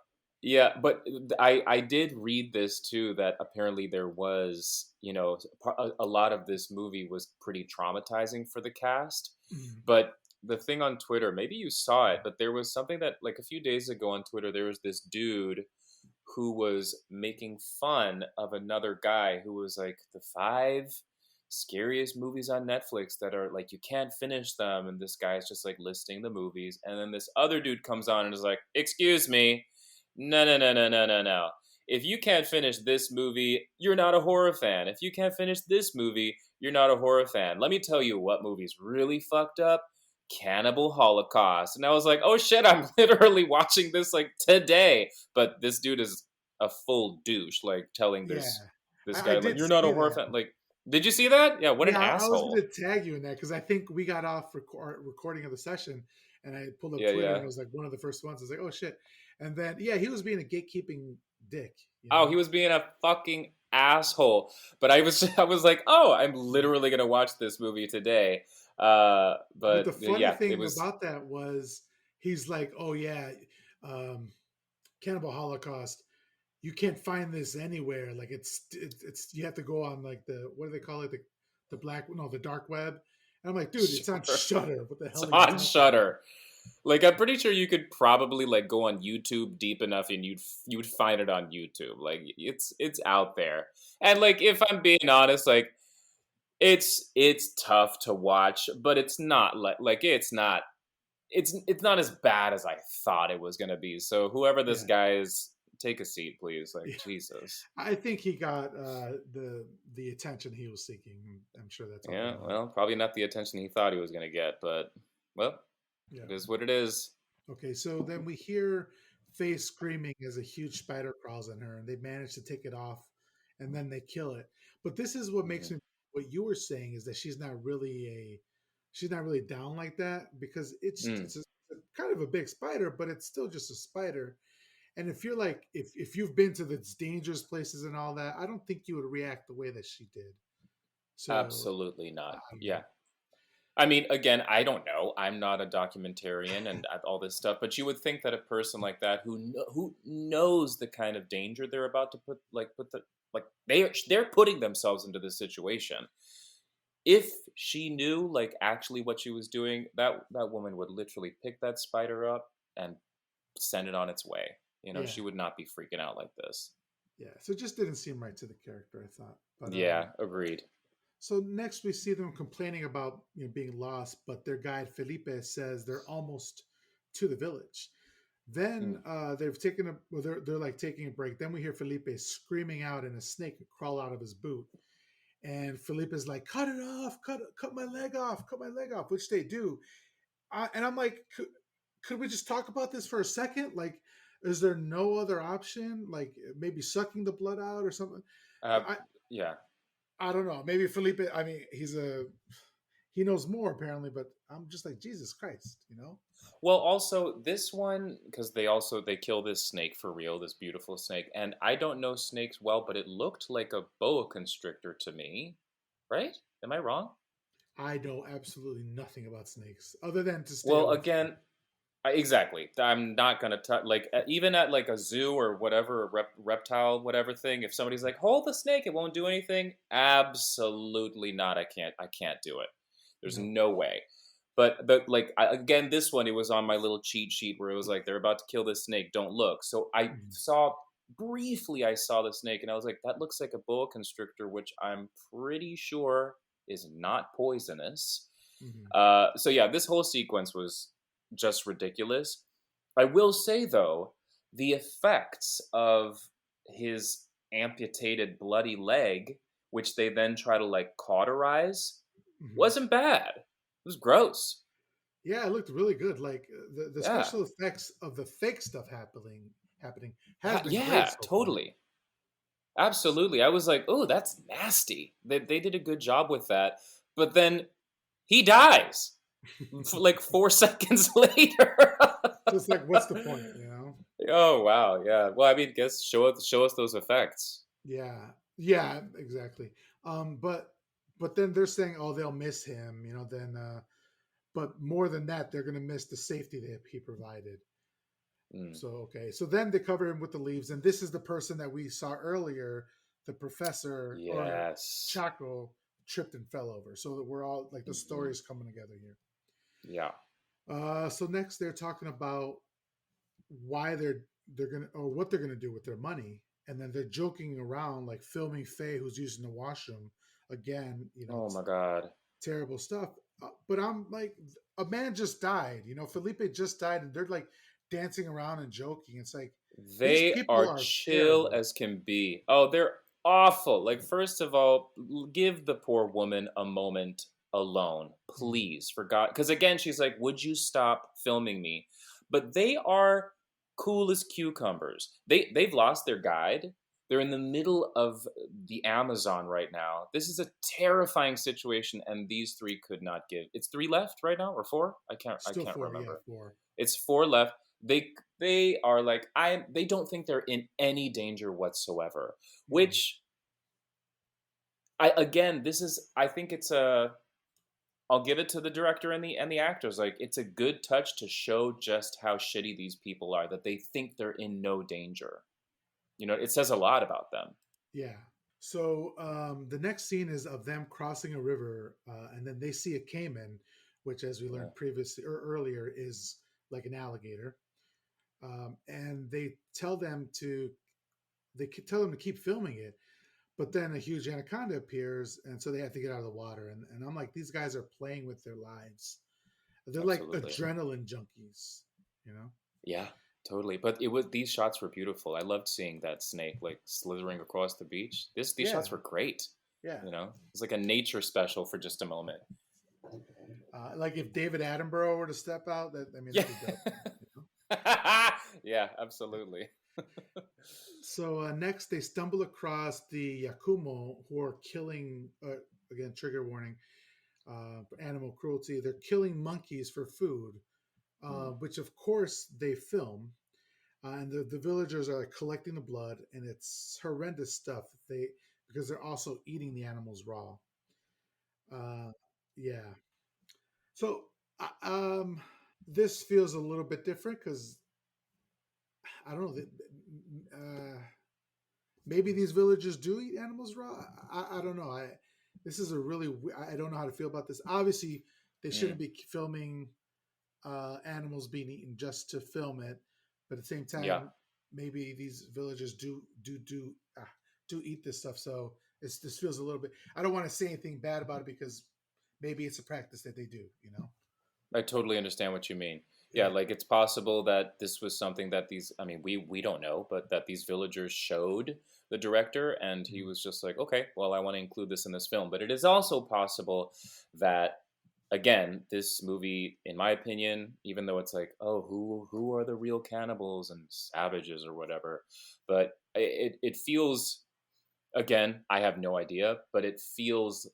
yeah, but I did read this too that apparently there was, a lot of this movie was pretty traumatizing for the cast. Mm, But the thing on Twitter, maybe you saw it, but there was something that like a few days ago on Twitter, there was this dude who was making fun of another guy who was like the five scariest movies on Netflix that are like you can't finish them, and this guy's just like listing the movies, and then this other dude comes on and is like, "Excuse me, no, no, no, no, no, no, no. If you can't finish this movie, you're not a horror fan. If you can't finish this movie, you're not a horror fan. Let me tell you what movie's really fucked up. Cannibal Holocaust." And I was like, "Oh shit, I'm literally watching this like today." But this dude is a full douche, like telling yeah, this I guy like did you're not a see horror that. fan. Like, did you see that? Yeah, what an Yeah, I was asshole. going to tag you in that because I think we got off recording of the session, and I pulled up Yeah, Twitter, and yeah. it was like one of the first ones. I was like, "Oh shit!" And then yeah, he was being a gatekeeping dick, you Oh, he know. was being a fucking asshole. But I was I was like, oh, I'm literally gonna watch this movie today. But But the funny yeah, it thing was about that was he's like, "Oh yeah, um, Cannibal Holocaust. You can't find this anywhere. Like it's you have to go on like the what do they call it the black no the dark web." And I'm like, "Dude, it's on sure. Shutter. What the It's hell are you on talking about?" Shutter. Like I'm pretty sure you could probably like go on YouTube deep enough and you'd find it on YouTube. Like it's out there. And like if I'm being honest, like it's tough to watch, but it's not like it's not as bad as I thought it was gonna be. So whoever this Yeah. guy is, take a seat, please. Like Yeah. Jesus. I think he got the attention he was seeking. I'm sure that's all it Yeah, was. well, probably not the attention he thought he was gonna get, but well, Yeah. it is what it is. Okay, so then we hear Faye screaming as a huge spider crawls on her, and they manage to take it off, and then they kill it. But this is what makes Hmm. me. What you were saying is that she's not really down like that because Mm, it's a kind of a big spider, but it's still just a spider. And if you're like if you've been to the dangerous places and all that, I don't think you would react the way that she did. So absolutely not. Yeah. I mean, again, I don't know. I'm not a documentarian and all this stuff, but you would think that a person like that who knows the kind of danger they're about to put the like they're putting themselves into this situation. If she knew like actually what she was doing, that woman would literally pick that spider up and send it on its way. yeah, She would not be freaking out like this. yeah. So it just didn't seem right to the character, I thought. But Yeah, agreed. so next we see them complaining about being lost, but their guide Felipe says they're almost to the village. Then Mm. they've taken a well, they're like taking a break. Then we hear Felipe screaming out, and a snake crawl out of his boot. And Felipe is like, "Cut it off! Cut my leg off! Cut my leg off!" Which they do. And I'm like, could we just talk about this for a second? Like, is there no other option? Like maybe sucking the blood out or something? Uh, I yeah. I don't know. Maybe Felipe. I mean, he knows more apparently, but I'm just like Jesus Christ, you know? Well, also this one, because they kill this snake for real, this beautiful snake, and I don't know snakes well, but it looked like a boa constrictor to me, right? Am I wrong? I know absolutely nothing about snakes other than to stay Well, away from them. again, exactly. I'm not gonna touch like even at like a zoo or whatever, a reptile whatever thing. If somebody's like, "Hold the snake, it won't do anything," absolutely not. I can't do it. There's No. no way. But like again, this one it was on my little cheat sheet where it was like they're about to kill this snake. Don't look. So I Mhm. saw briefly. I saw the snake and I was like, that looks like a boa constrictor, which I'm pretty sure is not poisonous. Mhm. So yeah, this whole sequence was just ridiculous. I will say though, the effects of his amputated bloody leg, which they then try to like cauterize, Mhm. wasn't bad. It was gross. Yeah, it looked really good. Like the Yeah. special effects of the fake stuff happening has been great Yeah, so far. totally. Absolutely. I was like, oh, that's nasty. They did a good job with that. But then he dies like 4 seconds later. So it's like, what's the point, you know? Oh wow, yeah. Well, I mean, guess show us those effects. Yeah, yeah, exactly. But then they're saying, oh, they'll miss him, you know. Then, but more than that, they're gonna miss the safety that he provided. Mm, So okay, so then they cover him with the leaves, and this is the person that we saw earlier, the professor or yes. Chaco tripped and fell over. So that we're all like the story Hmm. is coming together here. Yeah. So next they're talking about why they're gonna or what they're gonna do with their money, and then they're joking around like filming Faye who's using the washroom again. You know, Oh my God. terrible stuff. But I'm like, a man just died. You know, Felipe just died, and they're like dancing around and joking. It's like these They people are are chill terrible. as can be. Oh, they're awful. Like, first of all, give the poor woman a moment alone, Mhm. please, for God. Because again, she's like, "Would you stop filming me?" But they are cool as cucumbers. They've lost their guide. They're in the middle of the Amazon right now. This is a terrifying situation, and these three could not give. It's three left right now, or four? I can't. I Still can't four, yeah, remember. four. It's four left. They are like they don't think they're in any danger whatsoever. Mm. Which I again this is I think it's a I'll give it to the director and the actors. Like it's a good touch to show just how shitty these people are that they think they're in no danger. You know, it says a lot about them. Yeah. So the next scene is of them crossing a river, and then they see a caiman, which, as we Yeah, learned previously or earlier, is like an alligator. And they tell them to keep filming it, but then a huge anaconda appears, and so they have to get out of the water. And I'm like, these guys are playing with their lives. They're like absolutely. adrenaline junkies, you know? Yeah, totally. But it was these shots were beautiful. I loved seeing that snake like slithering across the beach. These shots Yeah, were great. yeah. You know, it's like a nature special for just a moment. Like if David Attenborough were to step out, that I mean, Yeah. that'd be dope. You know? Yeah, absolutely. So next, they stumble across the Yakumo, who are killing. Again, trigger warning: animal cruelty. They're killing monkeys for food, Mm, which of course they film. And the villagers are like collecting the blood, and it's horrendous stuff. They because they're also eating the animals raw. Uh, yeah. So this feels a little bit different because I don't know. Maybe these villagers do eat animals raw. I don't know. This is a really I don't know how to feel about this. Obviously, they shouldn't mm, be filming animals being eaten just to film it, but at the same yeah, time, maybe these villagers do eat this stuff. So this feels a little bit. I don't want to say anything bad about it because maybe it's a practice that they do. You know? I totally understand what you mean. Yeah, Yeah. like it's possible that this was something that these I mean, we don't know, but that these villagers showed the director and he Mhm. was just like, "Okay, well, I want to include this in this film." But it is also possible that again, this movie in my opinion, even though it's like, "Oh, who are the real cannibals and savages or whatever?" But it feels again, I have no idea, but it feels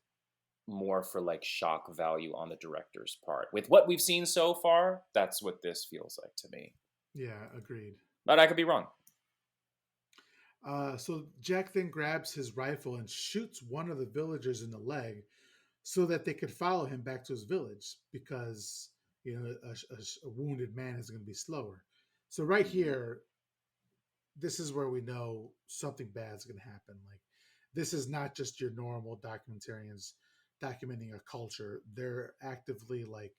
more for like shock value on the director's part. With what we've seen so far, that's what this feels like to me. Yeah, agreed. But I could be wrong. So Jack then grabs his rifle and shoots one of the villagers in the leg so that they could follow him back to his village because a wounded man is going to be slower. So right Hmm. here, this is where we know something bad is going to happen. Like this is not just your normal documentarians documenting a culture. They're actively like,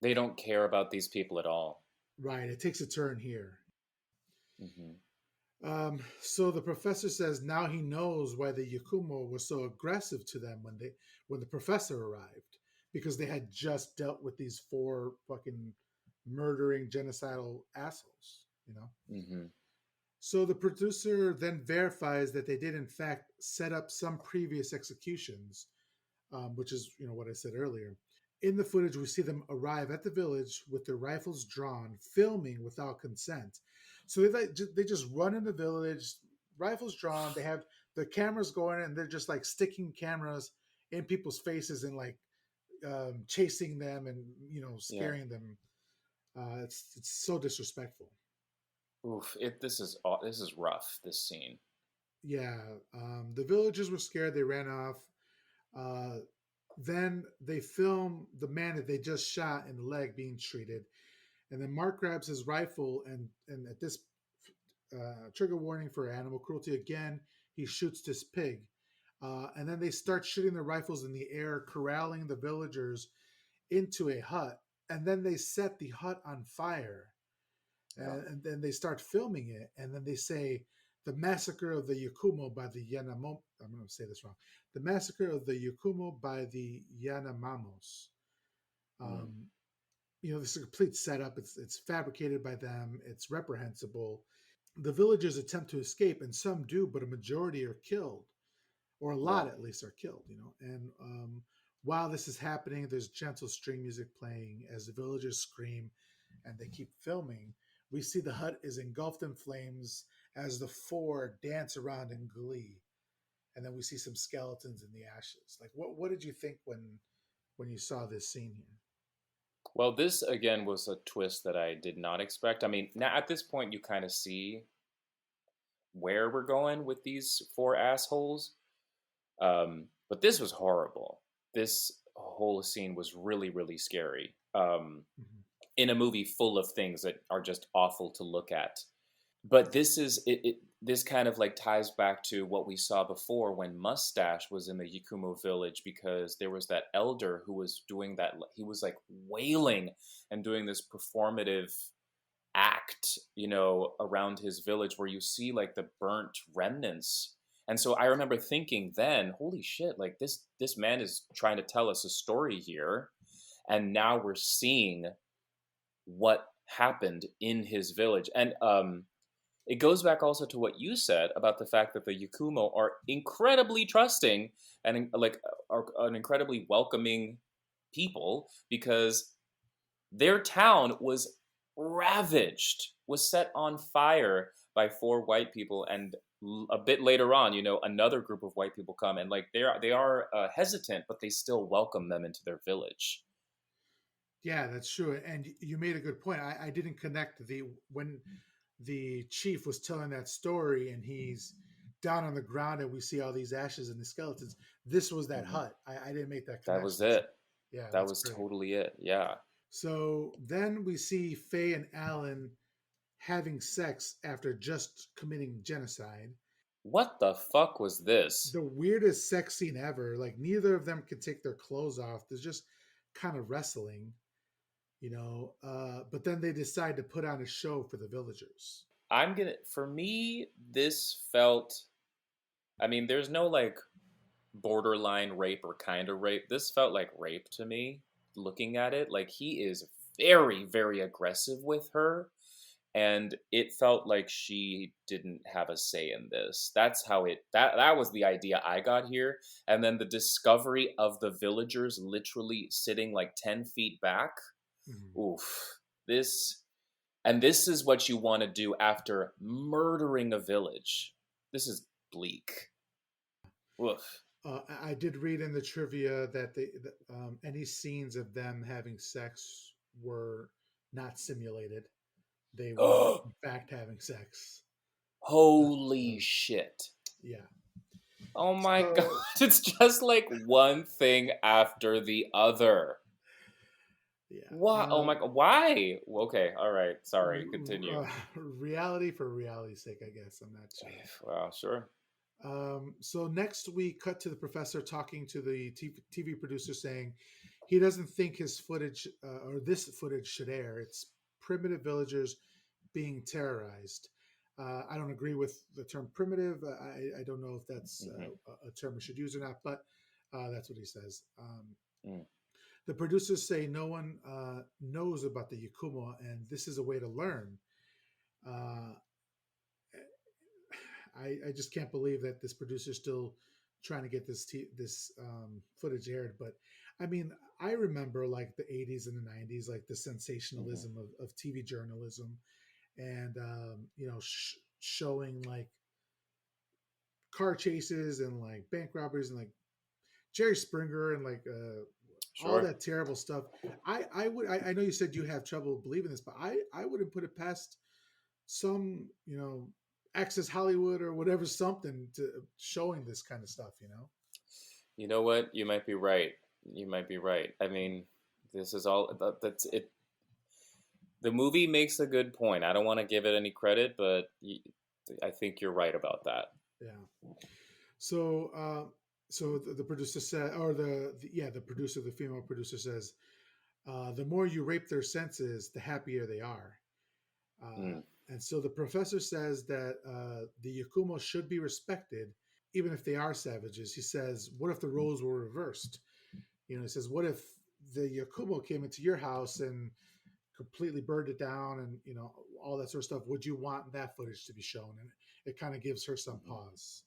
They don't care about these people at all. right, it takes a turn here. Hmm. So the professor says now he knows why the Yakumo were so aggressive to them when the professor arrived because they had just dealt with these four fucking murdering genocidal assholes. Hmm. So the producer then verifies that they did in fact set up some previous executions, which is what I said earlier. In the footage, we see them arrive at the village with their rifles drawn, filming without consent. So they just run in the village, rifles drawn. They have the cameras going, and they're just like sticking cameras in people's faces and like chasing them and Yeah. scaring them. It's so disrespectful. Oof. This is rough. This scene. Yeah, the villagers were scared. They ran off. Uh, then they film the man that they just shot in the leg being treated. And then Mark grabs his rifle, and at this trigger warning for animal cruelty again, he shoots this pig. And then they start shooting the rifles in the air, corralling the villagers into a hut. And then they set the hut on fire. Yeah. And then they start filming it. And then they say, the massacre of the Yakumo by the Yanamo. I'm going to say this wrong. The massacre of the Yakumo by the Yanomamos. Mm. Um, this is a complete setup. It's fabricated by them. It's reprehensible. The villagers attempt to escape, and some do, but a majority are killed, or a lot Yeah. at least are killed. And while this is happening, there's gentle string music playing as the villagers scream, and they keep filming. We see the hut is engulfed in flames as the four dance around in glee, and then we see some skeletons in the ashes. Like, what did you think when you saw this scene here? Well, this again was a twist that I did not expect. I mean, now at this point, you kind of see where we're going with these four assholes. But this was horrible. This whole scene was really, really scary. Mhm. In a movie full of things that are just awful to look at. But this is it. This kind of like ties back to what we saw before when Mustache was in the Yakumo village because there was that elder who was doing that. He was like wailing and doing this performative act, around his village where you see like the burnt remnants. And so I remember thinking then, holy shit, like this man is trying to tell us a story here, and now we're seeing what happened in his village. And it goes back also to what you said about the fact that the Yakumo are incredibly trusting and like are an incredibly welcoming people because their town was ravaged, was set on fire by four white people, and a bit later on, another group of white people come and like they are hesitant, but they still welcome them into their village. Yeah, that's true. And you made a good point. I didn't connect the when the chief was telling that story and he's down on the ground and we see all these ashes and the skeletons. This was that Hmm. hut. I didn't make that That was connection. So it. yeah, That that's was great. totally it. Yeah. So then we see Faye and Alan having sex after just committing genocide. What the fuck was this? The weirdest sex scene ever. Like neither of them can take their clothes off. There's just kind of wrestling, but then they decide to put on a show for the villagers. For me, this felt, I mean, there's no like borderline rape or kind of rape. This felt like rape to me, looking at it. Like he is very, very aggressive with her. And it felt like she didn't have a say in this. That's how that was the idea I got here. And then the discovery of the villagers literally sitting like 10 feet back. Mhm. Oof. This is what you want to do after murdering a village. This is bleak. Oof. I did read in the trivia that any scenes of them having sex were not simulated. They were, in fact, having sex. Holy So, shit. yeah. Oh my god. So, It's just like one thing after the other. yeah. What? Oh my god. Why? Okay. All right. Sorry. Continue. Reality for reality's sake, I guess. I'm not sure. Well, sure. So next we cut to the professor talking to the TV producer saying he doesn't think his footage or this footage should air. It's primitive villagers being terrorized. I don't agree with the term primitive. I don't know if that's Mm-hmm. a term we should use or not, but that's what he says. Mm. The producers say no one knows about the Yakumo, and this is a way to learn. Uh, I just can't believe that this producer's still trying to get this footage aired. But I mean, I remember like the 80s and the 90s, like the Mm-hmm. sensationalism of TV journalism, and showing like car chases and like bank robberies and like Jerry Springer and like all Sure. that terrible stuff. I know you said you have trouble believing this, but I wouldn't put it past some Access Hollywood or whatever something to showing this kind of stuff. You know what? You might be right. You might be right. I mean, this is all that's it. The movie makes a good point. I don't want to give it any credit, but I think you're right about that. Yeah. So so the producer said, or the producer, the female producer says, the more you rape their senses, the happier they are. Uh, Mm, and so the professor says that the Yakumo should be respected, even if they are savages. He says, what if the roles were reversed? He says, what if the Yakumo came into your house and completely burned it down and, all that sort of stuff? Would you want that footage to be shown? And it kind of gives her some mhm. pause.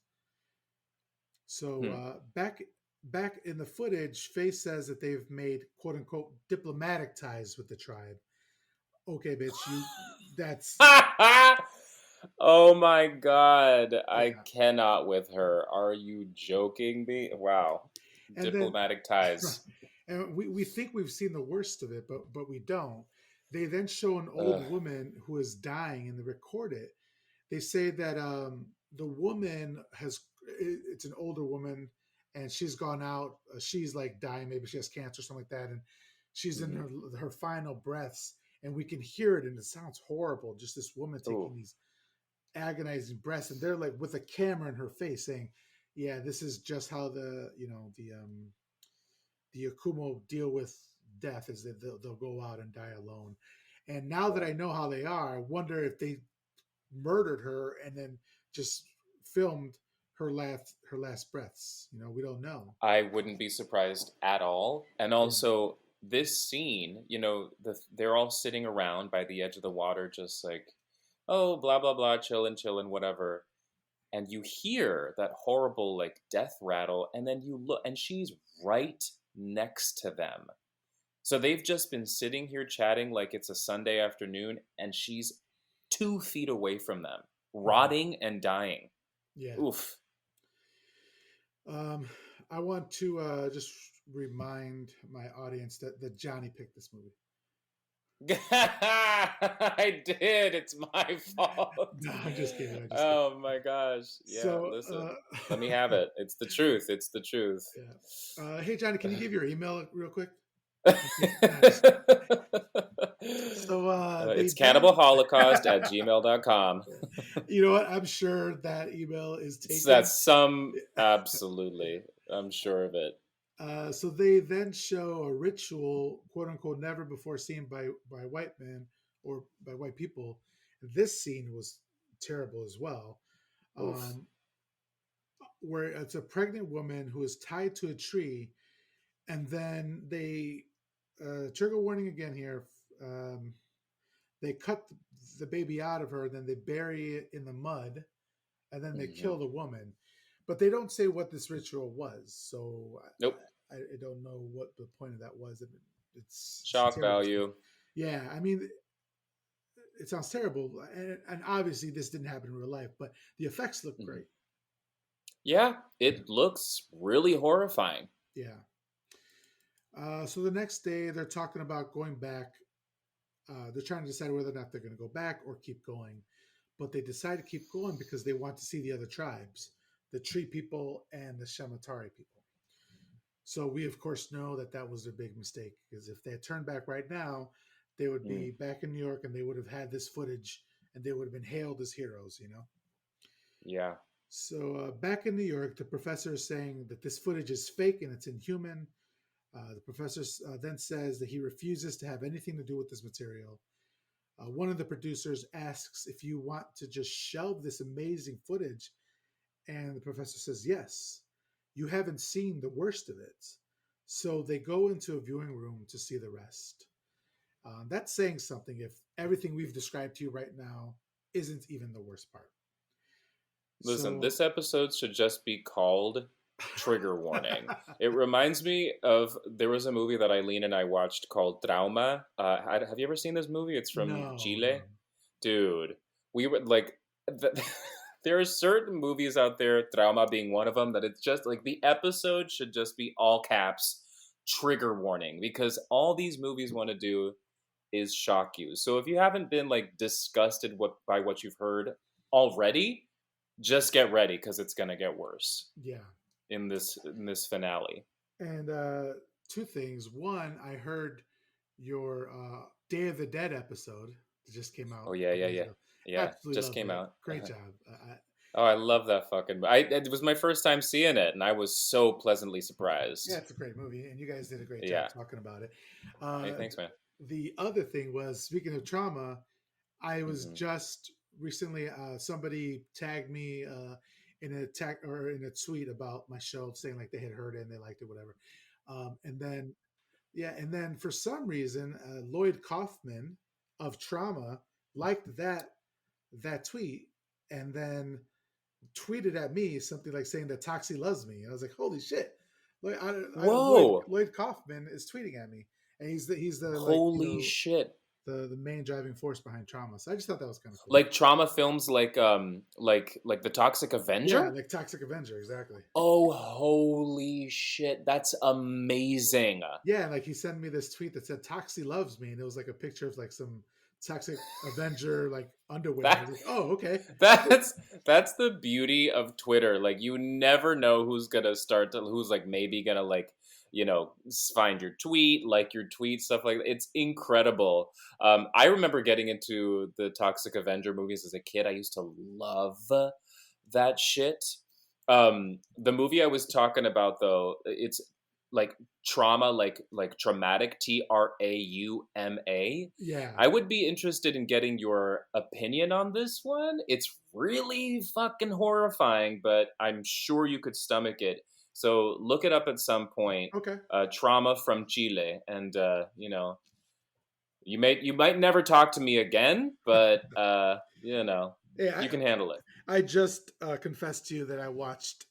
So Hmm. back in the footage, Faye says that they've made quote unquote diplomatic ties with the tribe. Okay, bitch, that's Oh my god, I yeah. cannot with her. Are you joking me? Wow. And then Diplomatic right. ties. And we think we've seen the worst of it, but we don't. They then show an old Ugh. woman who is dying and they record it. They say that the woman it's an older woman and she's gone out. She's like dying, maybe she has cancer or something like that, and she's in Mhm. her final breaths, and we can hear it, and it sounds horrible. Just this woman taking Ooh. these agonizing breaths, and they're like with a camera in her face saying, "Yeah, this is just how the Akumo deal with death is that they'll go out and die alone." And now that I Wow. know how they are, I wonder if they murdered her and then just filmed her last breaths. We don't know. I wouldn't be surprised at all. And Yeah. also, this scene, they're all sitting around by the edge of the water, just like, oh, blah, blah, blah, chillin', chillin', whatever. And you hear that horrible, like, death rattle, and then you look, and she's right next to them. So they've just been sitting here chatting like it's a Sunday afternoon, and she's 2 feet away from them, Mhm. rotting and dying. Yeah. Oof. Um, I want to just remind my audience that Johnny picked this movie. I did. It's my fault. No, I'm just kidding. I'm just kidding. Oh my gosh. Yeah, So, listen. Let me have it. It's the truth. It's the truth. yeah. Hey, Johnny, can you give your email real quick? Okay. So they It's then, cannibalholocaust at gmail.com. you know what? I'm sure that email is taken. That's some, absolutely. I'm sure of it. So they then show a ritual, quote unquote, never before seen by white men or by white people. This scene was terrible as well, Oof. um, where it's a pregnant woman who is tied to a tree, and then they trigger warning again here. Um, they cut the baby out of her, then they bury it in the mud, and then they Hmm. kill the woman. But they don't say what this ritual was, so Nope. I don't know what the point of that was. It's Shock terrible stuff. value. Yeah, I mean, it sounds terrible, and obviously this didn't happen in real life, but the effects look Mhm. great. Yeah, it looks really horrifying. Yeah. So the next day, they're talking about going back. They're trying to decide whether or not they're going to go back or keep going. But they decide to keep going because they want to see the other tribes, the Tree people and the Shamatari people. So we, of course, know that that was their big mistake because if they had turned back right now, they would Mm, be back in New York and they would have had this footage and they would have been hailed as heroes, you know? yeah. So back in New York, the professor is saying that this footage is fake and it's inhuman. The professor then says that he refuses to have anything to do with this material. One of the producers asks if you want to just shelve this amazing footage, and the professor says yes. You haven't seen the worst of it. So they go into a viewing room to see the rest. That's saying something if everything we've described to you right now isn't even the worst part. Listen, So, this episode should just be called Trigger Warning. It reminds me of there was a movie that Eileen and I watched called Trauma. Have you ever seen this movie? It's from no, Chile. no. Dude, we would like. There are certain movies out there, Trauma being one of them, that it's just like the episode should just be all caps trigger warning because all these movies want to do is shock you. So if you haven't been like disgusted by what you've heard already, just get ready because it's gonna get worse Yeah. in this finale. And two things. One, I heard your Day of the Dead episode that just came out Oh a yeah, couple yeah, days yeah, ago. yeah. Absolutely Just loved came it. out. Great job. Oh, I love that fucking. It was my first time seeing it, and I was so pleasantly Yeah, surprised. it's a great movie, and you guys did a great job Yeah. talking about it. Hey, Uh, thanks, man. the other thing was, speaking of trauma, I was Hmm. just recently somebody tagged me in a tag or in a tweet about my show, saying like they had heard it and they liked it, whatever. And then yeah, and then for some reason, Lloyd Kaufman of Trauma liked that tweet, and then tweeted at me something like saying that Toxie loves me, and I was like, holy shit! Whoa! Lloyd Kaufman is tweeting at me, and he's the like Holy shit! the main driving force behind Trauma. So I just thought that was kind of cool. Like trauma films, like the Toxic Yeah, Avenger. like Toxic Avenger, exactly. Oh, holy shit! That's amazing. Yeah, and like he sent me this tweet that said Toxie loves me, and it was like a picture of like some Toxic Avenger like underwear. I was That like, oh, okay. that's the beauty of Twitter. Like you never know who's gonna who's like maybe gonna like find your tweet, like your tweet, stuff like that. It's incredible. I remember getting into the Toxic Avenger movies as a kid. I used to love that shit. The movie I was talking about though, it's like trauma, like traumatic, Trauma. Yeah. I would be interested in getting your opinion on this one. It's really fucking horrifying, but I'm sure you could stomach it. So look it up at some point. Okay. Trauma from Chile, and you might never talk to me again, but Yeah, you can handle it. I just confessed to you that I watched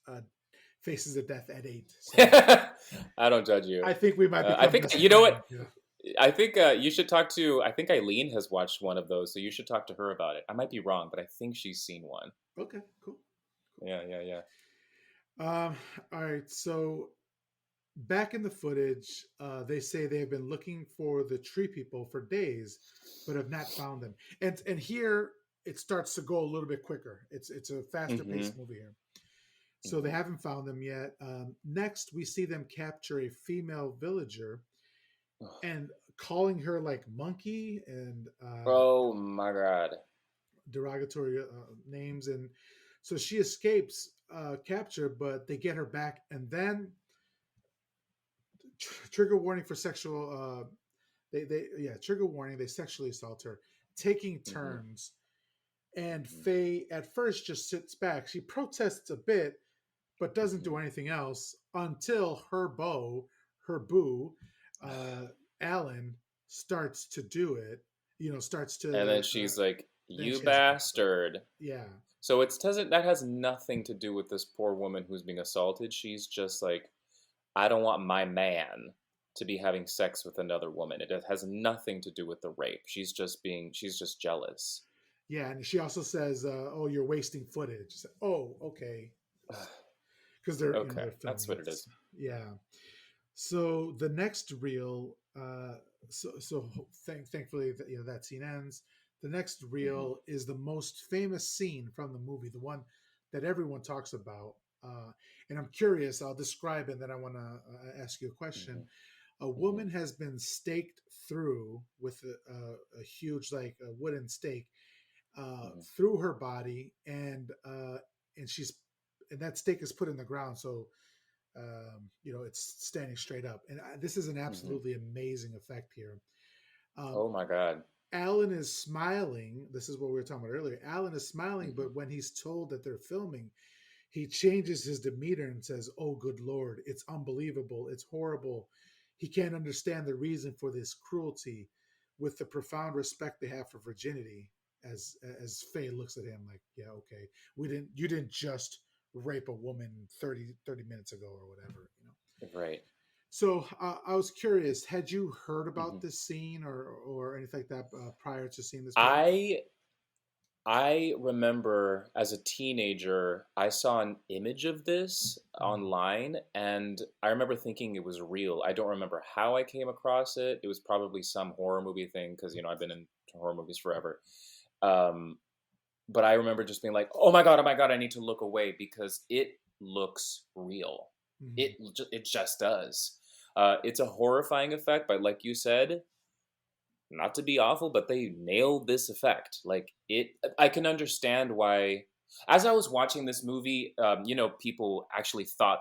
Faces of Death at 8. So I don't judge you. I think we might I become think best you know friends. what. Yeah. I think you should talk to. I think Eileen has watched one of those, so you should talk to her about it. I might be wrong, but I think she's seen one. Okay. Cool. Yeah, yeah, yeah. Um. All right. So back in the footage, they say they have been looking for the tree people for days, but have not found them. And here it starts to go a little bit quicker. It's a faster Mm-hmm. paced movie here. So they Mm-hmm. haven't found them yet. Next, we see them capture a female villager and calling her like monkey and Oh my god. derogatory names. And so she escapes capture, but they get her back. And then trigger warning for sexual. They yeah, trigger warning. They sexually assault her, taking Mm-hmm. turns. And Mm-hmm. Faye at first just sits back. She protests a bit, but doesn't Mm-hmm. do anything else until her boo, uh, Alan, starts to do it. Starts And then to. she's like, Then "You she has a conflict. bastard." Yeah, So it doesn't. That has nothing to do with this poor woman who's being assaulted. She's just like, I don't want my man to be having sex with another woman. It has nothing to do with the rape. She's just jealous. yeah, and she also says, "Oh, you're wasting footage." Oh, okay. because they're Okay, they're that's filming what it. it is. Yeah. So the next reel, thankfully that that scene ends. The next Hmm. reel is the most famous scene from the movie, the one that everyone talks about. Uh, and I'm curious. I'll describe it, and then I want to ask you a question. Hmm. A Hmm. woman has been staked through with a huge, like a wooden stake, Hmm. through her body, and she's and that stake is put in the ground, so it's standing straight up. And this is an Hmm. absolutely amazing effect here. Um, Oh my God. Alan is smiling. This is what we were talking about earlier. Alan is smiling, Hmm. but when he's told that they're filming, he changes his demeanor and says, "Oh, good Lord, it's unbelievable. It's horrible." He can't understand the reason for this cruelty with the profound respect they have for virginity. As Faye looks at him like, yeah, okay, you didn't just rape a woman 30 minutes ago or whatever. Right. So I was curious, had you heard about Hmm. this scene or anything like that prior to seeing this movie? I I remember as a teenager, I saw an image of this Mm, online, and I remember thinking it was real. I don't remember how I came across it. It was probably some horror movie thing because I've been in horror movies forever. Um, but I remember just being like, oh my god, I need to look away because it looks real. mm, It just does. It's a horrifying effect, but like you said, not to be awful, but they nailed this effect. Like it, I can understand why. As I was watching this movie, people actually thought.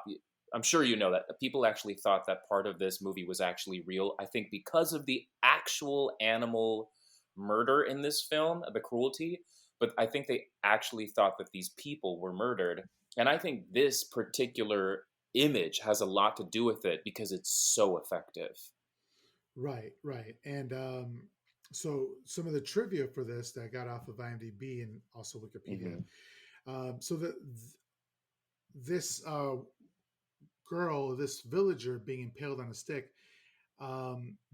I'm sure you know that people actually thought that part of this movie was actually real. I think because of the actual animal murder in this film, the cruelty. But I think they actually thought that these people were murdered, and I think this particular image has a lot to do with it because it's so effective. right, right. And so some of the trivia for this that I got off of IMDb and also Wikipedia. Hmm. So this girl, this villager being impaled on a stick,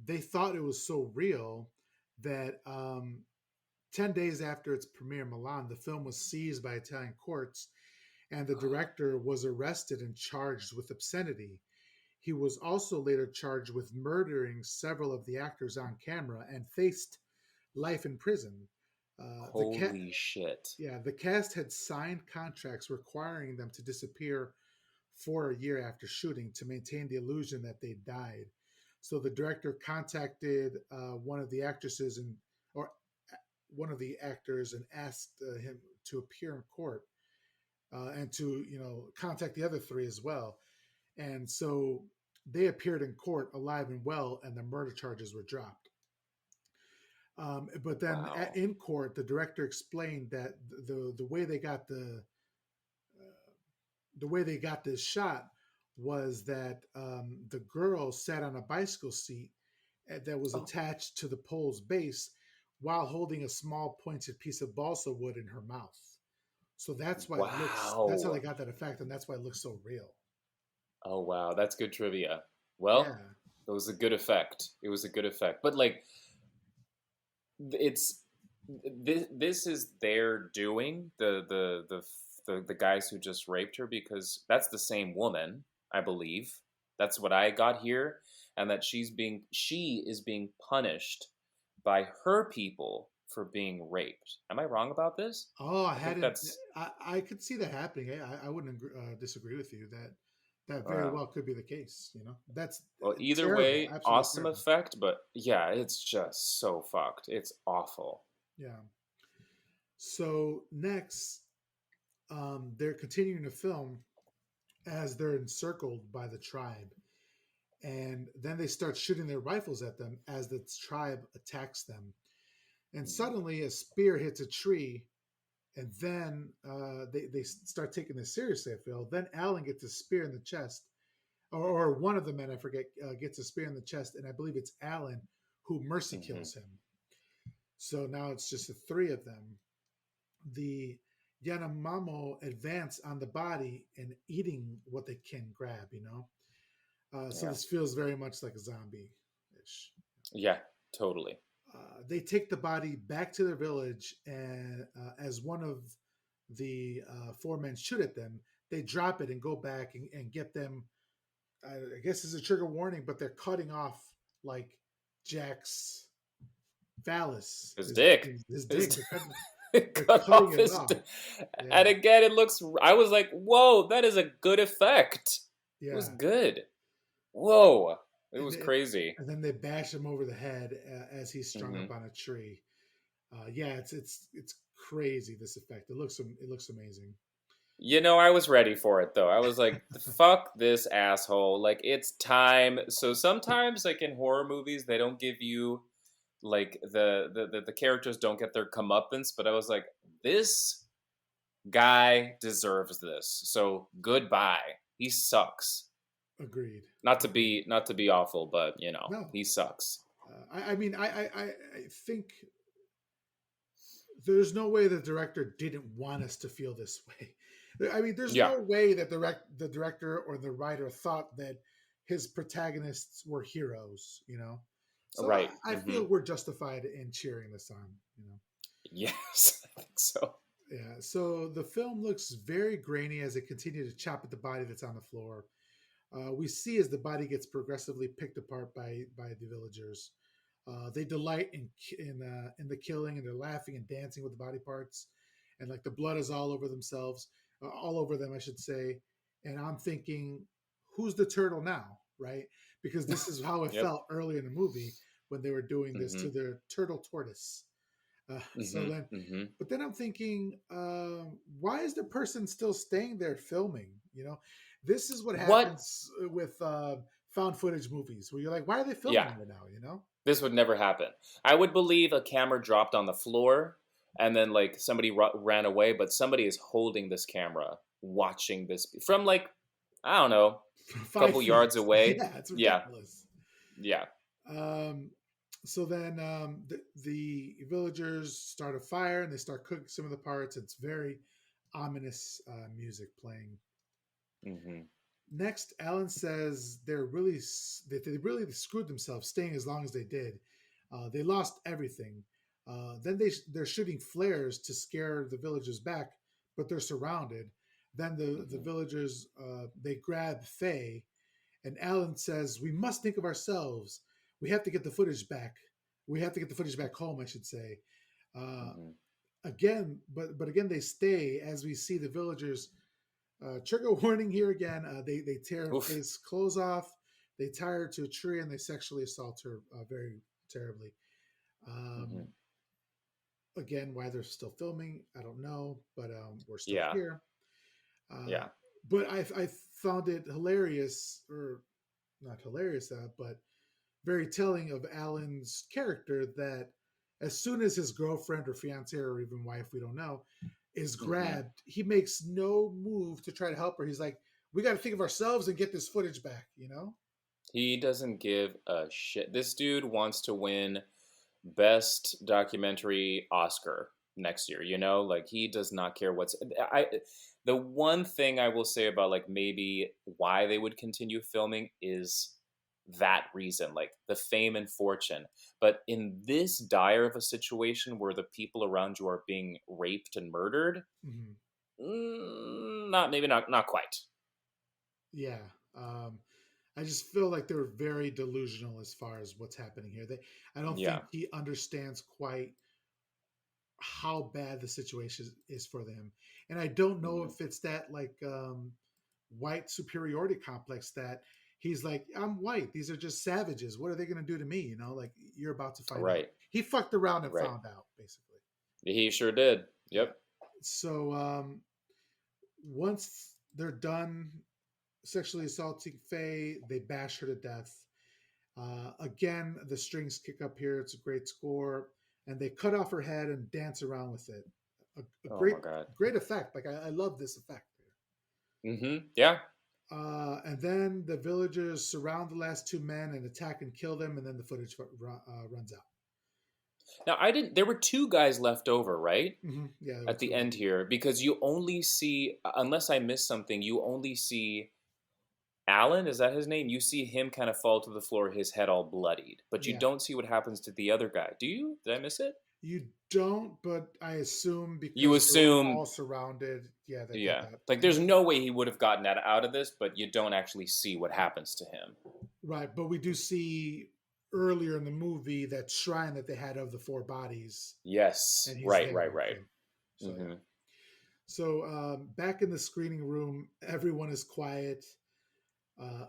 they thought it was so real that 10 days after its premiere in Milan, the film was seized by Italian courts, and the director was arrested and charged with obscenity. He was also later charged with murdering several of the actors on camera and faced life in prison. The cat, Holy shit. yeah, the cast had signed contracts requiring them to disappear for a year after shooting to maintain the illusion that they died. So the director contacted one of the actresses or one of the actors and asked him to appear in court and to contact the other three as well. And so they appeared in court alive and well, and the murder charges were dropped. But then Wow. in court, the director explained that the way they got uh, the way they got this shot was that the girl sat on a bicycle seat that was Oh, attached to the pole's base while holding a small pointed piece of balsa wood in her mouth. So that's how they wow. got that effect, and that's why it looks so real. Oh, wow. That's good trivia. Well, Yeah. it was a good effect. It was a good effect. But like it's this is their doing, the guys who just raped her, because that's the same woman, I believe. That's what I got here, and that she is being punished by her people for being raped. Am I wrong about this? Oh, I I think hadn't. that's I could see that happening. I wouldn't disagree with you that that very wow. well could be the case. That's Well, either terrible, way, absolutely awesome terrible. effect, but yeah, it's just so fucked. It's awful. Yeah. So next, they're continuing to film as they're encircled by the tribe, and then they start shooting their rifles at them as the tribe attacks them. And Mhm. suddenly, a spear hits a tree, and then they start taking this seriously. I feel. Then Alan gets a spear in the chest, or one of the men I forget gets a spear in the chest, and I believe it's Alan who mercy Mhm. kills him. So now it's just the three of them. The Yanomamo advance on the body and eating what they can grab. So Yeah. this feels very much like a zombie ish. Yeah, totally. They take the body back to their village, and as one of the four men shoot at them, they drop it and go back and get them. I guess it's a trigger warning, but they're cutting off like Jack's phallus, His dick. his dick. His They're cut cutting off it his. off. And Yeah, again, it looks. I was like, "Whoa, that is a good effect." It was yeah. good. Whoa, it And was they, crazy. and then they bash him over the head as he's strung Hmm. up on a tree. Yeah, it's crazy, this effect. It looks amazing. You know, I was ready for it though. I was like, "Fuck this asshole!" Like it's time. So sometimes, like in horror movies, they don't give you like the characters don't get their comeuppance. But I was like, this guy deserves this. So goodbye. He sucks. Agreed. Not to Agreed. be awful, but No, he sucks. I mean, I think there's no way the director didn't want us to feel this way. I mean, there's Yeah. no way that the director or the writer thought that his protagonists were heroes, you know. So Right. I feel we're justified in cheering this on, you know. Yes, I think so. Yeah. So the film looks very grainy as it continues to chop at the body that's on the floor. We see as the body gets progressively picked apart by the villagers. They delight in the killing, and they're laughing and dancing with the body parts, and like the blood is all over themselves, all over them, I should say. And I'm thinking, who's the turtle now, right? Because this is how it Yep. felt early in the movie when they were doing this Mm-hmm. to their turtle tortoise. So Mm-hmm. then, Mm-hmm. but then I'm thinking, why is the person still staying there filming? You know, this is what What? happens with found footage movies, where you're like, why are they Yeah, filming right now? You know? this would never happen. I would believe a camera dropped on the floor and then like somebody ran away, but somebody is holding this camera, watching this from like I don't know, a Five couple feet. yards away. Yeah, it's Yeah, ridiculous. yeah. Um, so then the villagers start a fire and they start cooking some of the parts. It's very ominous music playing. Mm-hmm. Next, Alan says that they really screwed themselves staying as long as they did. They lost everything. Then they're shooting flares to scare the villagers back, but they're surrounded. Then the Mm-hmm. villagers they grab Faye, and Alan says, "We must think of ourselves. We have to get the footage back. We have to get the footage back home, I should say." Uh, Mm-hmm. Again, but again, they stay as we see the villagers. Trigger warning here again. They tear Oof. Faye's clothes off. They tie her to a tree and they sexually assault her very terribly. Mm-hmm. Um, Again, why they're still filming, I don't know, but we're still Yeah, here. Uh, yeah. but I found it hilarious, or not hilarious, but very telling of Alan's character that as soon as his girlfriend or fiance or even wife, we don't know, is Mm-hmm. grabbed, he makes no move to try to help her. He's like, we got to think of ourselves and get this footage back, you know? He doesn't give a shit. This dude wants to win best documentary Oscar next year, like he does not care what's I the one thing I will say about like maybe why they would continue filming is that reason, like the fame and fortune. But in this dire of a situation where the people around you are being raped and murdered, Mm-hmm. not maybe not quite. Yeah. Um, I just feel like they're very delusional as far as what's happening here. I don't Yeah. think he understands quite how bad the situation is for them. And I don't know Hmm. if it's that like white superiority complex that he's like, I'm white. These are just savages. What are they going to do to me? You know, like you're about to find out. Right. He fucked around and Right. found out, basically. He sure did. Yeah. Yep. So once they're done sexually assaulting Faye, they bash her to death. Again, the strings kick up here. It's a great score. And they cut off her head and dance around with it. A Oh my god. great effect. Like I love this effect. Yeah. And then the villagers surround the last two men and attack and kill them, and then the footage runs out. Now I didn't. There were two guys left over, right? Mm-hmm. Yeah, there were At two the of them. end here, because you only see, unless I missed something, you only see Alan. Is that his name? You see him kind of fall to the floor, his head all bloodied, but you Yeah, don't see what happens to the other guy. Do you? Did I miss it? You don't, but I assume You because they were all assume, surrounded, yeah, that yeah, that. like And there's no way he would have gotten that out of this, but you don't actually see what happens to him. right, but we do see earlier in the movie that shrine that they had of the four bodies, Yes, and he's right, there. right, right. Okay, so yeah. Hmm. So back in the screening room, everyone is quiet.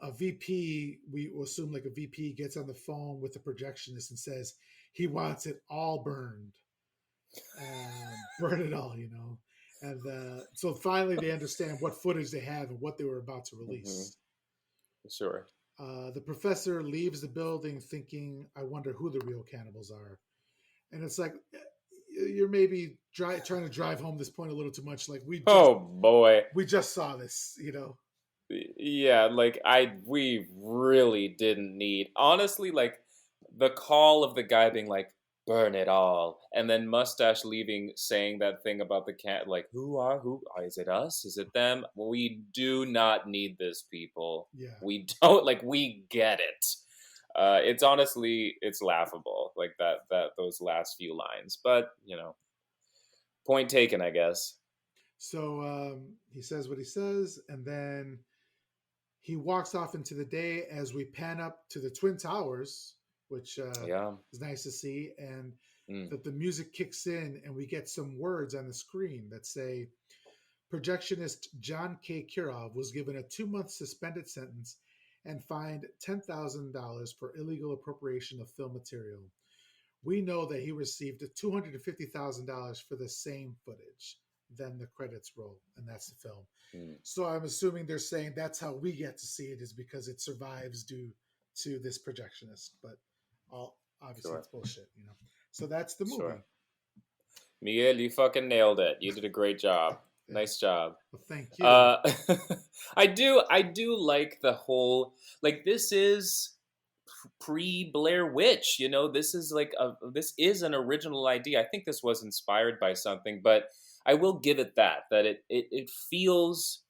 A VP, we will assume like a VP, gets on the phone with the projectionist and says he wants it all burned, burn it all, you know. And so finally, they understand what footage they have and what they were about to Hmm. release. Sure. The professor leaves the building thinking, I wonder who the real cannibals are. And it's like, you're maybe trying to drive home this point a little too much. Like, Oh boy. we just saw this, you know? Yeah, like we really didn't need, honestly, like the call of the guy being like burn it all, and then Mustache leaving saying that thing about the cat, like who is it, us, is it them? We do not need this, people. Yeah. We don't, like, we get it. It's honestly, it's laughable, like that those last few lines, but point taken, I guess. So he says what he says, and then he walks off into the day as we pan up to the Twin Towers, which Yeah. is nice to see, and Mm. that the music kicks in, and we get some words on the screen that say projectionist John K. Kirov was given a 2-month suspended sentence and fined $10,000 for illegal appropriation of film material. We know that he received $250,000 for the same footage. Then the credits roll, and that's the film. Mm. So I'm assuming they're saying that's how we get to see it, is because it survives due to this projectionist. But all obviously Sure. it's bullshit, you know. So that's the Sure. movie. Miguel, you fucking nailed it. You did a great job. Yeah. Nice job. Well, thank you. Uh, I do like the whole, like, this is pre Blair Witch. This is like this is an original idea. I think this was inspired by something, but I will give it that it feels.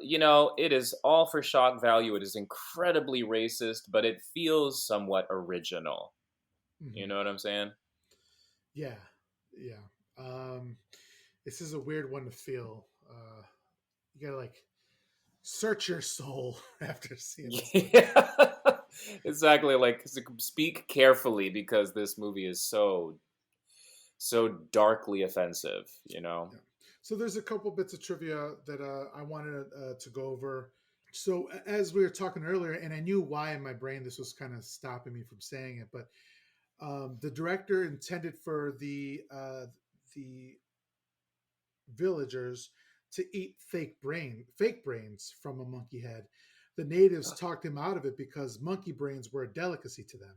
It is all for shock value. It is incredibly racist, but it feels somewhat original. You Hmm. know what I'm saying? Yeah, yeah. Um, this is a weird one to feel. You gotta like search your soul after seeing this one. Yeah, exactly. Like, speak carefully because this movie is so darkly offensive. Yeah. So there's a couple bits of trivia that I wanted to go over. So as we were talking earlier, and I knew why in my brain this was kind of stopping me from saying it, but the director intended for the villagers to eat fake brains from a monkey head. The natives talked him out of it because monkey brains were a delicacy to them.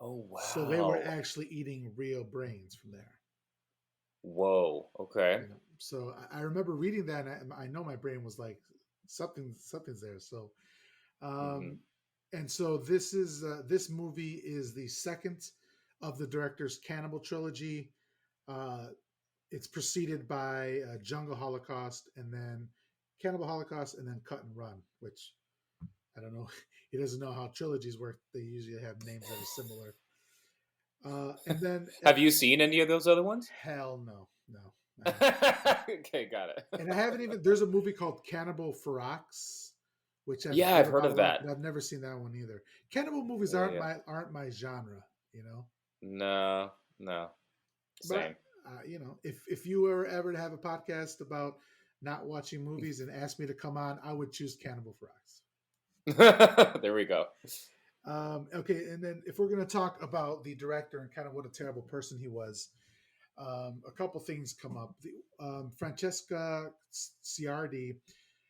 Oh So they were wow! actually eating real brains from there. Whoa. Okay. You know, so I remember reading that, and I know my brain was like, something's there. So, Hmm. um, and so this movie is the second of the director's Cannibal trilogy. Uh, it's preceded by Jungle Holocaust, and then Cannibal Holocaust, and then Cut and Run, which I don't know. He doesn't know how trilogies work. They usually have names that are similar. And then Have you seen any of those other ones? hell no, no, I haven't. Okay, got it. And I haven't even. There's a movie called Cannibal Ferox, which I've Yeah, heard I've heard about a of lot, but that. I've never seen that one either. Cannibal movies Yeah, yeah. aren't my genre, you know. No, no, But same. if you were ever to have a podcast about not watching movies and ask me to come on, I would choose Cannibal Ferox. There we go. Okay, and then if we're going to talk about the director and kind of what a terrible person he was, a couple things come up. Francesca Ciardi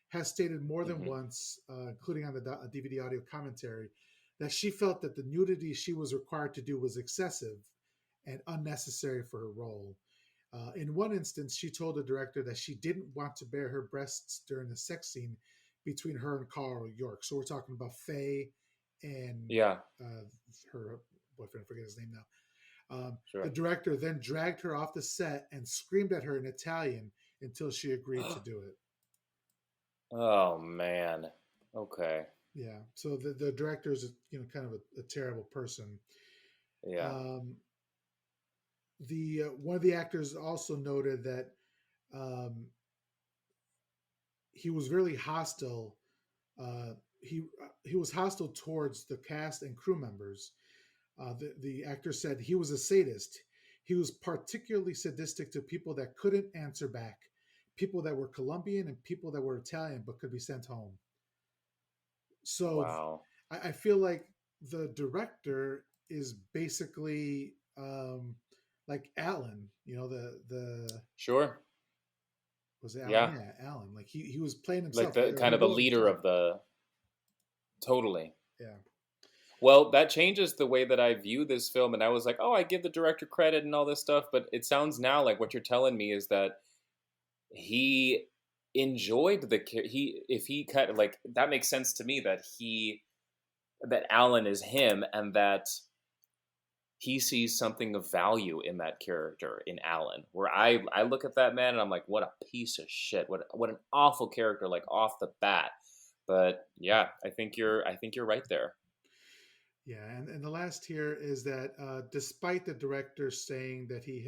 has stated more than Hmm. once, including on the DVD audio commentary, that she felt that the nudity she was required to do was excessive and unnecessary for her role. In one instance, she told the director that she didn't want to bare her breasts during the sex scene between her and Carl York. So we're talking about Faye and Yeah, uh, her boyfriend, I forget his name now. The sure. director then dragged her off the set and screamed at her in Italian until she agreed to do it. Oh man. Okay. Yeah, so the director is kind of a terrible person. Yeah. Um, the one of the actors also noted that um, he was really hostile. He was hostile towards the cast and crew members. The actor said he was a sadist. He was particularly sadistic to people that couldn't answer back, people that were Colombian and people that were Italian but could be sent home. So Wow. I feel like the director is basically like Alan. You know, the Sure. was it Alan? Yeah. Yeah, Alan. Like he was playing Like himself. the He kind of the wrote leader himself. of the totally. Yeah, Well, that changes the way that I view this film, and I was like, oh, I give the director credit and all this stuff, but it sounds now like what you're telling me is that he enjoyed he if he cut like that makes sense to me that that Alan is him and that he sees something of value in that character in Alan. Where I look at that man and I'm like, what a piece of shit. What an awful character, like off the bat. But yeah, I think you're right there. yeah. And the last here is that despite the director saying that he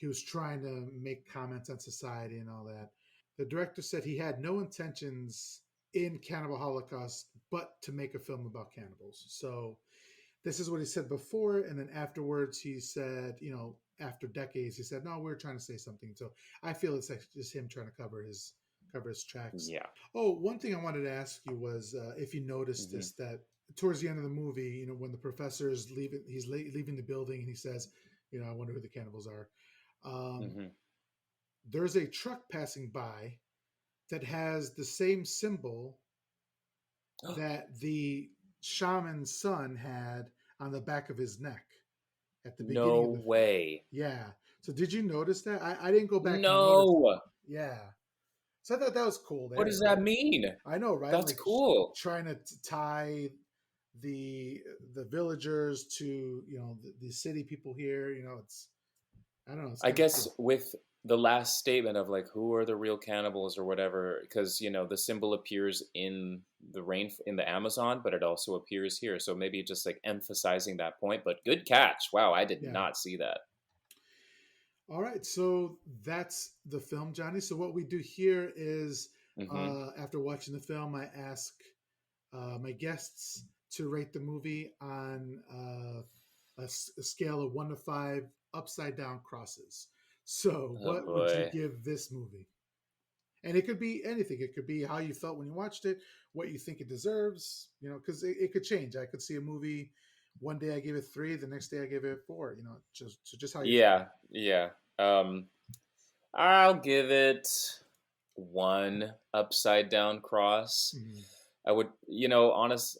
was trying to make comments on society and all that, the director said he had no intentions in Cannibal Holocaust but to make a film about cannibals. So this is what he said before, and then afterwards he said, you know, after decades, he said, "No, we're trying to say something." So I feel it's like just him trying to cover his tracks. Yeah. Oh, one thing I wanted to ask you was if you noticed Hmm. this that towards the end of the movie, you know, when the professor is leaving, leaving the building, and he says, you know, I wonder who the cannibals are. Um, Hmm. there's a truck passing by that has the same symbol that the shaman's son had on the back of his neck at the beginning No of the film. way. Yeah. So did you notice that? I didn't go back and notice. No. Yeah. So I thought that was cool What there. does that mean? I know, right? That's Like cool. trying to tie the villagers to the city people here. You know, it's I don't know. It's I kind of guess cool. with the last statement of like who are the real cannibals or whatever, because the symbol appears in in the Amazon, but it also appears here. So maybe just like emphasizing that point. But good catch. Wow, I did Yeah. not see that. All right, so that's the film, Johnny. So what we do here is, Hmm. after watching the film, I ask my guests to rate the movie on a scale of 1 to 5 upside down crosses. So, Oh what would you boy. give this movie? And it could be anything. It could be how you felt when you watched it, what you think it deserves. You know, because it could change. I could see a movie one day I give it 3, the next day I give it 4. You know, just how you feel. Yeah, yeah. Um, I'll give it one upside down cross. Mhm. I would, honest.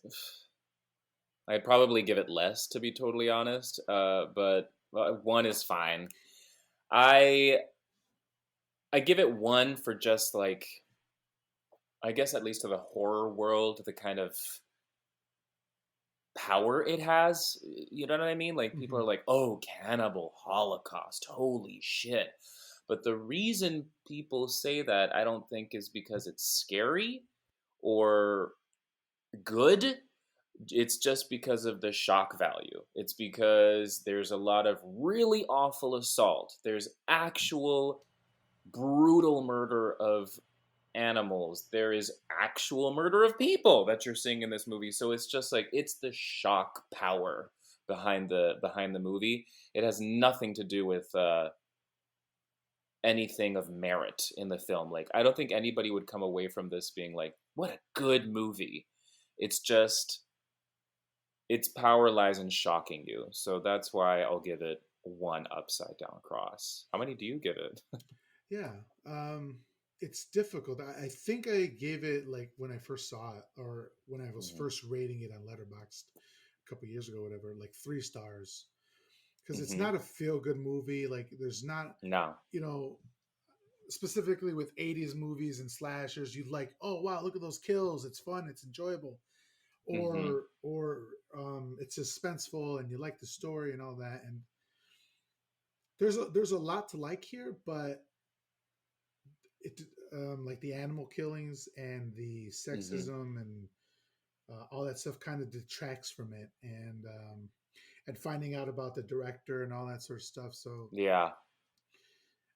I'd probably give it less, to be totally honest. But one is fine. I I give it one for just like I guess at least to the horror world, the kind of power it has. You know what I mean? Like people are Mhm. like, "Oh, cannibal Holocaust, holy shit!" But the reason people say that, I don't think is because it's scary or good. It's just because of the shock value. It's because there's a lot of really awful assault. There's actual brutal murder of animals. There is actual murder of people that you're seeing in this movie. So it's just like it's the shock power behind the movie. It has nothing to do with anything of merit in the film. Like I don't think anybody would come away from this being like, "What a good movie." It's just its power lies in shocking you. So that's why I'll give it one upside down cross. How many do you give it? Yeah, it's difficult. I think I gave it like when I first saw it, or when I was Hmm. first rating it on Letterboxd a couple years ago, whatever, like 3 stars, because it's Hmm. not a feel good movie. Like there's not, No. you know, specifically with 80s movies and slashers, you like, oh wow, look at those kills, it's fun, it's enjoyable, Hmm. or it's suspenseful and you like the story and all that. And there's a lot to like here, but it like the animal killings and the Hmm. sexism and all that stuff kind of detracts from it, and and finding out about the director and all that sort of stuff. So Yeah.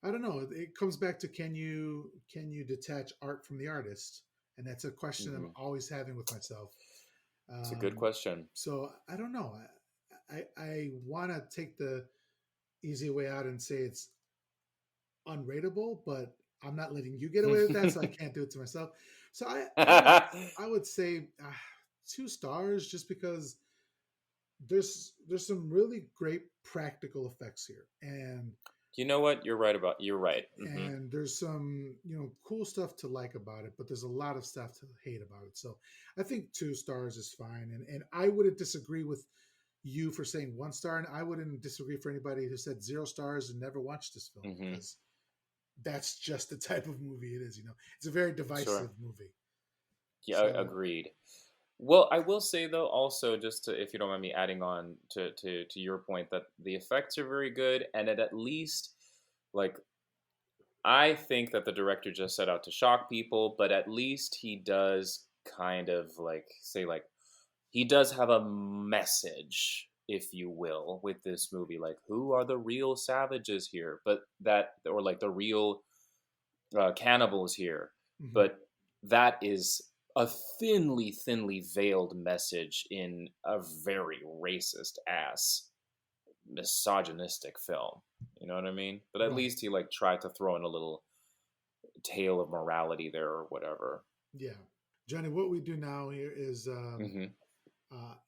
I don't know. It comes back to can you detach art from the artist, and that's a question I'm Hmm. always having with myself. It's a good Um, question. so I don't know. I want to take the easy way out and say it's unrateable, but I'm not letting you get away with that, so I can't do it to myself. So I would say 2 stars, just because there's some really great practical effects here, You know what? You're right. Hmm. and there's some cool stuff to like about it, but there's a lot of stuff to hate about it. So I think 2 stars is fine, and I wouldn't disagree with you for saying 1 star, and I wouldn't disagree for anybody who said 0 stars and never watched this film, Hmm. because that's just the type of movie it is. It's a very Sure. divisive movie. Yeah, So agreed. Well, I will say though, also just to, if you don't mind me adding on to your point, that the effects are very good, and it at least, like, I think that the director just set out to shock people, but at least he does kind of like say like he does have a message, if you will, with this movie. Like, who are the real savages here? But that, or like the real cannibals here. mhm. But that is a thinly veiled message in a very racist ass misogynistic film. You know what I mean? But at Right, least he like tried to throw in a little tale of morality there or whatever. yeah. Johnny, what we do now here is, Hmm.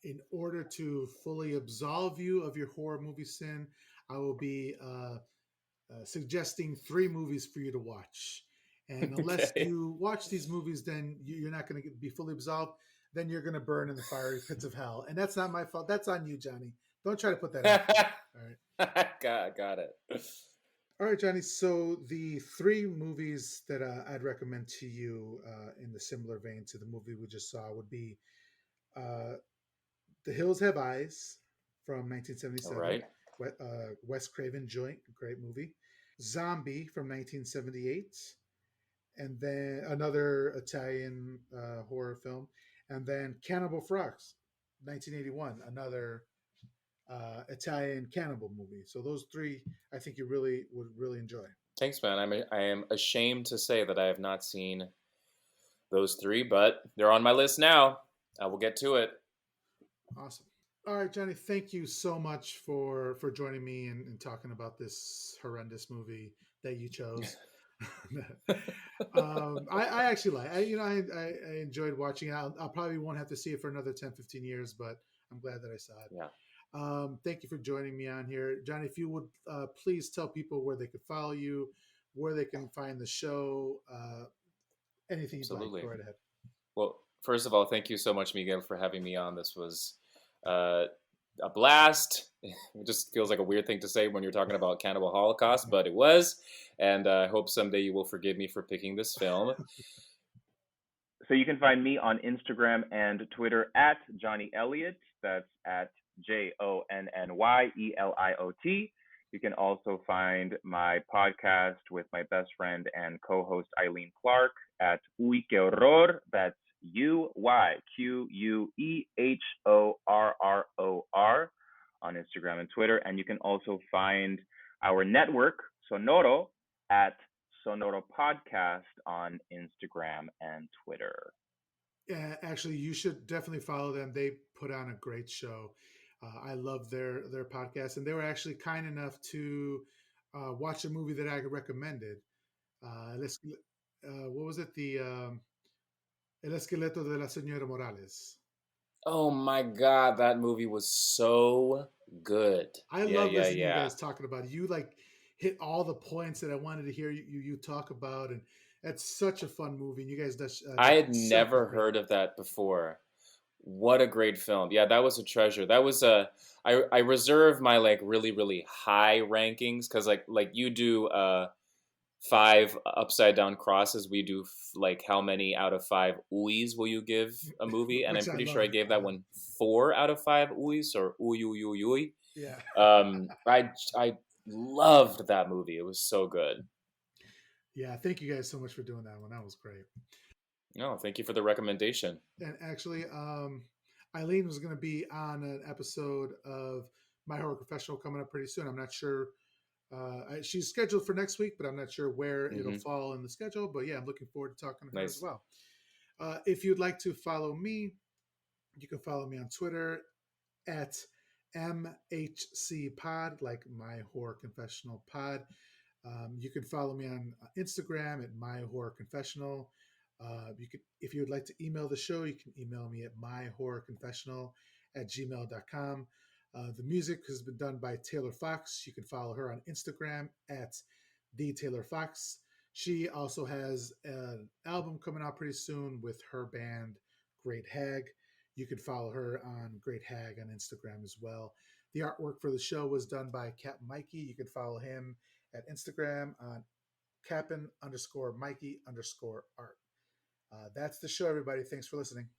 in order to fully absolve you of your horror movie sin, I will be suggesting 3 movies for you to watch. And unless Okay. you watch these movies, then you're not going to be fully absolved. Then you're going to burn in the fiery pits of hell. And that's not my fault. That's on you, Johnny. Don't try to put that on me. All right. got it. All right, Johnny. So the 3 movies that I'd recommend to you, in the similar vein to the movie we just saw, would be uh, The Hills Have Eyes from All 1977, right. Wes Craven joint, great movie. Zombie from 1978, and then another Italian horror film, and then Cannibal Frogs, 1981, another Italian cannibal movie. So those 3, I think you really would really enjoy. Thanks, man. I am ashamed to say that I have not seen those three, but they're on my list now. I will get to it. Awesome. All right, Johnny. Thank you so much for joining me and talking about this horrendous movie that you chose. I actually like. I enjoyed watching it. I'll probably won't have to see it for another 10, 15 years, but I'm glad that I saw it. Yeah, Thank you for joining me on here, Johnny. If you would please tell people where they could follow you, where they can find the show, anything you'd like. Go absolutely. right ahead. Well, first of all, thank you so much, Miguel, for having me on. This was uh, a blast. It just feels like a weird thing to say when you're talking about Cannibal Holocaust, but it was. And I hope someday you will forgive me for picking this film. So you can find me on Instagram and Twitter at Jonny Elliott. That's at JonnyEliot. You can also find my podcast with my best friend and co-host Eileen Clark at Uy Que Horror. That's UYQUEHORROR on Instagram and Twitter. And you can also find our network, Sonoro, at Sonoro Podcast on Instagram and Twitter. Actually, you should definitely follow them. They put on a great show. I love their podcast, and they were actually kind enough to watch a movie that I recommended. What was it? The El esqueleto de la señora Morales. Oh my god, that movie was so good. I Yeah, love yeah, listening to you yeah. guys talking about it. You like hit all the points that I wanted to hear you talk about, and it's such a fun movie. And you guys I did had such a never great. heard of that before. What a great film. Yeah, that was a treasure. That was a I reserve my like really high rankings cuz like you do 5 upside down crosses, we do like how many out of 5 oohs will you give a movie? And I'm Which I pretty sure I love. gave I that love. one 4 out of 5 oohs or ooh ooh ooh ooh. Yeah. I loved that movie. It was so good. Yeah, thank you guys so much for doing that one. That was great. No, thank you for the recommendation. And actually, Eileen was going to be on an episode of My Horror Confessional coming up pretty soon. I'm not sure. She's scheduled for next week, but I'm not sure where it'll Mm-hmm. fall in the schedule. But yeah, I'm looking forward to talking to her as Nice. well. If you'd like to follow me, you can follow me on Twitter at MHC Pod, like My Horror Confessional Pod. You can follow me on Instagram at My Horror Confessional. You can, if you would like to email the show, you can email me at myhorrorconfessional@gmail.com. The music has been done by Taylor Fox. You can follow her on Instagram at the Taylor Fox. She also has an album coming out pretty soon with her band Great Hag. You can follow her on Great Hag on Instagram as well. The artwork for the show was done by Cap Mikey. You can follow him at Instagram on Cap'n_Mikey_art. That's the show, everybody. Thanks for listening.